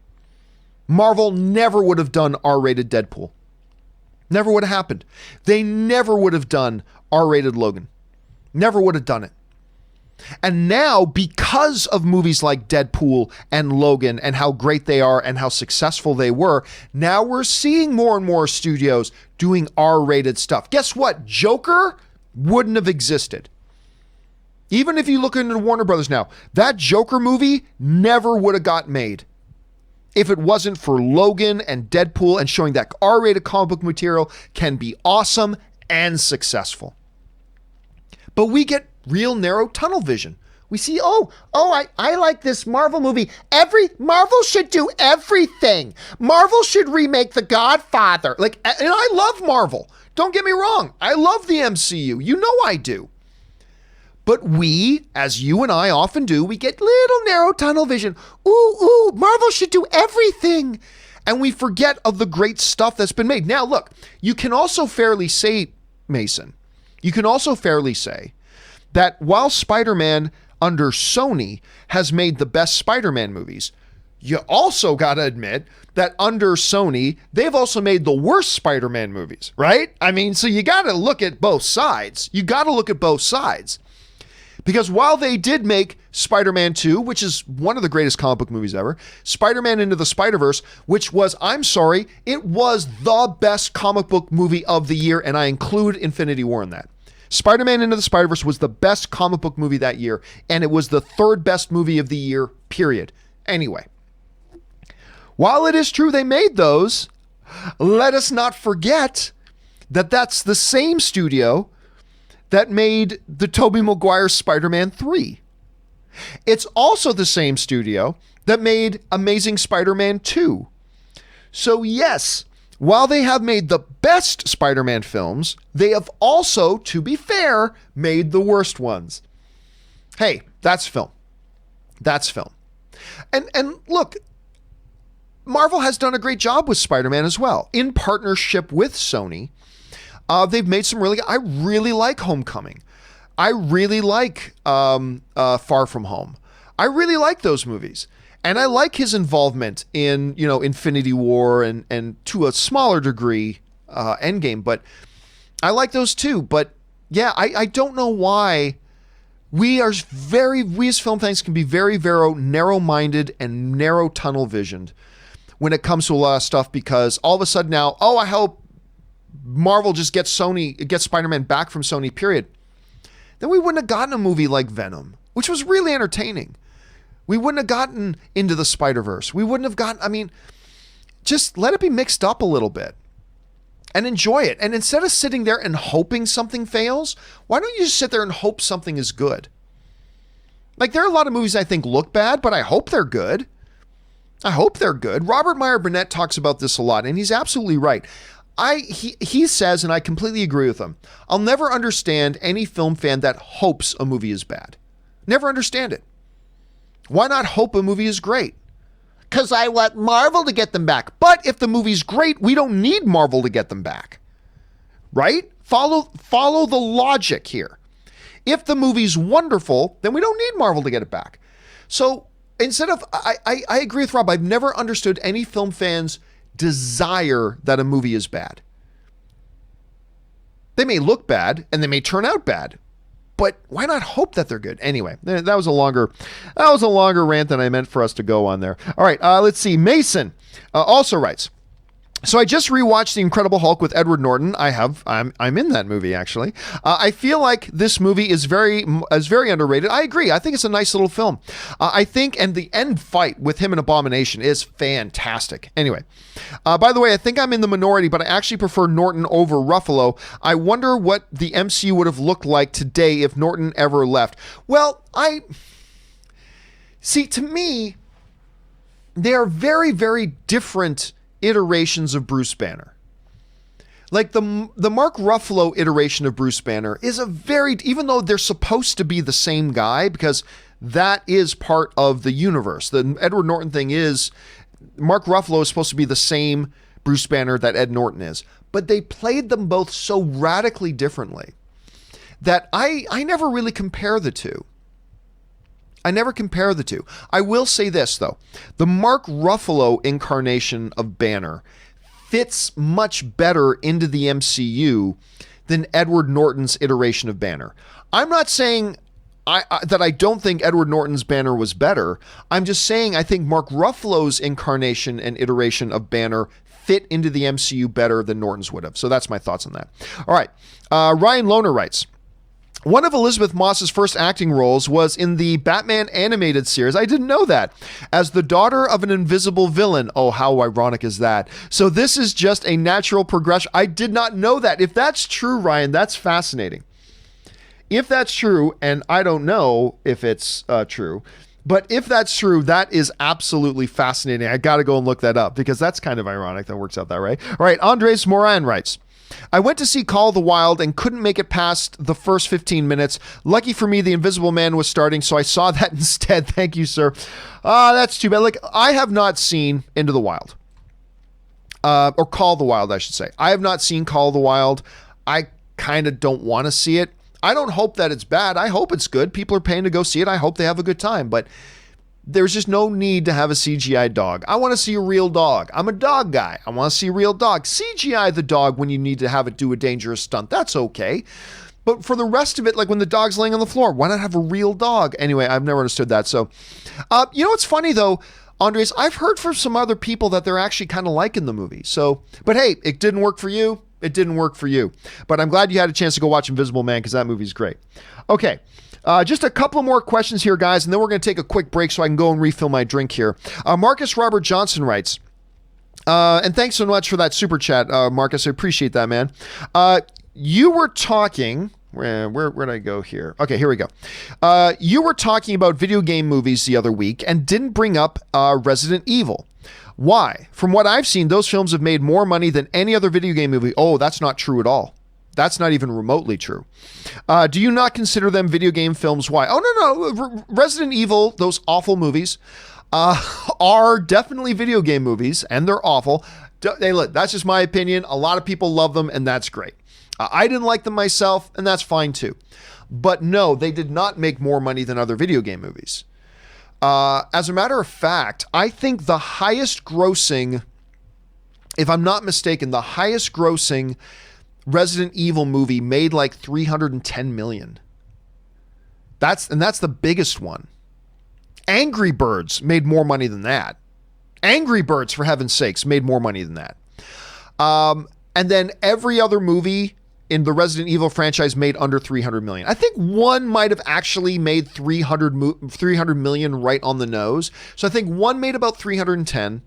Marvel never would have done R-rated Deadpool. Never would have happened. They never would have done R-rated Logan. Never would have done it. And now, because of movies like Deadpool and Logan and how great they are and how successful they were, now we're seeing more and more studios doing R-rated stuff. Guess what? Joker wouldn't have existed. Even if you look into Warner Brothers now, that Joker movie never would have got made if it wasn't for Logan and Deadpool and showing that R-rated comic book material can be awesome and successful. But we get real narrow tunnel vision. We see, I like this Marvel movie. Marvel should do everything. Marvel should remake The Godfather. And I love Marvel. Don't get me wrong. I love the MCU. You know I do. But we, as you and I often do, we get little narrow tunnel vision. Ooh, Marvel should do everything. And we forget of the great stuff that's been made. Now, look, you can also fairly say, Mason, that while Spider-Man under Sony has made the best Spider-Man movies. You also got to admit that under Sony, they've also made the worst Spider-Man movies, right? I mean, so you got to look at both sides. You got to look at both sides. Because while they did make Spider-Man 2, which is one of the greatest comic book movies ever, Spider-Man Into the Spider-Verse, which was, I'm sorry, it was the best comic book movie of the year, and I include Infinity War in that. Spider-Man Into the Spider-Verse was the best comic book movie that year, and it was the third best movie of the year, period. Anyway, while it is true they made those, let us not forget that that's the same studio that made the Tobey Maguire Spider-Man 3. It's also the same studio that made Amazing Spider-Man 2. So yes, while they have made the best Spider-Man films, they have also, to be fair, made the worst ones. Hey, that's film. That's film. And look, Marvel has done a great job with Spider-Man as well. In partnership with Sony, they've made some I really like Homecoming. I really like Far From Home. I really like those movies. And I like his involvement in, Infinity War and to a smaller degree, Endgame. But I like those too. But yeah, I don't know why we as film fans can be very, very narrow-minded and narrow tunnel visioned when it comes to a lot of stuff, because all of a sudden now, I hope Marvel just gets Spider-Man back from Sony, period. Then we wouldn't have gotten a movie like Venom, which was really entertaining. We wouldn't have gotten Into the Spider-Verse. We wouldn't have gotten, just let it be mixed up a little bit and enjoy it. And instead of sitting there and hoping something fails, why don't you just sit there and hope something is good? There are a lot of movies I think look bad, but I hope they're good. I hope they're good. Robert Meyer Burnett talks about this a lot, and he's absolutely right. He says, and I completely agree with him, I'll never understand any film fan that hopes a movie is bad. Never understand it. Why not hope a movie is great? Because I want Marvel to get them back. But if the movie's great, we don't need Marvel to get them back. Right? Follow the logic here. If the movie's wonderful, then we don't need Marvel to get it back. So instead of, I agree with Rob, I've never understood any film fans desire that a movie is bad. They may look bad and they may turn out bad, but why not hope that they're good? Anyway, that was a longer rant than I meant for us to go on there. All right, let's see. Mason also writes, so I just rewatched The Incredible Hulk with Edward Norton. I'm in that movie, actually. I feel like this movie is very underrated. I agree. I think it's a nice little film. I think, and the end fight with him and Abomination is fantastic. Anyway, by the way, I think I'm in the minority, but I actually prefer Norton over Ruffalo. I wonder what the MCU would have looked like today if Norton ever left. Well, to me, they are very, very different iterations of Bruce Banner. The Mark Ruffalo iteration of Bruce Banner is even though they're supposed to be the same guy, because that is part of the universe. The Edward Norton thing is, Mark Ruffalo is supposed to be the same Bruce Banner that Ed Norton is, but they played them both so radically differently that I never really compare the two. I never compare the two. I will say this, though. The Mark Ruffalo incarnation of Banner fits much better into the MCU than Edward Norton's iteration of Banner. I'm not saying that I don't think Edward Norton's Banner was better. I'm just saying I think Mark Ruffalo's incarnation and iteration of Banner fit into the MCU better than Norton's would have. So that's my thoughts on that. All right. Ryan Lohner writes, one of Elizabeth Moss's first acting roles was in the Batman animated series. I didn't know that. As the daughter of an invisible villain. Oh, how ironic is that? So this is just a natural progression. I did not know that. If that's true, Ryan, that's fascinating. If that's true, and I don't know if it's true, but if that's true, that is absolutely fascinating. I got to go and look that up because that's kind of ironic that works out that way. All right, Andres Moran writes, I went to see Call of the Wild and couldn't make it past the first 15 minutes. Lucky for me, The Invisible Man was starting, so I saw that instead. Thank you, sir. That's too bad. I have not seen Into the Wild. Or Call of the Wild, I should say. I have not seen Call of the Wild. I kind of don't want to see it. I don't hope that it's bad. I hope it's good. People are paying to go see it. I hope they have a good time. But there's just no need to have a CGI dog. I want to see a real dog. I'm a dog guy. I want to see a real dog. CGI the dog when you need to have it do a dangerous stunt. That's okay. But for the rest of it, like when the dog's laying on the floor, why not have a real dog? Anyway, I've never understood that. So, you know what's funny though, Andres? I've heard from some other people that they're actually kind of liking the movie. So, but hey, it didn't work for you. It didn't work for you. But I'm glad you had a chance to go watch Invisible Man because that movie's great. Okay. Just a couple more questions here, guys, and then we're going to take a quick break so I can go and refill my drink here. Marcus Robert Johnson writes, and thanks so much for that super chat, Marcus. I appreciate that, man. You were talking... Where'd I go here? Okay, here we go. You were talking about video game movies the other week and didn't bring up Resident Evil. Why? From what I've seen, those films have made more money than any other video game movie. Oh, that's not true at all. That's not even remotely true. Do you not consider them video game films? Why? Oh, no. Resident Evil, those awful movies, are definitely video game movies, and they're awful. Hey, look, that's just my opinion. A lot of people love them, and that's great. I didn't like them myself, and that's fine too. But no, they did not make more money than other video game movies. As a matter of fact, I think the highest grossing, if I'm not mistaken, the highest grossing Resident Evil movie made like $310 million. That's the biggest one. Angry Birds made more money than that. Angry Birds, for heaven's sakes, made more money than that. And then every other movie in the Resident Evil franchise made under 300 million. I think one might have actually made 300 million right on the nose. So I think one made about 310.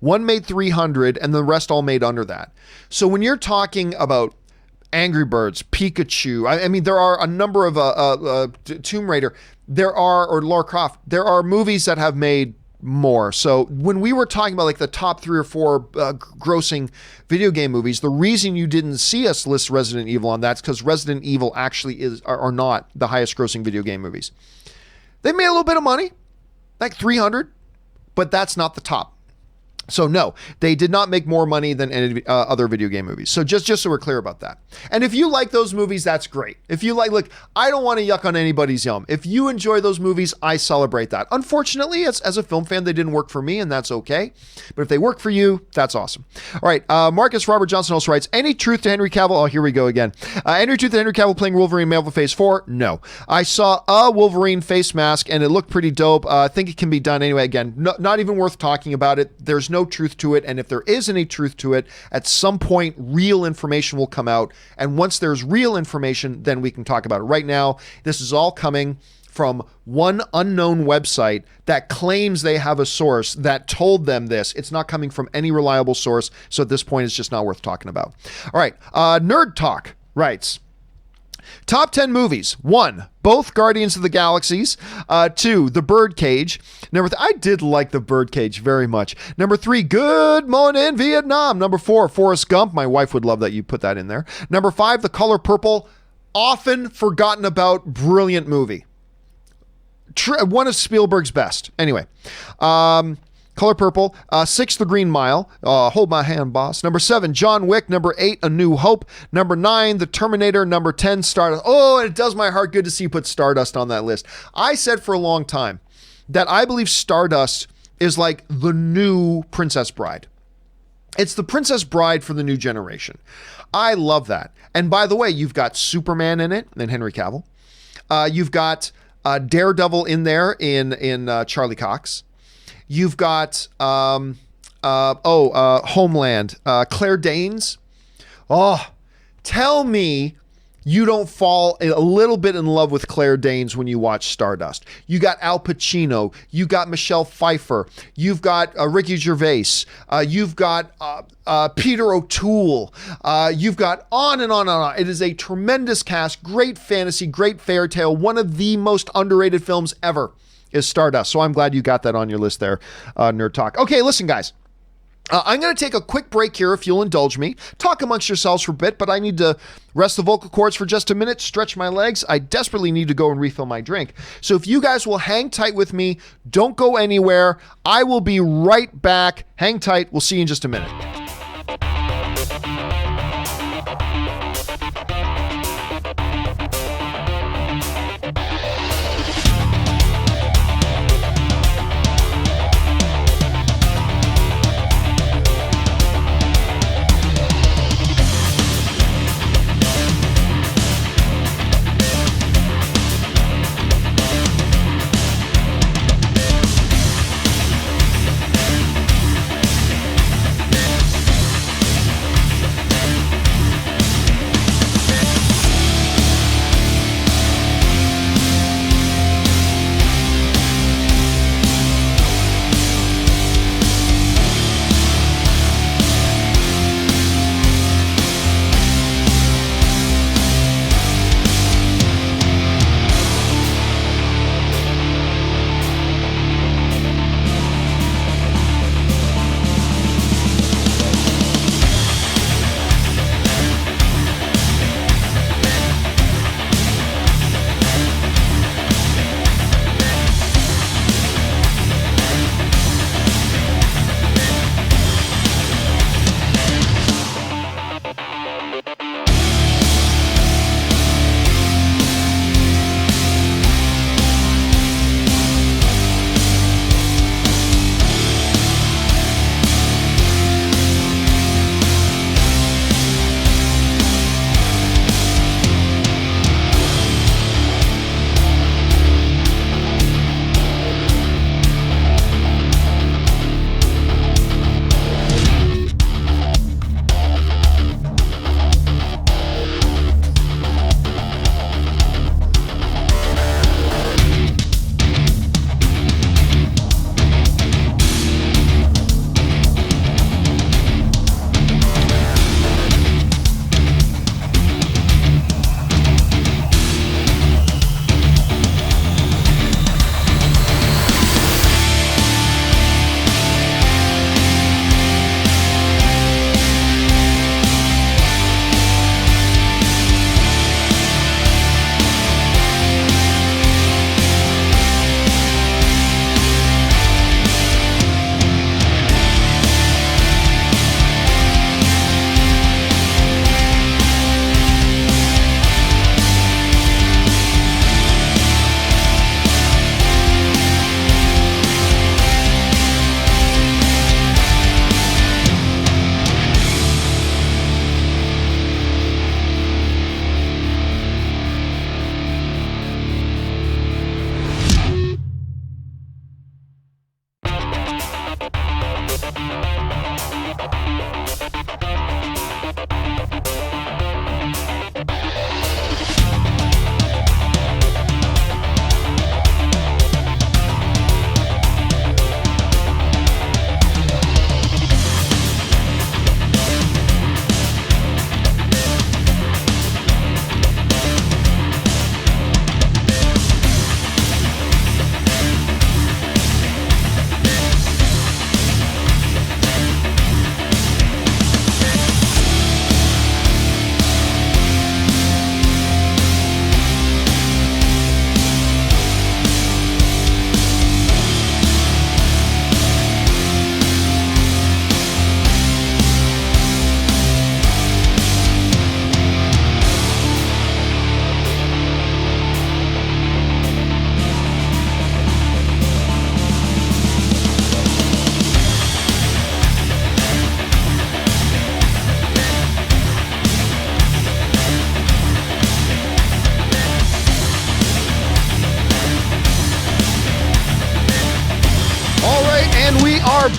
One made 300, and the rest all made under that. So when you're talking about Angry Birds, Pikachu, I mean, there are a number of Tomb Raider, or Lara Croft, there are movies that have made more. So when we were talking about like the top 3 or 4 grossing video game movies, the reason you didn't see us list Resident Evil on that's because Resident Evil actually are not the highest grossing video game movies. They made a little bit of money, like 300, but that's not the top. So no, they did not make more money than any other video game movies. So just so we're clear about that. And if you like those movies, that's great. If you like, look, I don't want to yuck on anybody's yum. If you enjoy those movies, I celebrate that. Unfortunately, as a film fan, they didn't work for me, and that's okay. But if they work for you, that's awesome. All right, Marcus Robert Johnson also writes, any truth to Henry Cavill? Oh, here we go again. Any truth to Henry Cavill playing Wolverine Marvel Phase 4? No. I saw a Wolverine face mask, and it looked pretty dope. I think it can be done anyway. Again, not even worth talking about it. There's no truth to it, and if there is any truth to it, at some point real information will come out, and once there's real information, then we can talk about it. Right now, this is all coming from one unknown website that claims they have a source that told them this. It's not coming from any reliable source, so at this point it's just not worth talking about. All right, Nerd Talk writes, top 10 movies. 1, both Guardians of the Galaxies. 2, The Birdcage. I did like The Birdcage very much. Number 3, Good Morning Vietnam. Number 4, Forrest Gump. My wife would love that you put that in there. Number 5, The Color Purple. Often forgotten about, brilliant movie. One of Spielberg's best. Anyway, Color Purple. 6, The Green Mile. Hold my hand, boss. Number 7, John Wick. Number 8, A New Hope. Number 9, The Terminator. Number 10, Stardust. Oh, and it does my heart good to see you put Stardust on that list. I said for a long time that I believe Stardust is like the new Princess Bride. It's the Princess Bride for the new generation. I love that. And by the way, you've got Superman in it, and Henry Cavill. You've got Daredevil in there in Charlie Cox. You've got Homeland, Claire Danes. Oh, tell me you don't fall a little bit in love with Claire Danes when you watch Stardust. You got Al Pacino. You got Michelle Pfeiffer. You've got Ricky Gervais. You've got Peter O'Toole. You've got on and on and on. It is a tremendous cast, great fantasy, great fairy tale, one of the most underrated films ever is Stardust. So I'm glad you got that on your list there, Nerd Talk. Okay, listen, guys. I'm going to take a quick break here if you'll indulge me. Talk amongst yourselves for a bit, but I need to rest the vocal cords for just a minute, stretch my legs. I desperately need to go and refill my drink. So if you guys will hang tight with me, don't go anywhere. I will be right back. Hang tight. We'll see you in just a minute.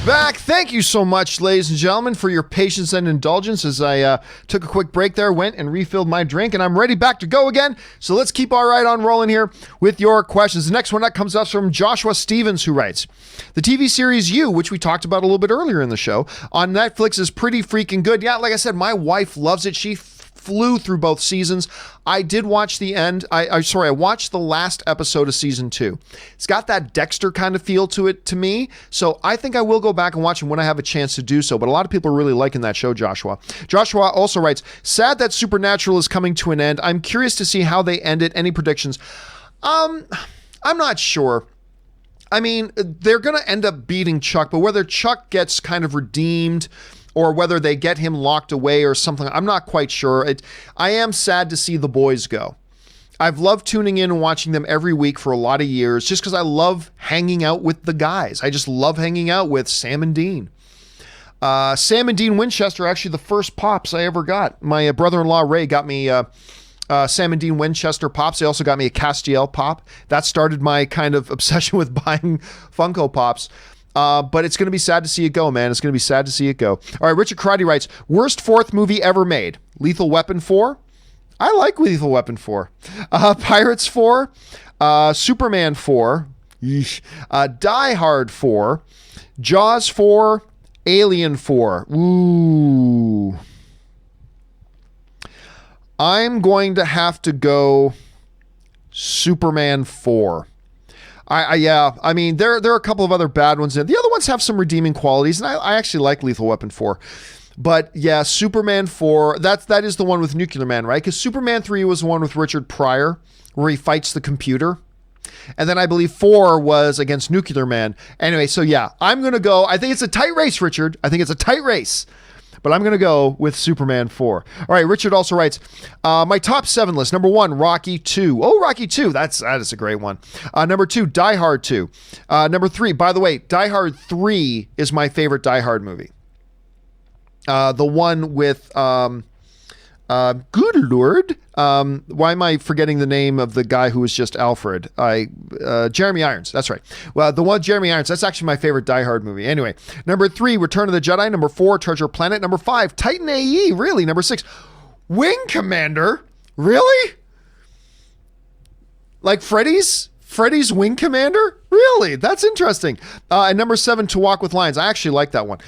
Back. Thank you so much, ladies and gentlemen, for your patience and indulgence as I took a quick break there, went and refilled my drink, and I'm ready back to go again. So let's keep our ride on rolling here with your questions. The next one that comes up from Joshua Stevens, who writes, the TV series You, which we talked about a little bit earlier in the show, on Netflix is pretty freaking good. Yeah, like I said, my wife loves it. She flew through both seasons. I did watch the end. I watched the last episode of season 2. It's got that Dexter kind of feel to it to me. So I think I will go back and watch it when I have a chance to do so. But a lot of people are really liking that show, Joshua. Joshua also writes, sad that Supernatural is coming to an end. I'm curious to see how they end it. Any predictions? I'm not sure. I mean, they're going to end up beating Chuck, but whether Chuck gets kind of redeemed or whether they get him locked away or something, I'm not quite sure. I am sad to see the boys go. I've loved tuning in and watching them every week for a lot of years just because I love hanging out with the guys. I just love hanging out with Sam and Dean. Sam and Dean Winchester are actually the first Pops I ever got. My brother-in-law Ray got me Sam and Dean Winchester Pops. They also got me a Castiel Pop. That started my kind of obsession with buying Funko Pops. But it's going to be sad to see it go, man. It's going to be sad to see it go. All right, Richard Karate writes, worst fourth movie ever made. Lethal Weapon 4. I like Lethal Weapon 4. Pirates 4. Superman 4. Die Hard 4. Jaws 4. Alien 4. Ooh. I'm going to have to go Superman 4. I mean, there are a couple of other bad ones. The other ones have some redeeming qualities, and I actually like Lethal Weapon 4. But yeah, Superman 4, that is the one with Nuclear Man, right? Because Superman 3 was the one with Richard Pryor, where he fights the computer. And then I believe 4 was against Nuclear Man. Anyway, so yeah, I'm going to go. I think it's a tight race, Richard. I think it's a tight race. But I'm going to go with Superman 4. All right, Richard also writes, my top 7 list. Number 1, Rocky 2. Oh, Rocky 2. That is a great one. Number 2, Die Hard 2. Number 3, by the way, Die Hard 3 is my favorite Die Hard movie. The one with, good Lord. Why am I forgetting the name of the guy who was just Alfred? Jeremy Irons. That's right. Well, the one Jeremy Irons, that's actually my favorite Die Hard movie. Anyway, number 3, Return of the Jedi. Number 4, Treasure Planet. Number 5, Titan AE. Really? Number 6, Wing Commander. Really? Like Freddy's Wing Commander? Really? That's interesting. And number 7, To Walk with Lions. I actually like that one.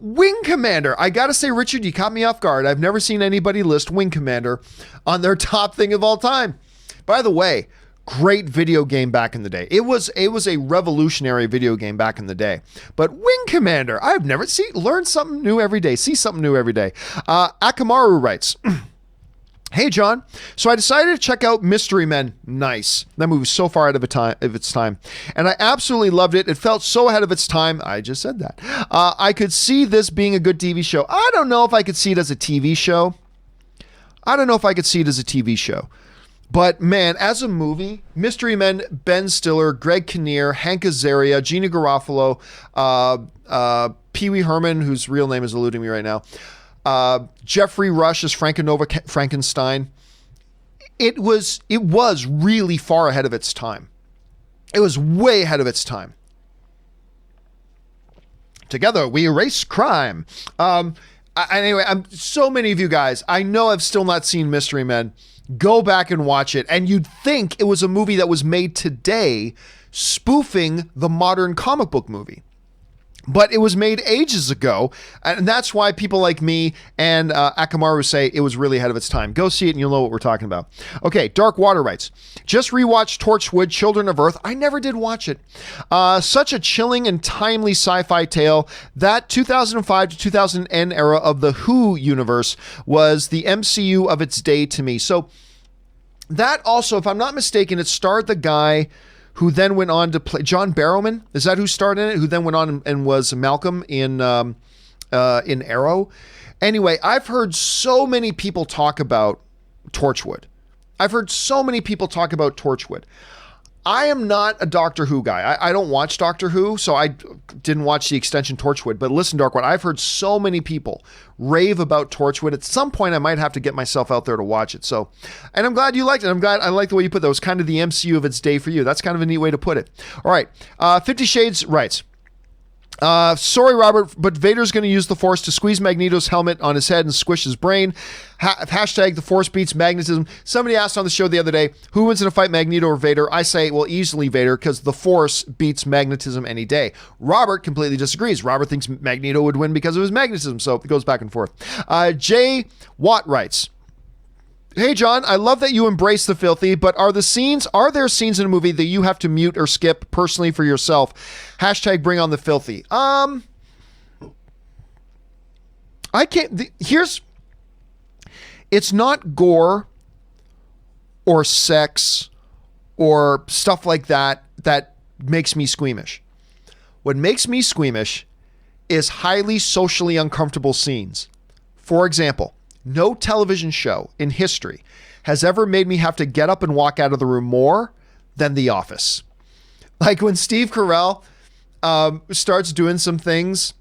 Wing Commander. I gotta say, Richard, you caught me off guard. I've never seen anybody list Wing Commander on their top thing of all time. By the way, great video game back in the day. It was a revolutionary video game back in the day. But Wing Commander, I've never learned something new every day. See something new every day. Akamaru writes, hey, John. So I decided to check out Mystery Men. Nice. That movie was so far out of its time. And I absolutely loved it. It felt so ahead of its time. I just said that. I could see this being a good TV show. I don't know if I could see it as a TV show. But man, as a movie, Mystery Men, Ben Stiller, Greg Kinnear, Hank Azaria, Gina Garofalo, Pee Wee Herman, whose real name is eluding me right now, Jeffrey Rush as Frankenstein. It was really far ahead of its time. It was way ahead of its time. Together we erase crime. Anyway, so many of you guys, I know I've still not seen Mystery Men. Go back and watch it. And you'd think it was a movie that was made today spoofing the modern comic book movie. But it was made ages ago, and that's why people like me and Akamaru say it was really ahead of its time. Go see it and you'll know what we're talking about. Okay, Dark Water writes, just rewatched Torchwood, Children of Earth. I never did watch it. Such a chilling and timely sci-fi tale. That 2005 to 2010 era of the Who universe was the MCU of its day to me. So that also, if I'm not mistaken, it starred the guy who then went on to play John Barrowman. Is that who starred in it? Who then went on and was Malcolm in Arrow. Anyway, I've heard so many people talk about Torchwood. I am not a Doctor Who guy. I don't watch Doctor Who, so I didn't watch the extension Torchwood. But listen, Darkwood, I've heard so many people rave about Torchwood. At some point, I might have to get myself out there to watch it. So, and I'm glad you liked it. I'm glad I like the way you put that. It was kind of the MCU of its day for you. That's kind of a neat way to put it. All right. 50 Shades writes, sorry, Robert, but Vader's going to use the Force to squeeze Magneto's helmet on his head and squish his brain. Hashtag the Force beats magnetism. Somebody asked on the show the other day, who wins in a fight, Magneto or Vader? I say, well, easily Vader, because the Force beats magnetism any day. Robert completely disagrees. Robert thinks Magneto would win because of his magnetism, so it goes back and forth. Jay Watt writes, hey, John, I love that you embrace the filthy, but are there scenes in a movie that you have to mute or skip personally for yourself? Hashtag bring on the filthy. I can't, it's not gore or sex or stuff like that that makes me squeamish. What makes me squeamish is highly socially uncomfortable scenes. For example, no television show in history has ever made me have to get up and walk out of the room more than The Office. Like when Steve Carell starts doing some things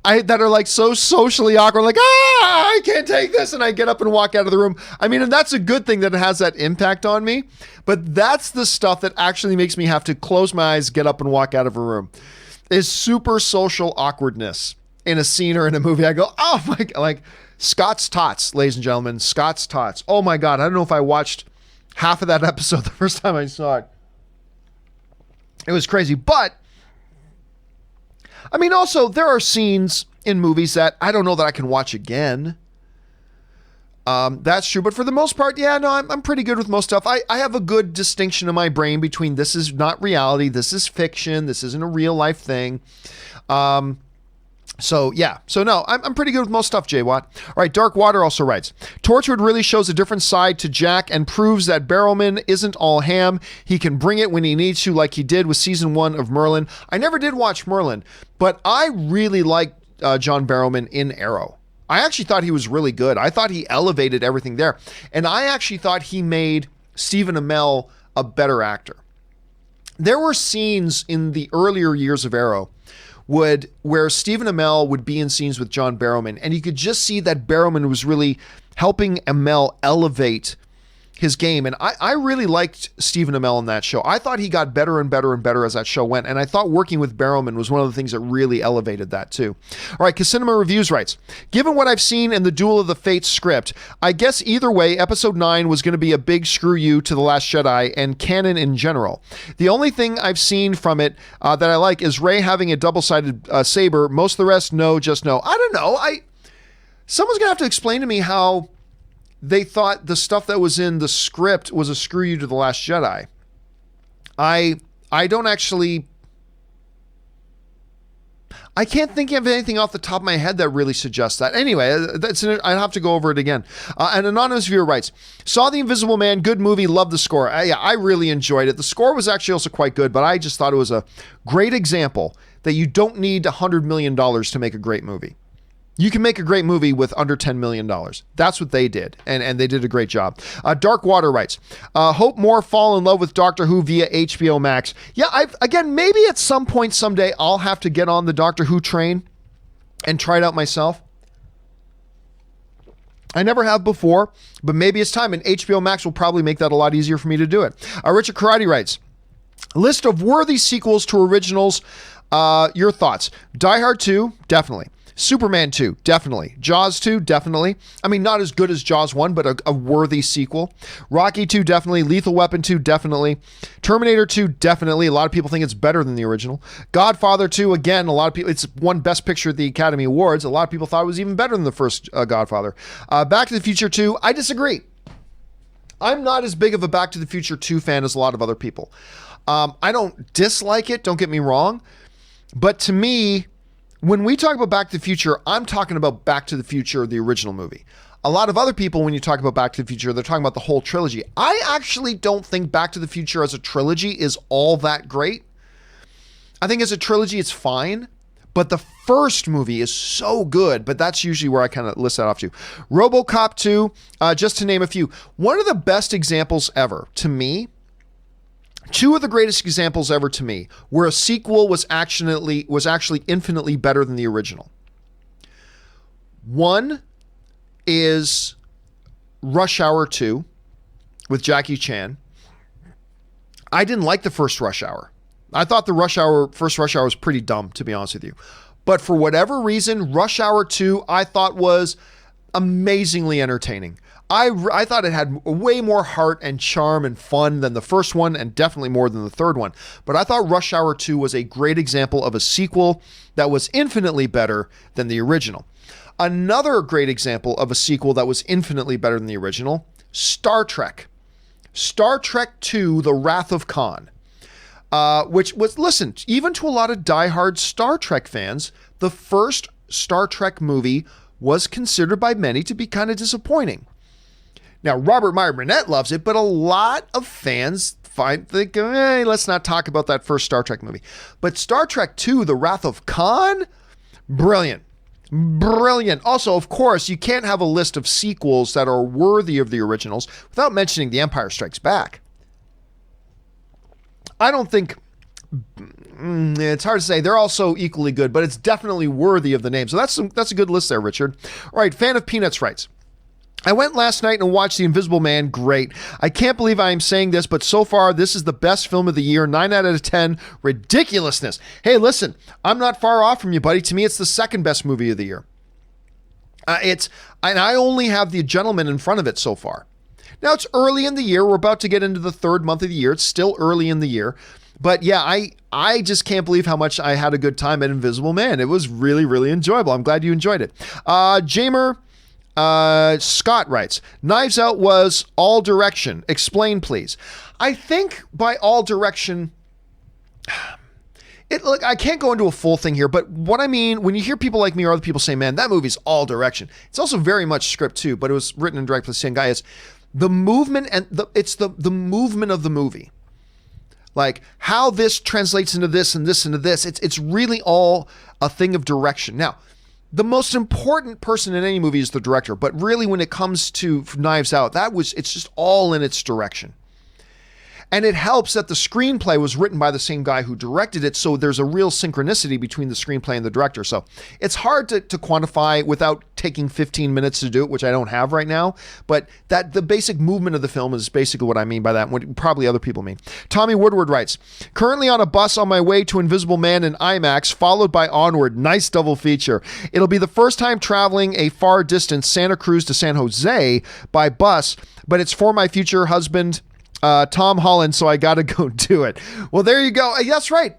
that are like so socially awkward, like, I can't take this, and I get up and walk out of the room. I mean, and that's a good thing that it has that impact on me, but that's the stuff that actually makes me have to close my eyes, get up and walk out of a room, is super social awkwardness in a scene or in a movie. I go, oh my God, like Scott's Tots, ladies and gentlemen, Scott's Tots. Oh my God, I don't know if I watched half of that episode the first time I saw it. It was crazy, but I mean, also, there are scenes in movies that I don't know that I can watch again. That's true. But for the most part, yeah, no, I'm pretty good with most stuff. I have a good distinction in my brain between this is not reality, this is fiction, this isn't a real life thing. So yeah, so no, I'm pretty good with most stuff, Jay Watt. All right, Dark Water also writes, Torchwood really shows a different side to Jack and proves that Barrowman isn't all ham. He can bring it when he needs to, like he did with season 1 of Merlin. I never did watch Merlin, but I really liked John Barrowman in Arrow. I actually thought he was really good. I thought he elevated everything there. And I actually thought he made Stephen Amell a better actor. There were scenes in the earlier years of Arrow where Stephen Amell would be in scenes with John Barrowman, and you could just see that Barrowman was really helping Amell elevate his game. And I really liked Stephen Amell in that show. I thought he got better and better and better as that show went. And I thought working with Barrowman was one of the things that really elevated that too. All right, Casinema Reviews writes, given what I've seen in the Duel of the Fates script, I guess either way, episode 9 was going to be a big screw you to The Last Jedi and canon in general. The only thing I've seen from it that I like is Rey having a double-sided saber. Most of the rest, no, just no. I don't know. Someone's going to have to explain to me how they thought the stuff that was in the script was a screw you to The Last Jedi. I don't actually... I can't think of anything off the top of my head that really suggests that. Anyway, I'd have to go over it again. An anonymous viewer writes, saw The Invisible Man, good movie, loved the score. Yeah, I really enjoyed it. The score was actually also quite good, but I just thought it was a great example that you don't need $100 million to make a great movie. You can make a great movie with under $10 million. That's what they did, and they did a great job. Dark Water writes, hope more fall in love with Doctor Who via HBO Max. Yeah, again, maybe at some point someday I'll have to get on the Doctor Who train and try it out myself. I never have before, but maybe it's time, and HBO Max will probably make that a lot easier for me to do it. Richard Karate writes, list of worthy sequels to originals Your thoughts. Die Hard 2, definitely. Superman 2, definitely. Jaws 2, definitely. I mean, not as good as Jaws 1, but a worthy sequel. Rocky 2, definitely. Lethal Weapon 2, definitely. Terminator 2, definitely. A lot of people think it's better than the original. Godfather 2, again, a lot of people, it's won Best Picture at the Academy Awards. A lot of people thought it was even better than the first Godfather. Back to the Future 2, I disagree. I'm not as big of a Back to the Future 2 fan as a lot of other people. I don't dislike it, don't get me wrong. But to me, when we talk about Back to the Future, I'm talking about Back to the Future, the original movie. A lot of other people, when you talk about Back to the Future, they're talking about the whole trilogy. I actually don't think Back to the Future as a trilogy is all that great. I think as a trilogy, it's fine. But the first movie is so good, but that's usually where I kind of list that off to. RoboCop 2, just to name a few. One of the best examples ever, to me, two of the greatest examples ever to me, where a sequel was actually infinitely better than the original. One is Rush Hour 2 with Jackie Chan. I didn't like the first Rush Hour. I thought the first Rush Hour was pretty dumb, to be honest with you. But for whatever reason, Rush Hour 2, I thought was amazingly entertaining. I thought it had way more heart and charm and fun than the first one, and definitely more than the third one. But I thought Rush Hour 2 was a great example of a sequel that was infinitely better than the original. Another great example of a sequel that was infinitely better than the original, Star Trek. Star Trek II, The Wrath of Khan. Which was, listen, even to a lot of diehard Star Trek fans, the first Star Trek movie was considered by many to be kind of disappointing. Now, Robert Meyer Burnett loves it, but a lot of fans think, hey, let's not talk about that first Star Trek movie. But Star Trek II, The Wrath of Khan, brilliant. Brilliant. Also, of course, you can't have a list of sequels that are worthy of the originals without mentioning The Empire Strikes Back. I don't think, it's hard to say, they're also equally good, but it's definitely worthy of the name. So that's a good list there, Richard. All right, Fan of Peanuts writes, I went last night and watched The Invisible Man. Great. I can't believe I am saying this, but so far, this is the best film of the year. 9 out of 10. Ridiculousness. Hey, listen, I'm not far off from you, buddy. To me, it's the second best movie of the year. And I only have The Gentleman in front of it so far. Now, it's early in the year. We're about to get into the third month of the year. It's still early in the year. But yeah, I just can't believe how much I had a good time at Invisible Man. It was really, really enjoyable. I'm glad you enjoyed it. Jamer Scott writes, Knives Out was all direction. Explain, please. I think by all direction, look, I can't go into a full thing here, but what I mean, when you hear people like me or other people say, man, that movie's all direction, it's also very much script too, but it was written and directed by the same guy. Is the movement and it's the movement of the movie. Like how this translates into this and this into this. It's really all a thing of direction. Now, the most important person in any movie is the director, but really when it comes to Knives Out, it's just all in its direction. And it helps that the screenplay was written by the same guy who directed it, so there's a real synchronicity between the screenplay and the director. So it's hard to quantify without taking 15 minutes to do it, which I don't have right now. But that the basic movement of the film is basically what I mean by that, what probably other people mean. Tommy Woodward writes, currently on a bus on my way to Invisible Man in IMAX, followed by Onward. Nice double feature. It'll be the first time traveling a far distance, Santa Cruz to San Jose, by bus, but it's for my future husband, Tom Holland, so I gotta go do it. Well, there you go. That's right.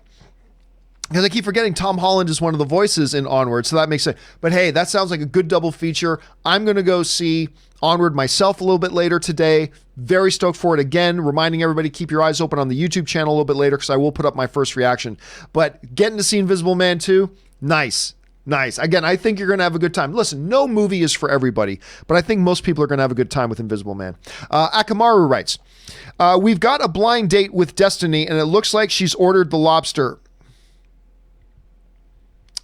Because I keep forgetting Tom Holland is one of the voices in Onward, so that makes sense. But hey, that sounds like a good double feature. I'm going to go see Onward myself a little bit later today. Very stoked for it again. Reminding everybody, keep your eyes open on the YouTube channel a little bit later because I will put up my first reaction. But getting to see Invisible Man 2, nice. Nice. Again, I think you're going to have a good time. Listen, no movie is for everybody, but I think most people are going to have a good time with Invisible Man. Akamaru writes, we've got a blind date with Destiny, and it looks like she's ordered the lobster.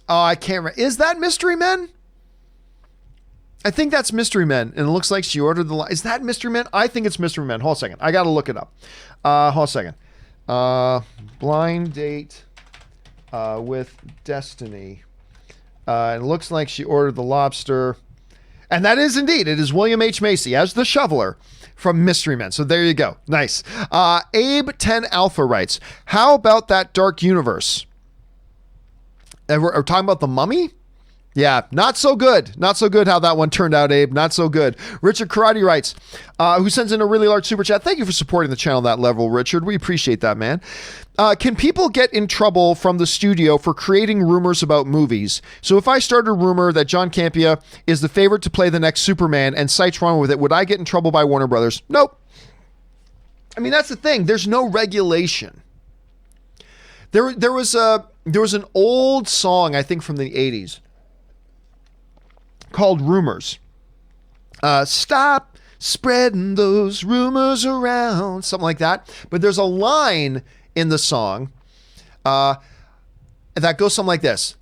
Oh, I can't remember. Is that Mystery Men? I think that's Mystery Men, and it looks like she ordered the... Is that Mystery Men? I think it's Mystery Men. Hold a second. I got to look it up. Hold a second. Blind date with Destiny. It looks like she ordered the lobster. And that is indeed. It is William H. Macy as the shoveler from Mystery Men. So there you go. Nice. Abe 10 Alpha writes, how about that dark universe? And we're talking about The Mummy? Yeah, not so good. Not so good how that one turned out, Abe. Not so good. Richard Karate writes, who sends in a really large super chat. Thank you for supporting the channel that level, Richard. We appreciate that, man. Can people get in trouble from the studio for creating rumors about movies? So if I start a rumor that John Campea is the favorite to play the next Superman and sites wrong with it, would I get in trouble by Warner Brothers? Nope. I mean, that's the thing. There's no regulation. There was an old song, I think from the 80s, called Rumors. Stop spreading those rumors around, something like that. But there's a line in the song that goes something like this.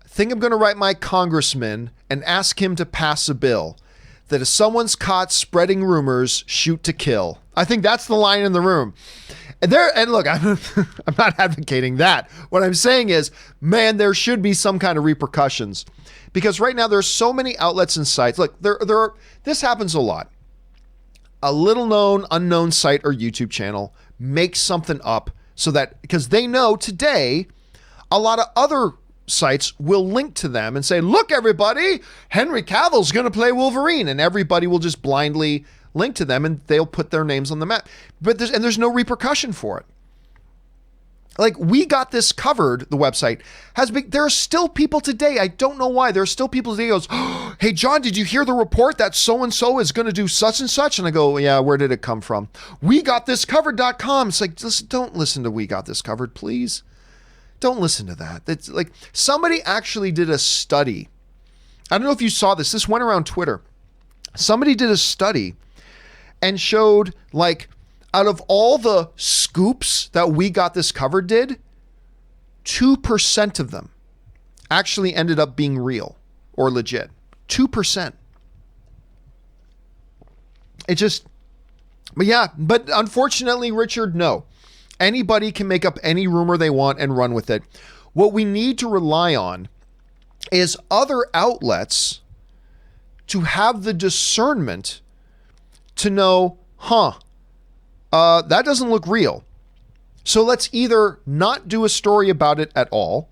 I think I'm going to write my congressman and ask him to pass a bill that if someone's caught spreading rumors, shoot to kill. I think that's the line in the room. And look, I'm not advocating that. What I'm saying is, man, there should be some kind of repercussions. Because right now there's so many outlets and sites. Look, this happens a lot. A little known, unknown site or YouTube channel makes something up so that, because they know today, a lot of other sites will link to them and say, look, everybody, Henry Cavill's going to play Wolverine. And everybody will just blindly link to them and they'll put their names on the map. But there's no repercussion for it. Like, We Got This Covered, the website, there are still people today, I don't know why, there are still people today who goes, oh, hey, John, did you hear the report that so-and-so is going to do such and such? And I go, yeah, where did it come from? WeGotThisCovered.com. It's like, don't listen to We Got This Covered, please. Don't listen to that. It's like, somebody actually did a study. I don't know if you saw this. This went around Twitter. Somebody did a study and showed, like, out of all the scoops that We Got This Covered did, 2% of them actually ended up being real or legit. 2%. But unfortunately, Richard, no. Anybody can make up any rumor they want and run with it. What we need to rely on is other outlets to have the discernment to know, that doesn't look real. So let's either not do a story about it at all,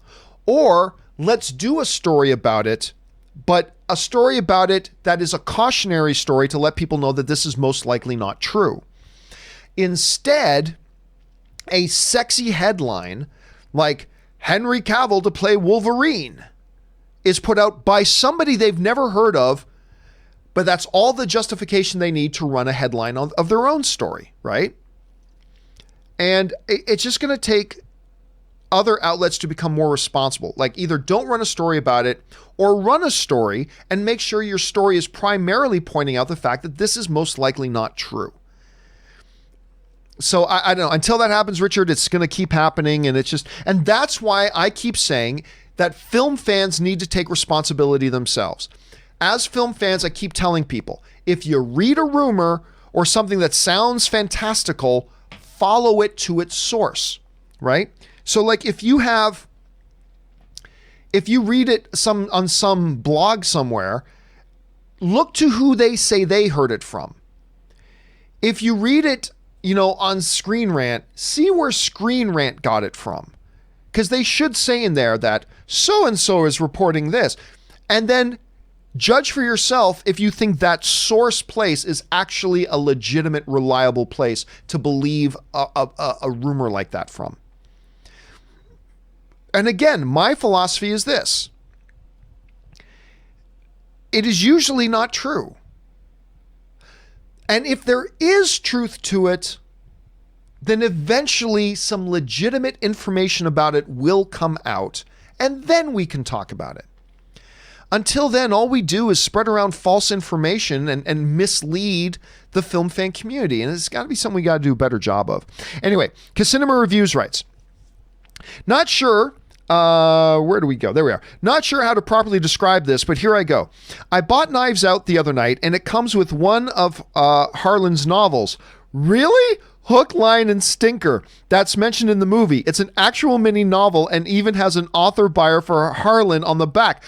or let's do a story about it, but a story about it that is a cautionary story to let people know that this is most likely not true. Instead, a sexy headline like Henry Cavill to play Wolverine is put out by somebody they've never heard of, but that's all the justification they need to run a headline of their own story, right? And it's just going to take other outlets to become more responsible. Like, either don't run a story about it or run a story and make sure your story is primarily pointing out the fact that this is most likely not true. So I don't know. Until that happens, Richard, it's going to keep happening. And that's why I keep saying that film fans need to take responsibility themselves. As film fans, I keep telling people, if you read a rumor or something that sounds fantastical, follow it to its source, right? So like if you read it on some blog somewhere, look to who they say they heard it from. If you read it, on Screen Rant, see where Screen Rant got it from. Because they should say in there that so-and-so is reporting this. And then judge for yourself if you think that source place is actually a legitimate, reliable place to believe a rumor like that from. And again, my philosophy is this. It is usually not true. And if there is truth to it, then eventually some legitimate information about it will come out, and then we can talk about it. Until then, all we do is spread around false information and mislead the film fan community. And it's got to be something we got to do a better job of. Anyway, Casinema Reviews writes, not sure, where do we go? There we are. Not sure how to properly describe this, but here I go. I bought Knives Out the other night, and it comes with one of Harlan's novels. Really? Hook, Line, and Stinker. That's mentioned in the movie. It's an actual mini novel and even has an author buyer for Harlan on the back.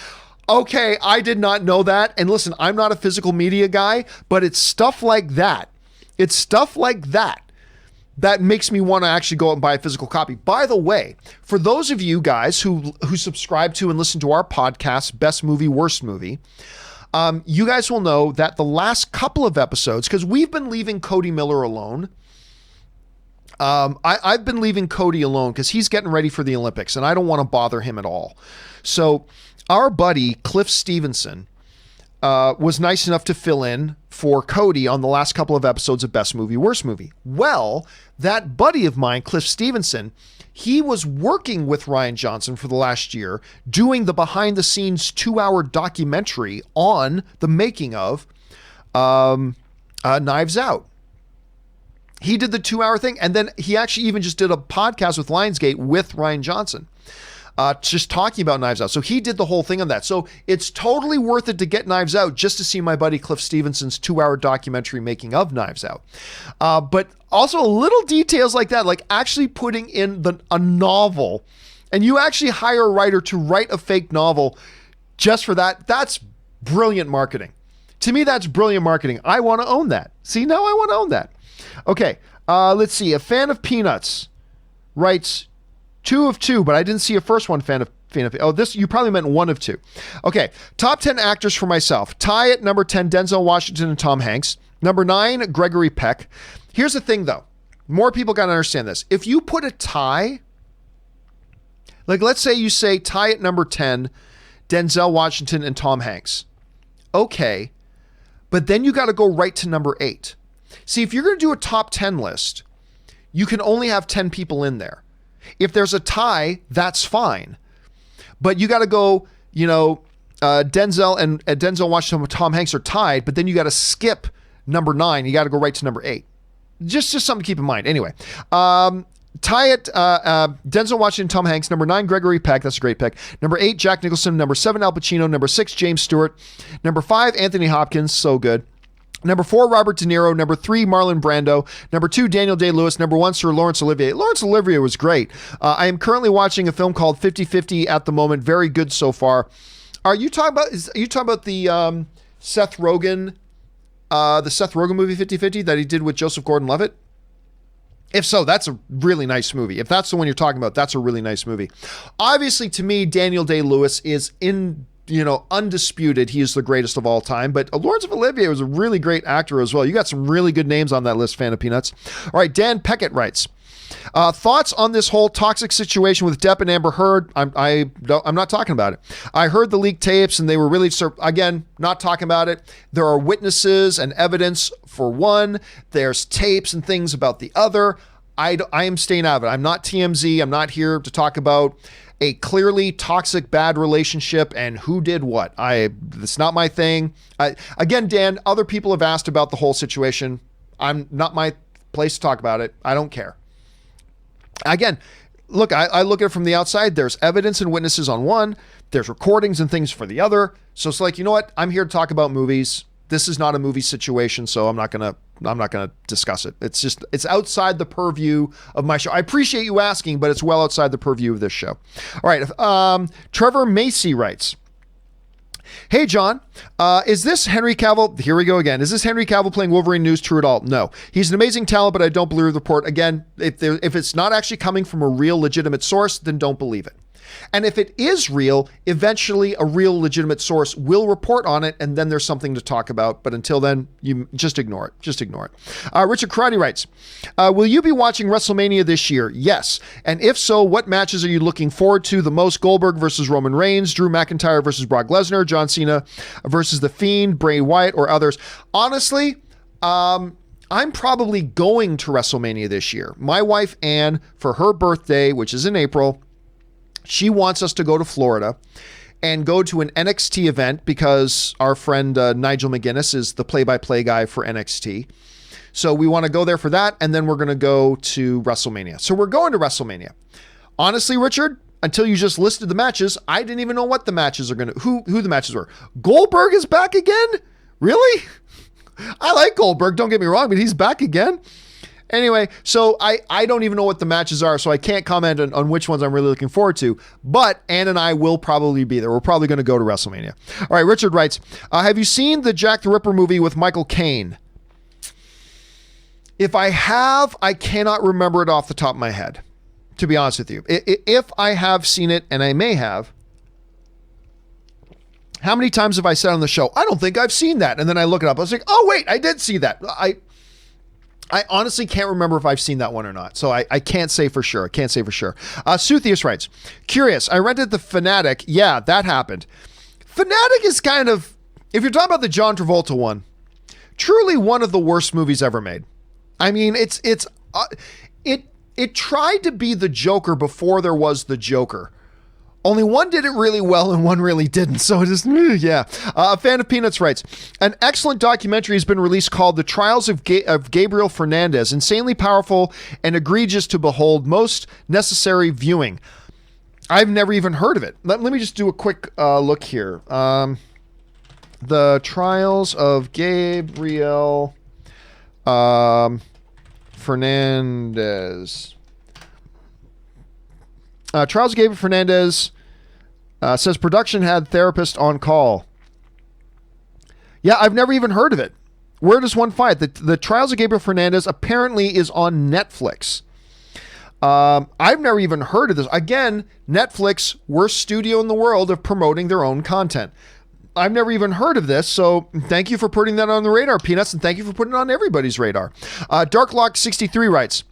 Okay, I did not know that. And listen, I'm not a physical media guy, but it's stuff like that. It's stuff like that that makes me want to actually go out and buy a physical copy. By the way, for those of you guys who subscribe to and listen to our podcast, Best Movie, Worst Movie, you guys will know that the last couple of episodes, because we've been leaving Cody Miller alone. I've been leaving Cody alone because he's getting ready for the Olympics and I don't want to bother him at all. So our buddy, Cliff Stevenson, was nice enough to fill in for Cody on the last couple of episodes of Best Movie, Worst Movie. Well, that buddy of mine, Cliff Stevenson, he was working with Rian Johnson for the last year, doing the behind-the-scenes 2-hour documentary on the making of Knives Out. He did the 2-hour thing, and then he actually even just did a podcast with Lionsgate with Rian Johnson. Just talking about Knives Out. So he did the whole thing on that. So it's totally worth it to get Knives Out just to see my buddy Cliff Stevenson's 2-hour documentary making of Knives Out. But also little details like that, like actually putting in a novel, and you actually hire a writer to write a fake novel just for that. That's brilliant marketing. To me, that's brilliant marketing. I want to own that. See, now I want to own that. Okay, let's see. A fan of Peanuts writes 2 of 2, but I didn't see a first one. Fan of this, you probably meant 1 of 2. Okay, top 10 actors for myself. Tie at number 10, Denzel Washington and Tom Hanks. Number 9, Gregory Peck. Here's the thing, though. More people got to understand this. If you put a tie, like let's say you say tie at number 10, Denzel Washington and Tom Hanks. Okay, but then you got to go right to number 8. See, if you're going to do a top 10 list, you can only have 10 people in there. If there's a tie, that's fine. But you got to go, Denzel Washington and Tom Hanks are tied, but then you got to skip number 9. You got to go right to number 8. Just something to keep in mind. Anyway, tie it, Denzel Washington, Tom Hanks. Number 9, Gregory Peck. That's a great pick. Number 8, Jack Nicholson. Number 7, Al Pacino. Number 6, James Stewart. Number 5, Anthony Hopkins. So good. Number 4, Robert De Niro. Number 3, Marlon Brando. Number 2, Daniel Day-Lewis. Number 1, Sir Laurence Olivier. Laurence Olivier was great. I am currently watching a film called 50-50 at the moment. Very good so far. Are you talking about the Seth Rogen movie 50-50 that he did with Joseph Gordon-Levitt? If so, that's a really nice movie. If that's the one you're talking about, that's a really nice movie. Obviously, to me, Daniel Day-Lewis is undisputed. He is the greatest of all time. But Laurence Olivier was a really great actor as well. You got some really good names on that list, fan of Peanuts. All right, Dan Peckett writes, thoughts on this whole toxic situation with Depp and Amber Heard? I'm not talking about it. I heard the leaked tapes and they were really, again, not talking about it. There are witnesses and evidence for one. There's tapes and things about the other. I am staying out of it. I'm not TMZ. I'm not here to talk about a clearly toxic, bad relationship and who did what. It's not my thing. Again, Dan, other people have asked about the whole situation. I'm not my place to talk about it. I don't care. Again, look, I look at it from the outside. There's evidence and witnesses on one. There's recordings and things for the other. So it's like, you know what? I'm here to talk about movies. This is not a movie situation, so I'm not gonna discuss it. It's outside the purview of my show. I appreciate you asking, but it's well outside the purview of this show. All right, Trevor Macy writes, hey, John, is this Henry Cavill? Here we go again. Is this Henry Cavill playing Wolverine news true at all? No. He's an amazing talent, but I don't believe the report. Again, if it's not actually coming from a real legitimate source, then don't believe it. And if it is real, eventually a real legitimate source will report on it, and then there's something to talk about. But until then, you just ignore it. Just ignore it. Richard Karate writes, will you be watching WrestleMania this year? Yes. And if so, what matches are you looking forward to the most? Goldberg versus Roman Reigns, Drew McIntyre versus Brock Lesnar, John Cena versus The Fiend, Bray Wyatt, or others? Honestly, I'm probably going to WrestleMania this year. My wife, Ann, for her birthday, which is in April, she wants us to go to Florida and go to an NXT event because our friend Nigel McGuinness is the play-by-play guy for NXT. So we want to go there for that, and then we're going to go to WrestleMania. So we're going to WrestleMania. Honestly, Richard, until you just listed the matches, I didn't even know what the matches are going to, who the matches were. Goldberg is back again? Really? I like Goldberg, don't get me wrong, but he's back again? Anyway, so I don't even know what the matches are, so I can't comment on which ones I'm really looking forward to. But Ann and I will probably be there. We're probably going to go to WrestleMania. All right, Richard writes, have you seen the Jack the Ripper movie with Michael Caine? If I have, I cannot remember it off the top of my head, to be honest with you. If I have seen it, and I may have, how many times have I said on the show, I don't think I've seen that. And then I look it up. I was like, oh, wait, I did see that. I honestly can't remember if I've seen that one or not. So I can't say for sure. Suthius writes, curious, I rented The Fanatic. Yeah, that happened. Fanatic is kind of, if you're talking about the John Travolta one, truly one of the worst movies ever made. I mean, it tried to be the Joker before there was the Joker. Only one did it really well and one really didn't. So it is, yeah. A fan of Peanuts writes, an excellent documentary has been released called The Trials of Gabriel Fernandez. Insanely powerful and egregious to behold. Most necessary viewing. I've never even heard of it. Let me just do a quick look here. The Trials of Gabriel Fernandez. Trials of Gabriel Fernandez says production had therapist on call. Yeah, I've never even heard of it. Where does one find it? The Trials of Gabriel Fernandez apparently is on Netflix. I've never even heard of this. Again, Netflix, worst studio in the world of promoting their own content. I've never even heard of this, so thank you for putting that on the radar, Peanuts, and thank you for putting it on everybody's radar. Darklock63 writes,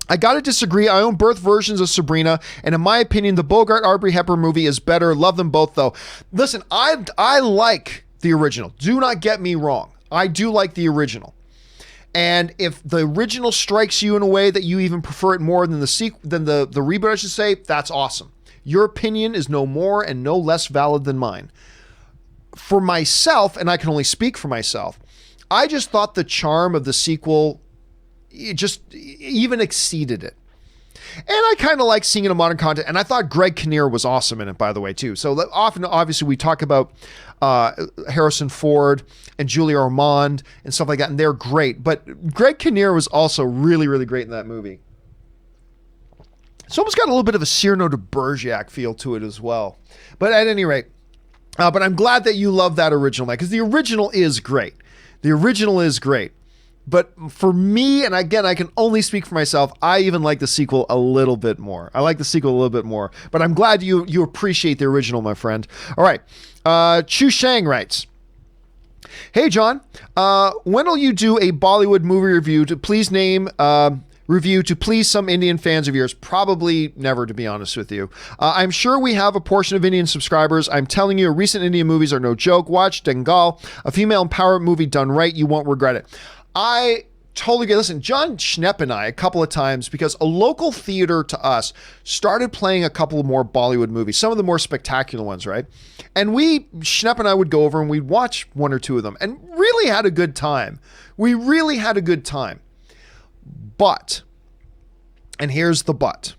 I gotta disagree. I own both versions of Sabrina, and in my opinion, the Bogart Aubrey Hepburn movie is better. Love them both, though. Listen, I like the original. Do not get me wrong. I do like the original. And if the original strikes you in a way that you even prefer it more than the reboot, I should say, that's awesome. Your opinion is no more and no less valid than mine. For myself, and I can only speak for myself, I just thought the charm of the sequel just even exceeded it. And I kind of like seeing it in modern content. And I thought Greg Kinnear was awesome in it, by the way, too. So often, obviously, we talk about Harrison Ford and Julia Ormond and stuff like that, and they're great. But Greg Kinnear was also really, really great in that movie. It's almost got a little bit of a Cyrano de Bergerac feel to it as well. But at any rate, but I'm glad that you love that original, Mike, because the original is great. But for me, and again, I can only speak for myself, I even like the sequel a little bit more. But I'm glad you appreciate the original, my friend. All right. Chu Shang writes, hey, John, when will you do a Bollywood movie review to please some Indian fans of yours? Probably never, to be honest with you. I'm sure we have a portion of Indian subscribers. I'm telling you, recent Indian movies are no joke. Watch Dangal, a female empowerment movie done right. You won't regret it. I totally get. Listen, John Schnepp and I, a couple of times, because a local theater to us started playing a couple of more Bollywood movies, some of the more spectacular ones, right? And Schnepp and I would go over and we'd watch one or two of them and really had a good time. But, and here's the but,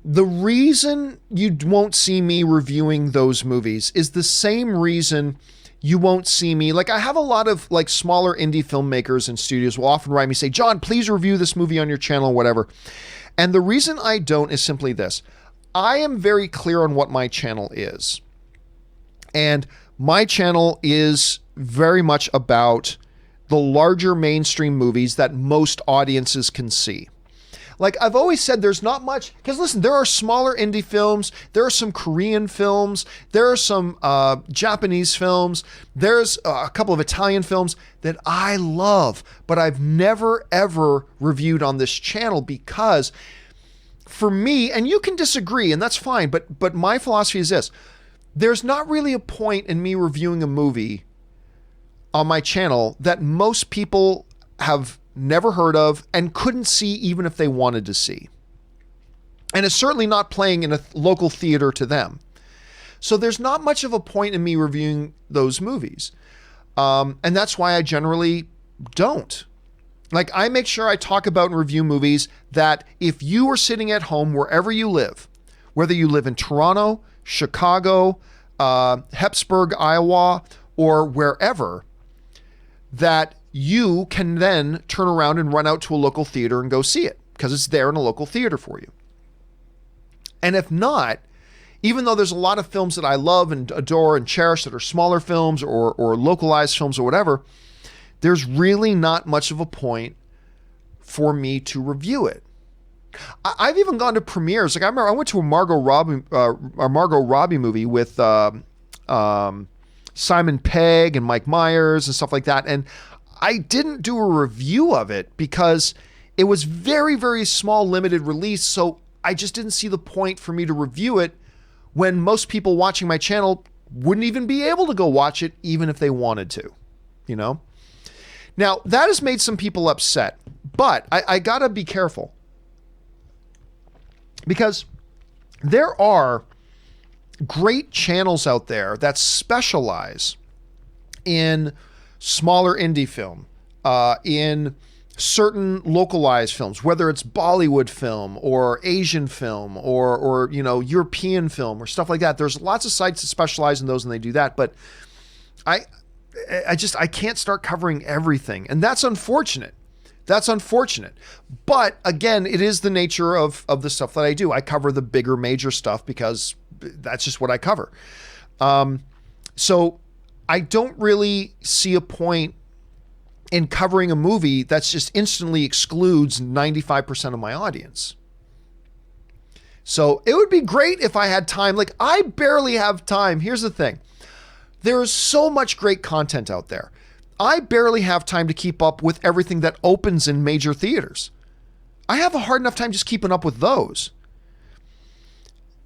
the reason you won't see me reviewing those movies is the same reason you won't see me. Like, I have a lot of like smaller indie filmmakers and studios will often write me, say, John, please review this movie on your channel or whatever. And the reason I don't is simply this. I am very clear on what my channel is. And my channel is very much about the larger mainstream movies that most audiences can see. Like I've always said, there's not much, because listen, there are smaller indie films, there are some Korean films, there are some Japanese films, there's a couple of Italian films that I love, but I've never ever reviewed on this channel because for me, and you can disagree and that's fine, but my philosophy is this, there's not really a point in me reviewing a movie on my channel that most people have never heard of and couldn't see even if they wanted to see. And it's certainly not playing in a local theater to them. So there's not much of a point in me reviewing those movies. And that's why I generally don't. Like I make sure I talk about and review movies that if you are sitting at home, wherever you live, whether you live in Toronto, Chicago, Hepsburg, Iowa, or wherever, that you can then turn around and run out to a local theater and go see it because it's there in a local theater for you. And if not, even though there's a lot of films that I love and adore and cherish that are smaller films or localized films or whatever, there's really not much of a point for me to review it. I've even gone to premieres. Like I remember I went to a Margot Robbie movie with Simon Pegg and Mike Myers and stuff like that. And I didn't do a review of it because it was very, very small, limited release. So I just didn't see the point for me to review it when most people watching my channel wouldn't even be able to go watch it, even if they wanted to, you know? Now, that has made some people upset, but I gotta be careful. Because there are great channels out there that specialize in smaller indie film, in certain localized films, whether it's Bollywood film or Asian film or you know, European film or stuff like that. There's lots of sites that specialize in those and they do that. But I can't start covering everything. And that's unfortunate. That's unfortunate. But again, it is the nature of the stuff that I do. I cover the bigger major stuff because that's just what I cover. So I don't really see a point in covering a movie that's just instantly excludes 95% of my audience. So it would be great if I had time. Like I barely have time. Here's the thing. There is so much great content out there. I barely have time to keep up with everything that opens in major theaters. I have a hard enough time just keeping up with those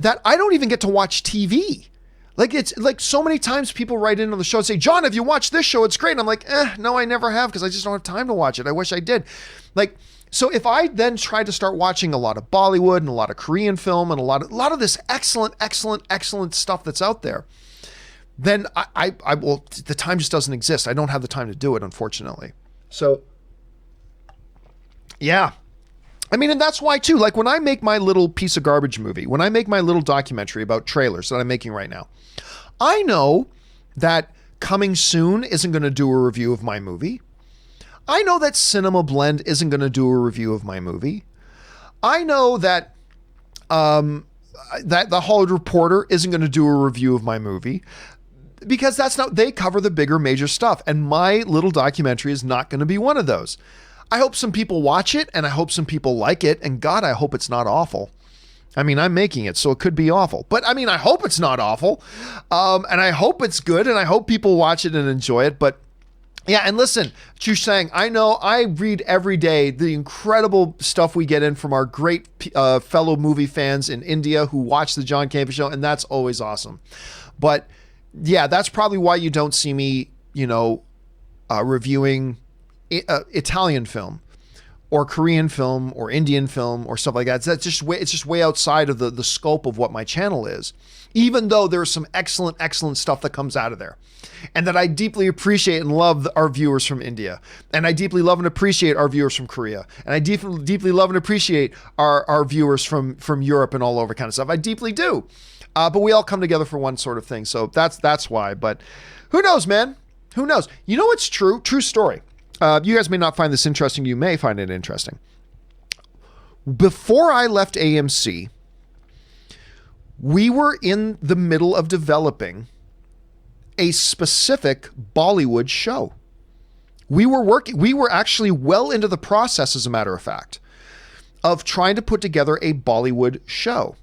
that I don't even get to watch TV. Like it's like so many times people write in on the show and say, John, have you watched this show? It's great. And I'm like, no, I never have because I just don't have time to watch it. I wish I did. Like, so if I then try to start watching a lot of Bollywood and a lot of Korean film and a lot of this excellent stuff that's out there, then I will, the time just doesn't exist. I don't have the time to do it, unfortunately. So, yeah. I mean, and that's why too, like when I make my little piece of garbage movie, when I make my little documentary about trailers that I'm making right now, I know that Coming Soon isn't going to do a review of my movie. I know that Cinema Blend isn't going to do a review of my movie. I know that, that The Hollywood Reporter isn't going to do a review of my movie. Because that's not, they cover the bigger major stuff. And my little documentary is not going to be one of those. I hope some people watch it and I hope some people like it. And God, I hope it's not awful. I mean, I'm making it, so it could be awful. But I mean, I hope it's not awful. And I hope it's good and I hope people watch it and enjoy it. But yeah, and listen, Shawshank, I know I read every day the incredible stuff we get in from our great fellow movie fans in India who watch the John Campea Show. And that's always awesome. But yeah, that's probably why you don't see me, you know, reviewing Italian film or Korean film or Indian film or stuff like that. It's just way outside of the scope of what my channel is, even though there's some excellent stuff that comes out of there and that I deeply appreciate and love our viewers from India. And I deeply love and appreciate our viewers from Korea. And I deeply love and appreciate our viewers from Europe and all over kind of stuff. I deeply do. But we all come together for one sort of thing. So that's why. But who knows, man? Who knows? You know what's true? True story. You guys may not find this interesting. You may find it interesting. Before I left AMC, we were in the middle of developing a specific Bollywood show. We were actually well into the process, as a matter of fact, of trying to put together a Bollywood show.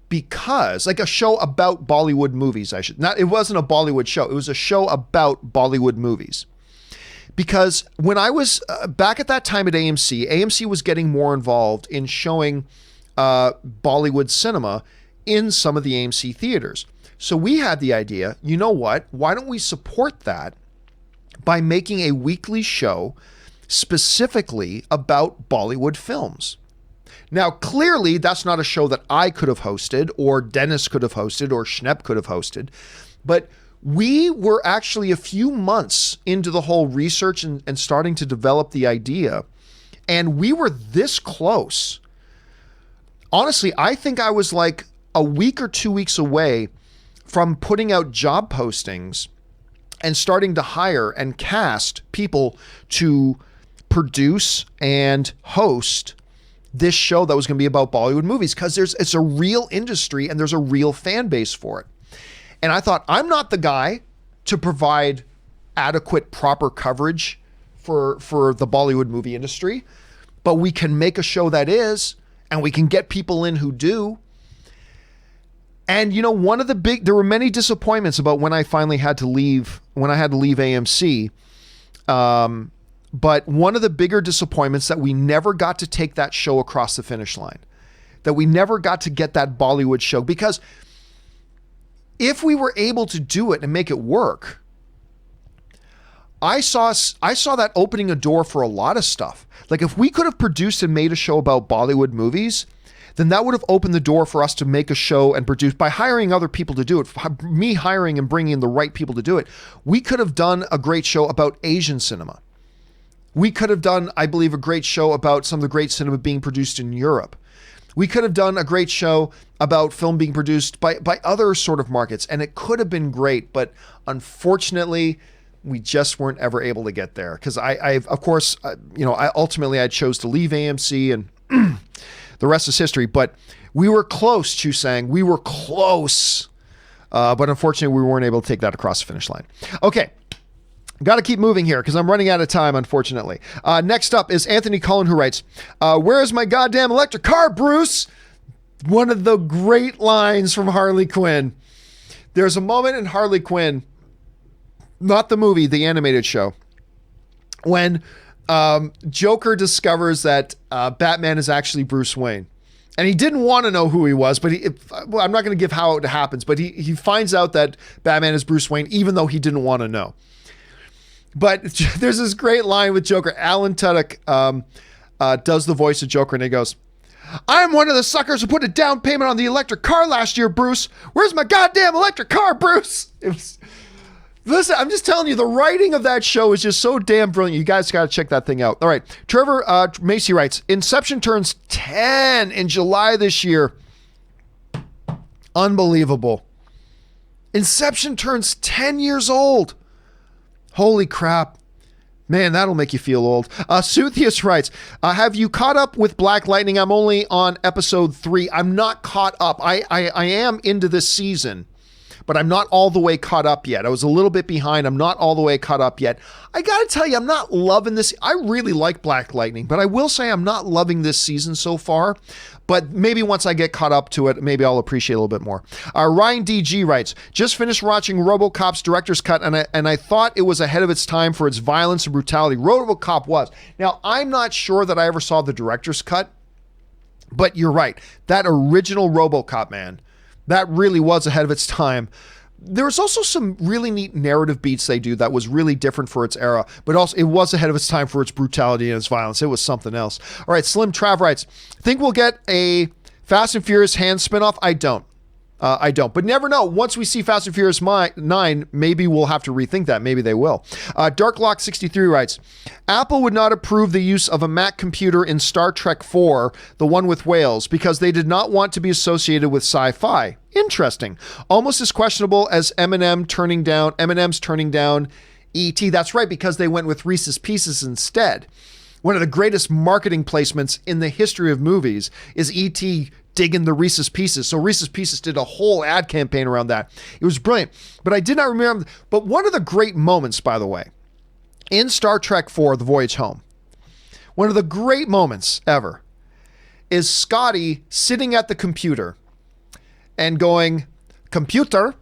Because, like a show about Bollywood movies, it wasn't a Bollywood show. It was a show about Bollywood movies. Because when I was back at that time at AMC was getting more involved in showing Bollywood cinema in some of the AMC theaters. So we had the idea, you know what? Why don't we support that by making a weekly show specifically about Bollywood films? Now, clearly, that's not a show that I could have hosted or Dennis could have hosted or Schnepp could have hosted. But we were actually a few months into the whole research and starting to develop the idea. And we were this close. Honestly, I think I was like a week or 2 weeks away from putting out job postings and starting to hire and cast people to produce and host this show that was going to be about Bollywood movies, because it's a real industry and there's a real fan base for it. And I thought, I'm not the guy to provide adequate, proper coverage for the Bollywood movie industry, but we can make a show that is, and we can get people in who do. And you know, there were many disappointments about when I finally had to leave AMC. But one of the bigger disappointments that we never got to take that show across the finish line, that we never got to get that Bollywood show, because if we were able to do it and make it work, I saw that opening a door for a lot of stuff. Like if we could have produced and made a show about Bollywood movies, then that would have opened the door for us to make a show and produce by hiring other people to do it. Me hiring and bringing in the right people to do it. We could have done a great show about Asian cinema. We could have done, I believe, a great show about some of the great cinema being produced in Europe. We could have done a great show about film being produced by other sort of markets, and it could have been great, but unfortunately, we just weren't ever able to get there. Because I chose to leave AMC, and the rest is history. But we were close, Chusang. We were close, but unfortunately, we weren't able to take that across the finish line. Okay. Got to keep moving here because I'm running out of time, unfortunately. Next up is Anthony Cullen, who writes, "Where's my goddamn electric car, Bruce?" One of the great lines from Harley Quinn. There's a moment in Harley Quinn, not the movie, the animated show, when Joker discovers that Batman is actually Bruce Wayne. And he didn't want to know who he was, but I'm not going to give how it happens, but he finds out that Batman is Bruce Wayne, even though he didn't want to know. But there's this great line with Joker. Alan Tudyk does the voice of Joker, and he goes, "I'm one of the suckers who put a down payment on the electric car last year, Bruce. Where's my goddamn electric car, Bruce?" Listen, I'm just telling you, the writing of that show is just so damn brilliant. You guys got to check that thing out. All right. Trevor Macy writes, "Inception turns 10 in July this year." Unbelievable. Inception turns 10 years old. Holy crap. Man, that'll make you feel old. Suthius writes, "Have you caught up with Black Lightning? I'm only on episode 3. I'm not caught up. I am into this season, but I'm not all the way caught up yet. I was a little bit behind. I'm not all the way caught up yet. I got to tell you, I'm not loving this. I really like Black Lightning, but I will say I'm not loving this season so far. But maybe once I get caught up to it, maybe I'll appreciate it a little bit more." Ryan DG writes, "Just finished watching RoboCop's director's cut, and I thought it was ahead of its time for its violence and brutality." RoboCop was. Now, I'm not sure that I ever saw the director's cut, but you're right. That original RoboCop, man, that really was ahead of its time. There was also some really neat narrative beats they do that was really different for its era, but also it was ahead of its time for its brutality and its violence. It was something else. All right, Slim Trav writes, "Think we'll get a Fast and Furious Hand spinoff?" I don't. But never know. Once we see Fast and Furious 9, maybe we'll have to rethink that. Maybe they will. Darklock63 writes, "Apple would not approve the use of a Mac computer in Star Trek 4, the one with whales, because they did not want to be associated with sci-fi. Interesting. Almost as questionable as Eminem's turning down E.T. That's right, because they went with Reese's Pieces instead. One of the greatest marketing placements in the history of movies is E.T. digging the Reese's Pieces. So Reese's Pieces did a whole ad campaign around that. It was brilliant. But I did not remember. But one of the great moments, by the way, in Star Trek 4, The Voyage Home, one of the great moments ever is Scotty sitting at the computer and going, "Computer,"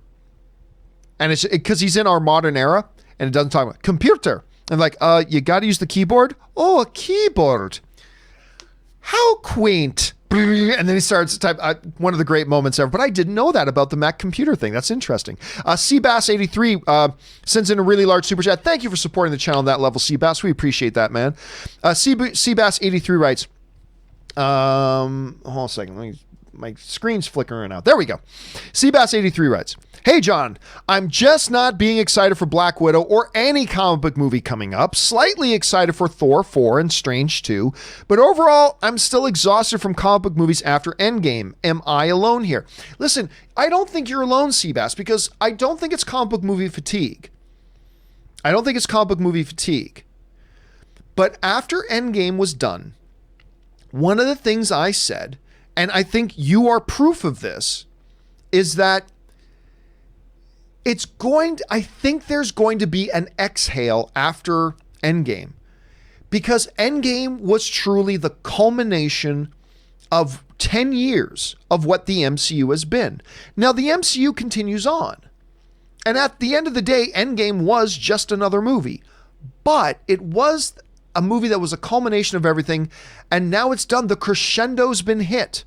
and it's because he's in our modern era, and it doesn't talk about computer. And like, you got to use the keyboard? "Oh, a keyboard. How quaint." And then he starts to type, one of the great moments ever. But I didn't know that about the Mac computer thing. That's interesting. Seabass83 sends in a really large super chat. Thank you for supporting the channel on that level, Seabass. We appreciate that, man. Seabass83 writes, hold on a second. My screen's flickering out. There we go. Seabass83 writes, "Hey, John, I'm just not being excited for Black Widow or any comic book movie coming up. Slightly excited for Thor 4 and Strange 2, but overall, I'm still exhausted from comic book movies after Endgame. Am I alone here?" Listen, I don't think you're alone, Seabass, because I don't think it's comic book movie fatigue. But after Endgame was done, one of the things I said, and I think you are proof of this, is that I think there's going to be an exhale after Endgame, because Endgame was truly the culmination of 10 years of what the MCU has been. Now, the MCU continues on. And at the end of the day, Endgame was just another movie. But it was a movie that was a culmination of everything. And now it's done. The crescendo's been hit.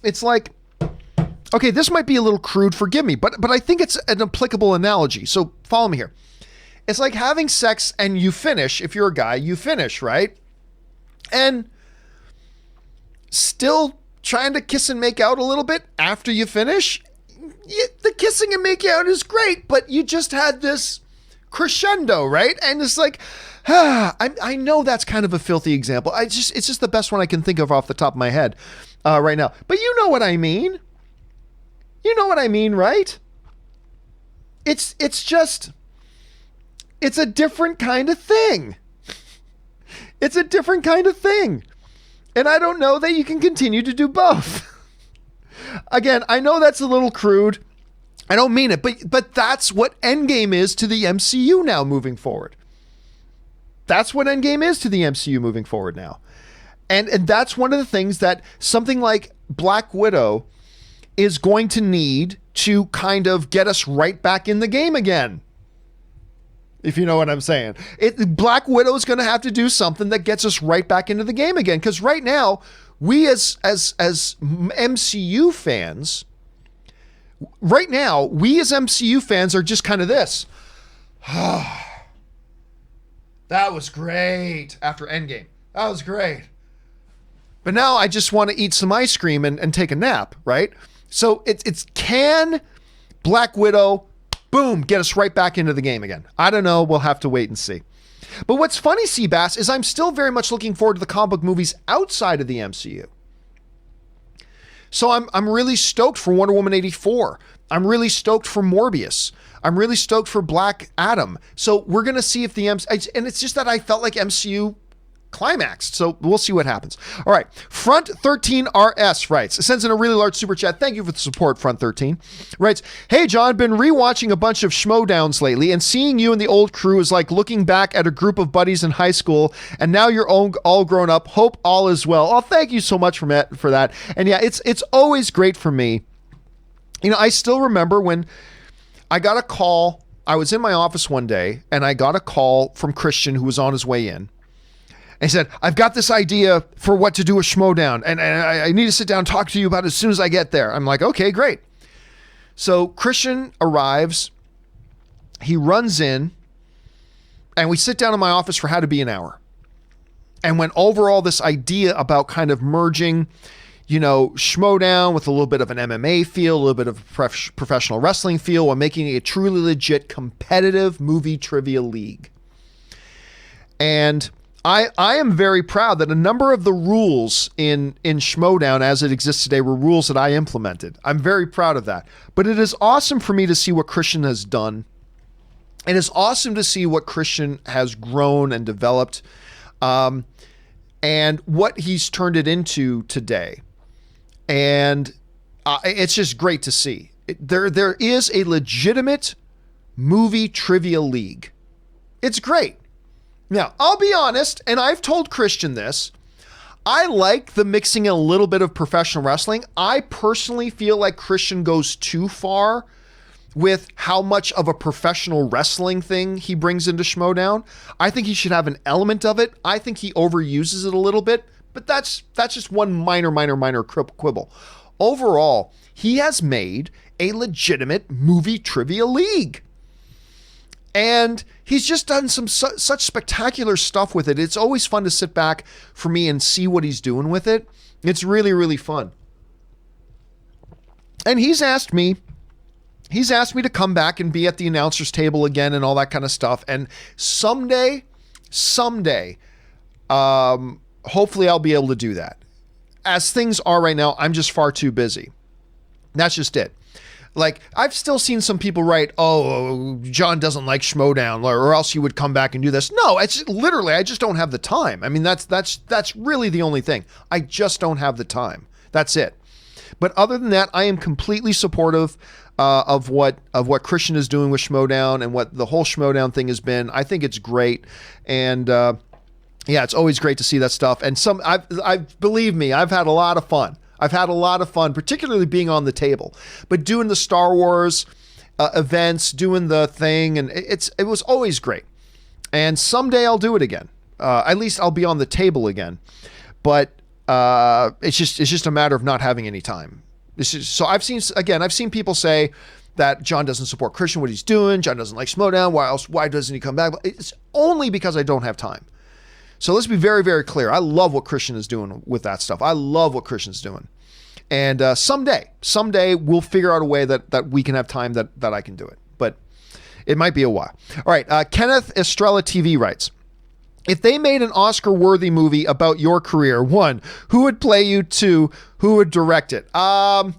It's like, okay, this might be a little crude, forgive me, but I think it's an applicable analogy. So follow me here. It's like having sex and you finish. If you're a guy, you finish, right? And still trying to kiss and make out a little bit after you finish. The kissing and making out is great, but you just had this crescendo, right? And it's like, I know that's kind of a filthy example. It's just the best one I can think of off the top of my head right now. But you know what I mean. You know what I mean, right? It's a different kind of thing. It's a different kind of thing. And I don't know that you can continue to do both. Again, I know that's a little crude. I don't mean it, but that's what Endgame is to the MCU now moving forward. That's what Endgame is to the MCU moving forward now. And that's one of the things that something like Black Widow is going to need to kind of get us right back in the game again. If you know what I'm saying. Black Widow is going to have to do something that gets us right back into the game again. Because right now, we as MCU fans, are just kind of this. That was great after Endgame. That was great. But now I just want to eat some ice cream and take a nap, right? So it's can Black Widow, boom, get us right back into the game again. I don't know. We'll have to wait and see. But what's funny, Seabass, is I'm still very much looking forward to the comic book movies outside of the MCU. So I'm really stoked for Wonder Woman 84. I'm really stoked for Morbius. I'm really stoked for Black Adam. So we're going to see if the MCU... And it's just that I felt like MCU climaxed. So we'll see what happens. All right. Front 13 RS writes, sends in a really large super chat. Thank you for the support, Front 13. Writes, hey, John, been rewatching a bunch of Schmoedowns lately, and seeing you and the old crew is like looking back at a group of buddies in high school, and now you're all grown up. Hope all is well. Oh, thank you so much for that. And yeah, it's always great for me. You know, I still remember when I got a call. I was in my office one day, and I got a call from Christian, who was on his way in. And he said, I've got this idea for what to do with Schmoedown, and I need to sit down and talk to you about it as soon as I get there. I'm like, okay, great. So Christian arrives, he runs in, and we sit down in my office for how to be an hour. And went over all this idea about kind of merging, you know, Schmoedown with a little bit of an MMA feel, a little bit of professional wrestling feel, while making it a truly legit competitive movie trivia league. And I am very proud that a number of the rules in Schmoedown as it exists today were rules that I implemented. I'm very proud of that. But it is awesome for me to see what Christian has done. It is awesome to see what Christian has grown and developed, and what he's turned it into today. And it's just great to see. There is a legitimate movie trivia league. It's great. Now, I'll be honest, and I've told Christian this, I like the mixing in a little bit of professional wrestling. I personally feel like Christian goes too far with how much of a professional wrestling thing he brings into Schmoedown. I think he should have an element of it. I think he overuses it a little bit, but that's just one minor quibble. Overall, he has made a legitimate movie trivia league. And he's just done some such spectacular stuff with it. It's always fun to sit back for me and see what he's doing with it. It's really, really fun. And he's asked me to come back and be at the announcer's table again and all that kind of stuff. And someday, hopefully I'll be able to do that. As things are right now, I'm just far too busy. That's just it. Like, I've still seen some people write, oh, John doesn't like Schmodown, or else he would come back and do this. No, it's literally, I just don't have the time. I mean, that's really the only thing. I just don't have the time. That's it. But other than that, I am completely supportive of what Christian is doing with Schmodown and what the whole Schmodown thing has been. I think it's great. And yeah, it's always great to see that stuff. And believe me, I've had a lot of fun. I've had a lot of fun, particularly being on the table, but doing the Star Wars events, doing the thing, and it was always great. And someday I'll do it again. At least I'll be on the table again. But it's just a matter of not having any time. So I've seen people say that John doesn't support Christian, what he's doing. John doesn't like Schmodown. Why doesn't he come back? It's only because I don't have time. So let's be very, very clear. I love what Christian is doing with that stuff. I love what Christian's doing. And someday we'll figure out a way that we can have time that I can do it. But it might be a while. All right. Kenneth Estrella TV writes, if they made an Oscar-worthy movie about your career, 1, who would play you? 2, who would direct it? An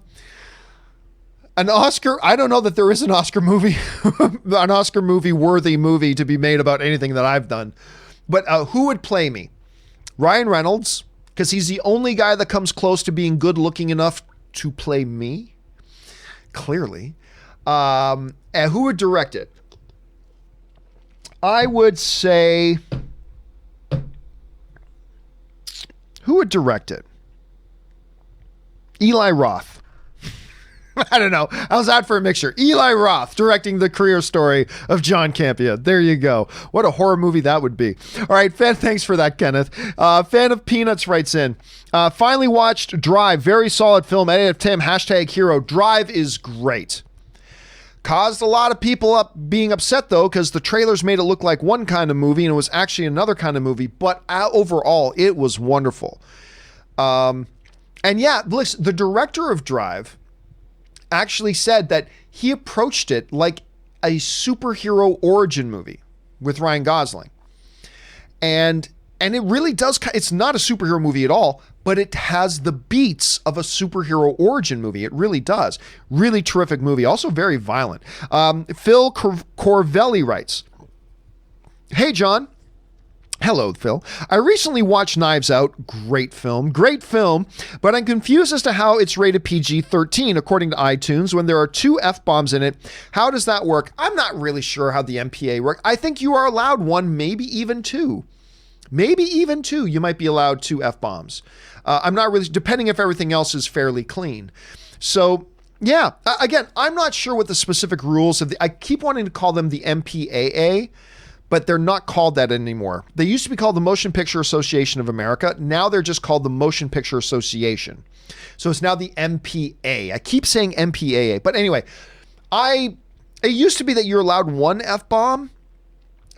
Oscar, I don't know that there is an Oscar movie, an Oscar movie-worthy movie to be made about anything that I've done. But who would play me? Ryan Reynolds, because he's the only guy that comes close to being good looking enough to play me, clearly. And who would direct it? I would say, who would direct it? Eli Roth. I don't know. How's that for a mixture? Eli Roth directing the career story of John Campea. There you go. What a horror movie that would be. All right, thanks for that, Kenneth. Fan of Peanuts writes in. Finally watched Drive. Very solid film. Edit of Tim. #hero. Drive is great. Caused a lot of people being upset, though, because the trailers made it look like one kind of movie and it was actually another kind of movie. But overall, it was wonderful. And yeah, listen, the director of Drive actually said that he approached it like a superhero origin movie with Ryan Gosling. And it really does, it's not a superhero movie at all, but it has the beats of a superhero origin movie. It really does. Really terrific movie. Also very violent. Phil Corvelli writes, hey, John. Hello, Phil. I recently watched Knives Out. Great film, but I'm confused as to how it's rated PG-13 according to iTunes when there are 2 F-bombs in it. How does that work? I'm not really sure how the MPA works. I think you are allowed 1, maybe even 2. Maybe even 2, you might be allowed 2 F-bombs. I'm not really, depending if everything else is fairly clean. So, yeah, again, I'm not sure what the specific rules of I keep wanting to call them the MPAA, but they're not called that anymore. They used to be called the Motion Picture Association of America. Now they're just called the Motion Picture Association. So it's now the MPA. I keep saying MPAA, but anyway, it used to be that you're allowed 1 F-bomb.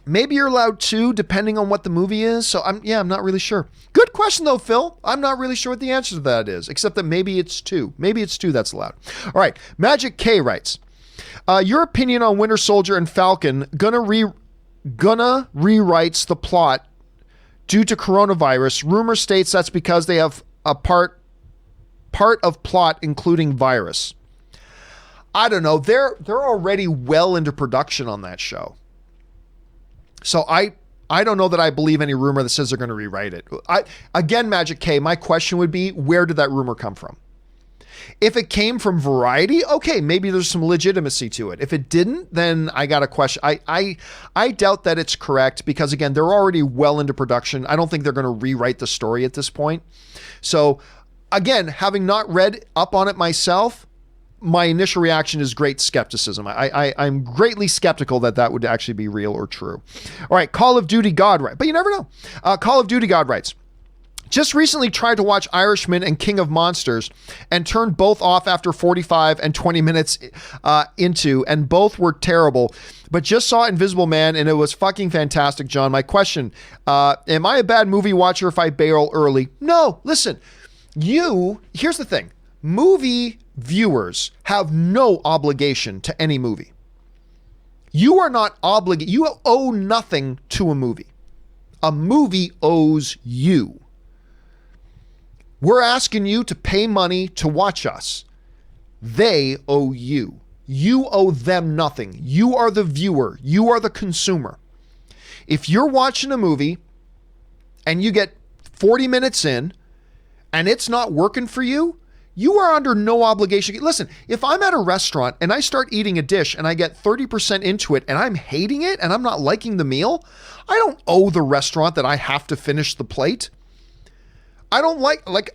Maybe you're allowed 2, depending on what the movie is. So I'm not really sure. Good question though, Phil. I'm not really sure what the answer to that is, except that maybe it's 2. Maybe it's 2 that's allowed. All right. Magic K writes, your opinion on Winter Soldier and Falcon gonna rewrites the plot due to coronavirus. Rumor states that's because they have a part of plot including virus. I don't know. They're already well into production on that show. So I don't know that I believe any rumor that says they're going to rewrite it. Again, Magic K, my question would be, where did that rumor come from? If it came from Variety, okay, maybe there's some legitimacy to it. If it didn't, then I got a question. I doubt that it's correct because, again, they're already well into production. I don't think they're going to rewrite the story at this point. So, again, having not read up on it myself, my initial reaction is great skepticism. I'm greatly skeptical that would actually be real or true. All right, Call of Duty God writes, but you never know. Call of Duty God writes, just recently tried to watch Irishman and King of Monsters and turned both off after 45 and 20 minutes into, and both were terrible, but just saw Invisible Man and it was fucking fantastic, John. My question, am I a bad movie watcher if I bail early? No, listen, here's the thing. Movie viewers have no obligation to any movie. You are not obligated. You owe nothing to a movie. A movie owes you. We're asking you to pay money to watch us. They owe you. You owe them nothing. You are the viewer. You are the consumer. If you're watching a movie and you get 40 minutes in and it's not working for you, you are under no obligation. Listen, if I'm at a restaurant and I start eating a dish and I get 30% into it and I'm hating it and I'm not liking the meal, I don't owe the restaurant that I have to finish the plate. I don't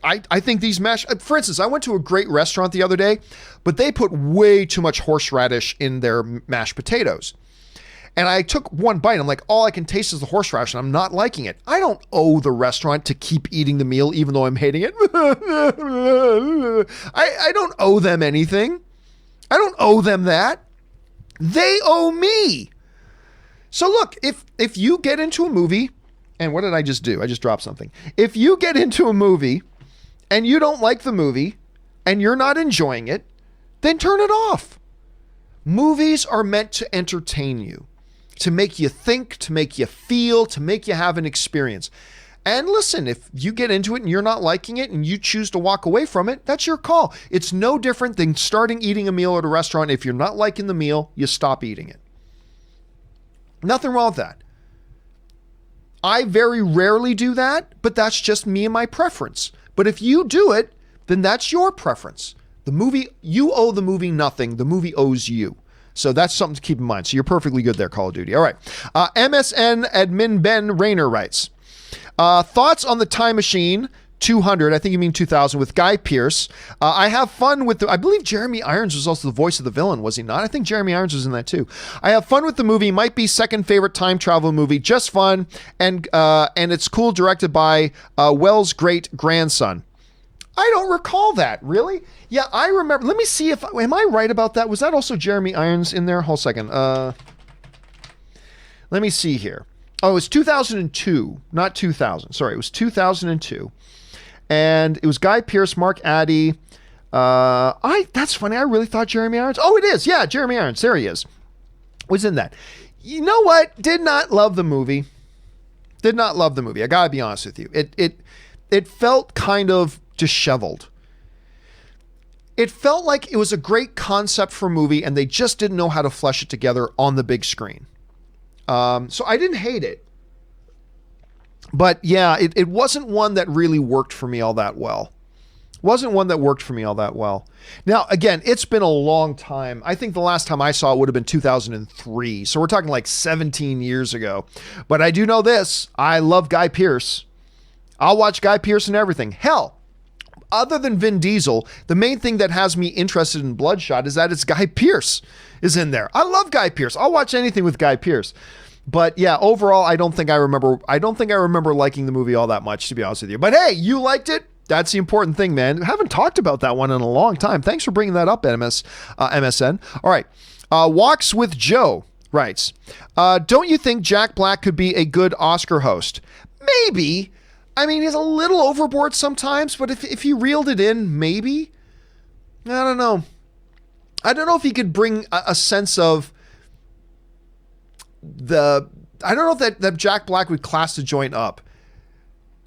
I think these for instance, I went to a great restaurant the other day, but they put way too much horseradish in their mashed potatoes. And I took one bite. I'm like, all I can taste is the horseradish and I'm not liking it. I don't owe the restaurant to keep eating the meal even though I'm hating it. I don't owe them anything. I don't owe them that. They owe me. So look, if you get into a movie, and what did I just do? I just dropped something. If you get into a movie and you don't like the movie and you're not enjoying it, then turn it off. Movies are meant to entertain you, to make you think, to make you feel, to make you have an experience. And listen, if you get into it and you're not liking it and you choose to walk away from it, that's your call. It's no different than starting eating a meal at a restaurant. If you're not liking the meal, you stop eating it. Nothing wrong with that. I very rarely do that, but that's just me and my preference. But if you do it, then that's your preference. The movie, you owe the movie nothing. The movie owes you. So that's something to keep in mind. So you're perfectly good there, Call of Duty. All right. MSN admin Ben Rayner writes, thoughts on the Time Machine 200, I think you mean 2000, with Guy Pearce. I have fun with I believe Jeremy Irons was also the voice of the villain, was he not? I think Jeremy Irons was in that too. I have fun with the movie. Might be second favorite time travel movie. Just fun. And it's cool, directed by Wells' great grandson. I don't recall that. Really? Yeah, I remember. Let me see am I right about that? Was that also Jeremy Irons in there? Hold a second. Let me see here. Oh, it was 2002, not 2000. Sorry, it was 2002. And it was Guy Pearce, Mark Addy. That's funny. I really thought Jeremy Irons. Oh, it is. Yeah, Jeremy Irons. There he is. Was in that. You know what? Did not love the movie. Did not love the movie. I gotta be honest with you. It felt kind of disheveled. It felt like it was a great concept for a movie and they just didn't know how to flesh it together on the big screen. So I didn't hate it. But yeah, it wasn't one that really worked for me all that well. Wasn't one that worked for me all that well. Now, again, it's been a long time. I think the last time I saw it would have been 2003. So we're talking like 17 years ago. But I do know this. I love Guy Pearce. I'll watch Guy Pearce and everything. Hell, other than Vin Diesel, the main thing that has me interested in Bloodshot is that it's Guy Pearce is in there. I love Guy Pearce. I'll watch anything with Guy Pearce. But yeah, overall, I don't think I remember liking the movie all that much, to be honest with you. But hey, you liked it. That's the important thing, man. I haven't talked about that one in a long time. Thanks for bringing that up, MSN. All right. Walks with Joe writes, don't you think Jack Black could be a good Oscar host? Maybe. I mean, he's a little overboard sometimes, but if he reeled it in, maybe. I don't know. I don't know if he could bring a sense of I don't know if that Jack Black would class the joint up.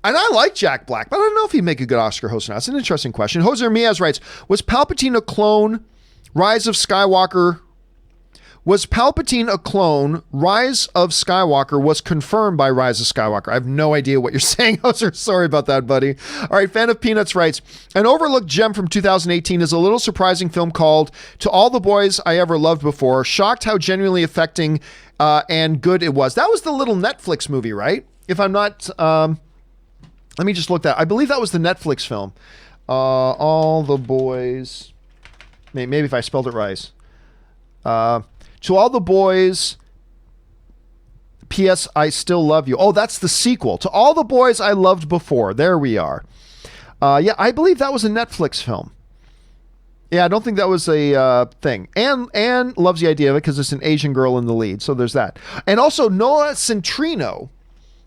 And I like Jack Black, but I don't know if he'd make a good Oscar host or not. It's an interesting question. Jose Miaz writes, was Palpatine a clone? Rise of Skywalker Was Palpatine a clone? Rise of Skywalker was confirmed by Rise of Skywalker. I have no idea what you're saying, Hoser. Sorry about that, buddy. All right, Fan of Peanuts writes, an overlooked gem from 2018 is a little surprising film called To All the Boys I Ever Loved Before. Shocked how genuinely affecting and good it was. That was the little Netflix movie, right? If I'm not... let me just look that. I believe that was the Netflix film. All the Boys... Maybe if I spelled it right. To All the Boys, P.S. I Still Love You. Oh, that's the sequel. To All the Boys I Loved Before. There we are. Yeah, I believe that was a Netflix film. Yeah, I don't think that was a thing. Anne loves the idea of it because it's an Asian girl in the lead. So there's that. And also Noah Centineo,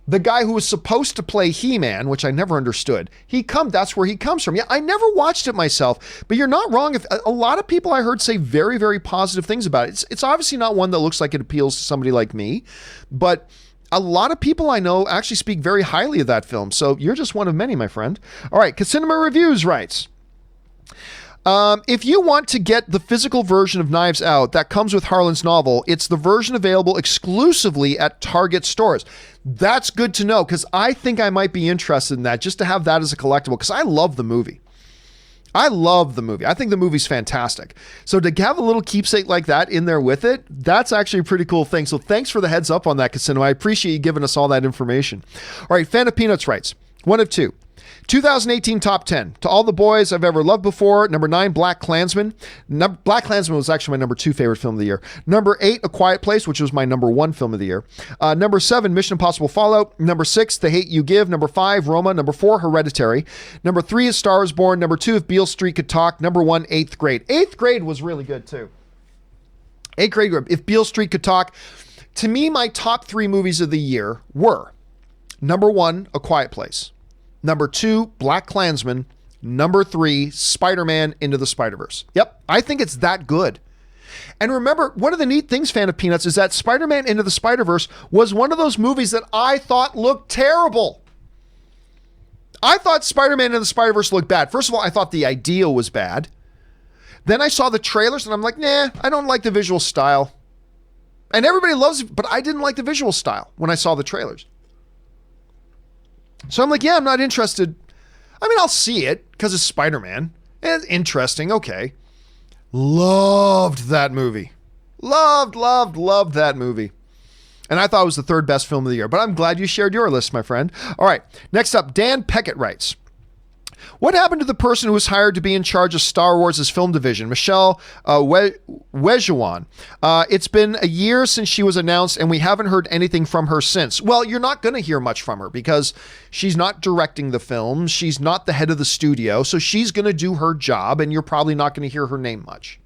the guy who was supposed to play He-Man, which I never understood. That's where he comes from. Yeah, I never watched it myself, but you're not wrong. If a lot of people I heard say very, very positive things about it. It's obviously not one that looks like it appeals to somebody like me, but a lot of people I know actually speak very highly of that film. So you're just one of many, my friend. All right, Casinema Reviews writes, If you want to get the physical version of Knives Out that comes with Harlan's novel, it's the version available exclusively at Target stores. That's good to know, because I think I might be interested in that, just to have that as a collectible, because I love the movie. I love the movie. I think the movie's fantastic. So to have a little keepsake like that in there with it, that's actually a pretty cool thing. So thanks for the heads up on that, Casino. I appreciate you giving us all that information. All right, Fan of Peanuts writes, one of two. 2018 top 10. To all the boys I've ever loved before. Number 9, Black Klansman. Black Klansman was actually my number 2 favorite film of the year. Number 8, A Quiet Place, which was my number 1 film of the year. Number 7, Mission Impossible Fallout. Number 6, The Hate You Give. Number 5, Roma. Number 4, Hereditary. Number 3 is Star is Born. Number 2, If Beale Street Could Talk. Number 1, 8th Grade. 8th Grade was really good too. 8th Grade, If Beale Street Could Talk. To me, my top 3 movies of the year were number 1, A Quiet Place. Number 2, Black Klansman. Number 3, Spider-Man Into the Spider-Verse. Yep, I think it's that good. And remember, one of the neat things, Fan of Peanuts, is that Spider-Man Into the Spider-Verse was one of those movies that I thought looked terrible. I thought Spider-Man Into the Spider-Verse looked bad. First of all, I thought the idea was bad. Then I saw the trailers and I'm like, nah, I don't like the visual style. And everybody loves it, but I didn't like the visual style when I saw the trailers. So I'm like, yeah, I'm not interested. I mean, I'll see it because it's Spider-Man. It's interesting. Okay. Loved that movie. Loved that movie. And I thought it was the 3rd best film of the year. But I'm glad you shared your list, my friend. All right. Next up, Dan Peckett writes, what happened to the person who was hired to be in charge of Star Wars' film division, Michelle Wejuan? It's been a year since she was announced, and we haven't heard anything from her since. Well, you're not going to hear much from her because she's not directing the film. She's not the head of the studio, so she's going to do her job, and you're probably not going to hear her name much.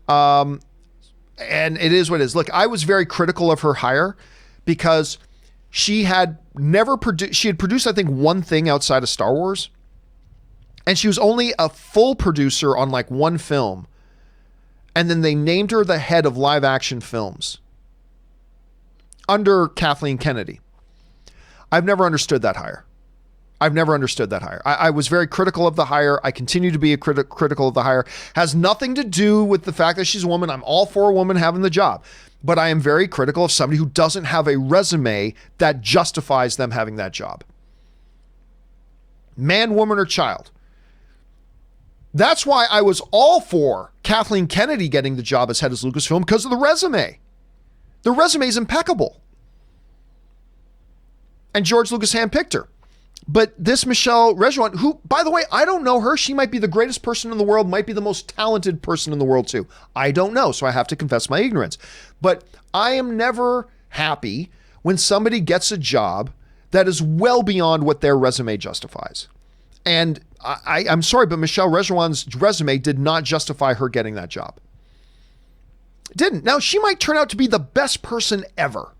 And it is what it is. Look, I was very critical of her hire because she had produced, I think, one thing outside of Star Wars. And she was only a full producer on like one film. And then they named her the head of live action films under Kathleen Kennedy. I've never understood that hire. I was very critical of the hire. I continue to be critical of the hire. Has nothing to do with the fact that she's a woman. I'm all for a woman having the job. But I am very critical of somebody who doesn't have a resume that justifies them having that job. Man, woman, or child. That's why I was all for Kathleen Kennedy getting the job as head of Lucasfilm, because of the resume. The resume is impeccable. And George Lucas handpicked her. But this Michelle Wejuan, who, by the way, I don't know her. She might be the greatest person in the world, might be the most talented person in the world too. I don't know, so I have to confess my ignorance. But I am never happy when somebody gets a job that is well beyond what their resume justifies. And I'm sorry, but Michelle Wejuan's resume did not justify her getting that job. It didn't. Now, she might turn out to be the best person ever,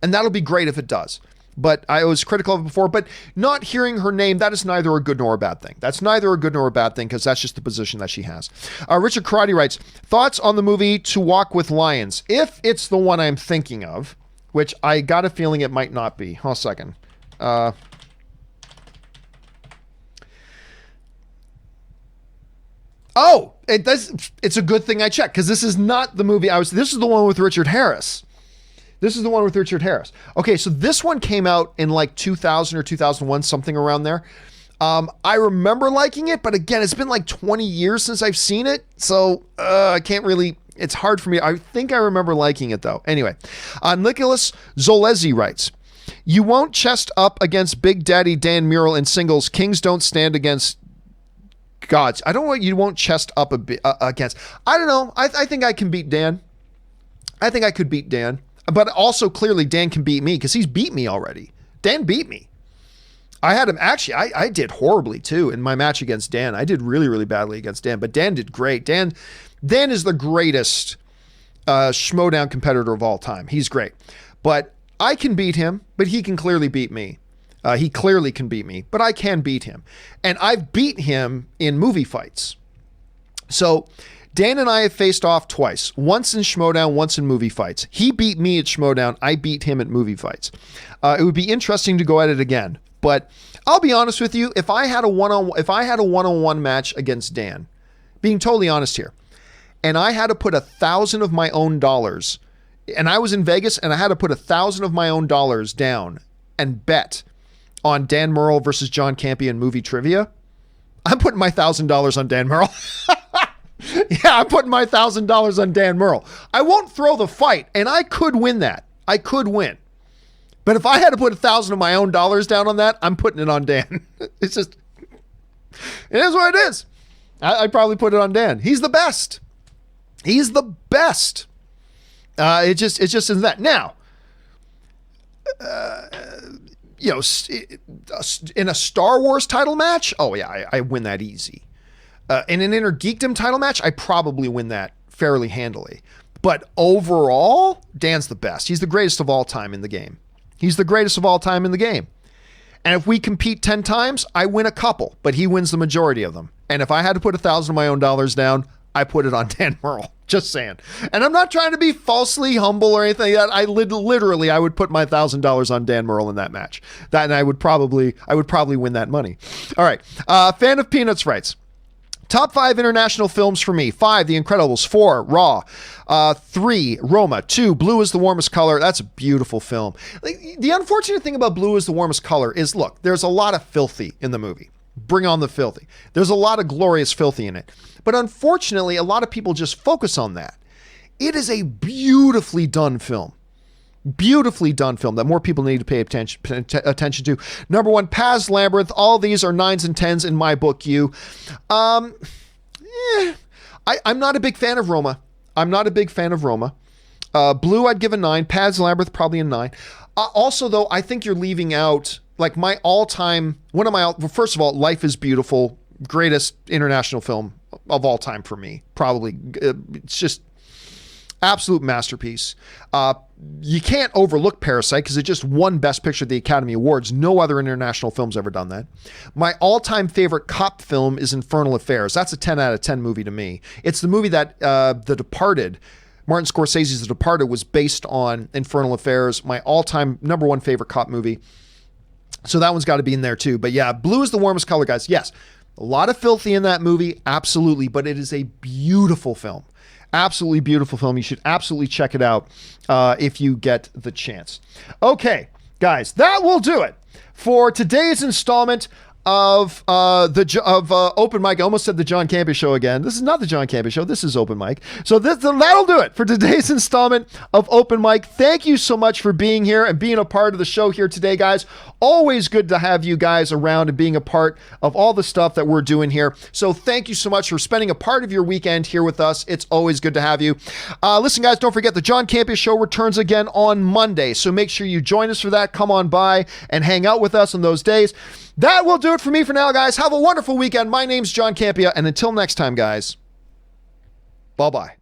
and that'll be great if it does. But I was critical of it before, but not hearing her name, that is neither a good nor a bad thing. That's neither a good nor a bad thing, because that's just the position that she has. Richard Karate writes, thoughts on the movie To Walk with Lions? If it's the one I'm thinking of, which I got a feeling it might not be. Hold on a second. It's a good thing I checked, because this is not the movie this is the one with Richard Harris. Okay, so this one came out in like 2000 or 2001, something around there. I remember liking it, but again, it's been like 20 years since I've seen it, so I can't really, it's hard for me. I think I remember liking it though. Anyway, Nicholas Zolezi writes, you won't chest up against Big Daddy Dan Murrell in singles. Kings don't stand against gods. I don't know what you won't chest up against. I don't know. I think I can beat Dan. I think I could beat Dan. But also clearly Dan can beat me because he's beat me already. Dan beat me. I had him actually, I did horribly too in my match against Dan. I did really, really badly against Dan, but Dan did great. Dan is the greatest Schmodown competitor of all time. He's great. But I can beat him, but he can clearly beat me. He clearly can beat me, but I can beat him. And I've beat him in movie fights. So Dan and I have faced off twice, once in Schmodown, once in movie fights. He beat me at Schmodown. I beat him at movie fights. It would be interesting to go at it again, but I'll be honest with you. If I had a one-on-one match against Dan, being totally honest here, and I had to put $1,000 of my own dollars, and I was in Vegas and I had to put $1,000 of my own dollars down and bet on Dan Murrell versus John Campea in movie trivia, I'm putting my $1,000 on Dan Murrell. Yeah, I'm putting my $1,000 on Dan Murrell. I won't throw the fight, and I could win that. I could win. But if I had to put $1,000 of my own dollars down on that, I'm putting it on Dan. It's just, it is what it is. I'd probably put it on Dan. He's the best. He's the best. It just isn't that. Now, you know, in a Star Wars title match, oh yeah, I win that easy. In an Inner Geekdom title match, I probably win that fairly handily. But overall, Dan's the best. He's the greatest of all time in the game. He's the greatest of all time in the game. And if we compete 10 times, I win a couple, but he wins the majority of them. And if I had to put $1,000 of my own dollars down, I put it on Dan Murrell. Just saying. And I'm not trying to be falsely humble or anything like that. I literally would put my $1,000 on Dan Murrell in that match. And I would probably win that money. All right. Fan of Peanuts writes, top 5 international films for me. 5, The Incredibles. 4, Raw. 3, Roma. 2, Blue is the Warmest Color. That's a beautiful film. Like, the unfortunate thing about Blue is the Warmest Color is, look, there's a lot of filthy in the movie. Bring on the filthy. There's a lot of glorious filthy in it. But unfortunately, a lot of people just focus on that. It is a beautifully done film. Beautifully done film that more people need to pay attention to. Number 1, Paz Labyrinth. All these are 9s and 10s in my book, I'm not a big fan of Roma. Blue, I'd give a 9. Paz Labyrinth, probably a 9. Also, though, I think you're leaving out, like, my all-time, first of all, Life is Beautiful, greatest international film of all time for me. Probably, it's just absolute masterpiece. You can't overlook Parasite because it just won Best Picture at the Academy Awards. No other international film's ever done that. My all-time favorite cop film is Infernal Affairs. That's a 10 out of 10 movie to me. It's the movie that The Departed, Martin Scorsese's The Departed, was based on Infernal Affairs, my all-time number 1 favorite cop movie. So that one's got to be in there too. But yeah, Blue is the Warmest Color, guys. Yes, a lot of filthy in that movie, absolutely, but it is a beautiful film. Absolutely beautiful film. You should absolutely check it out if you get the chance. Okay, guys, that will do it for today's installment of Open Mic. I almost said the John Campea Show again. This is not the John Campea Show. This is Open Mic. So that'll do it for today's installment of Open Mic. Thank you so much for being here and being a part of the show here today, guys. Always good to have you guys around and being a part of all the stuff that we're doing here. So thank you so much for spending a part of your weekend here with us. It's always good to have you. Listen, guys, don't forget the John Campea Show returns again on Monday. So make sure you join us for that. Come on by and hang out with us on those days. That will do it for me for now, guys. Have a wonderful weekend. My name's John Campea, and until next time, guys, bye-bye.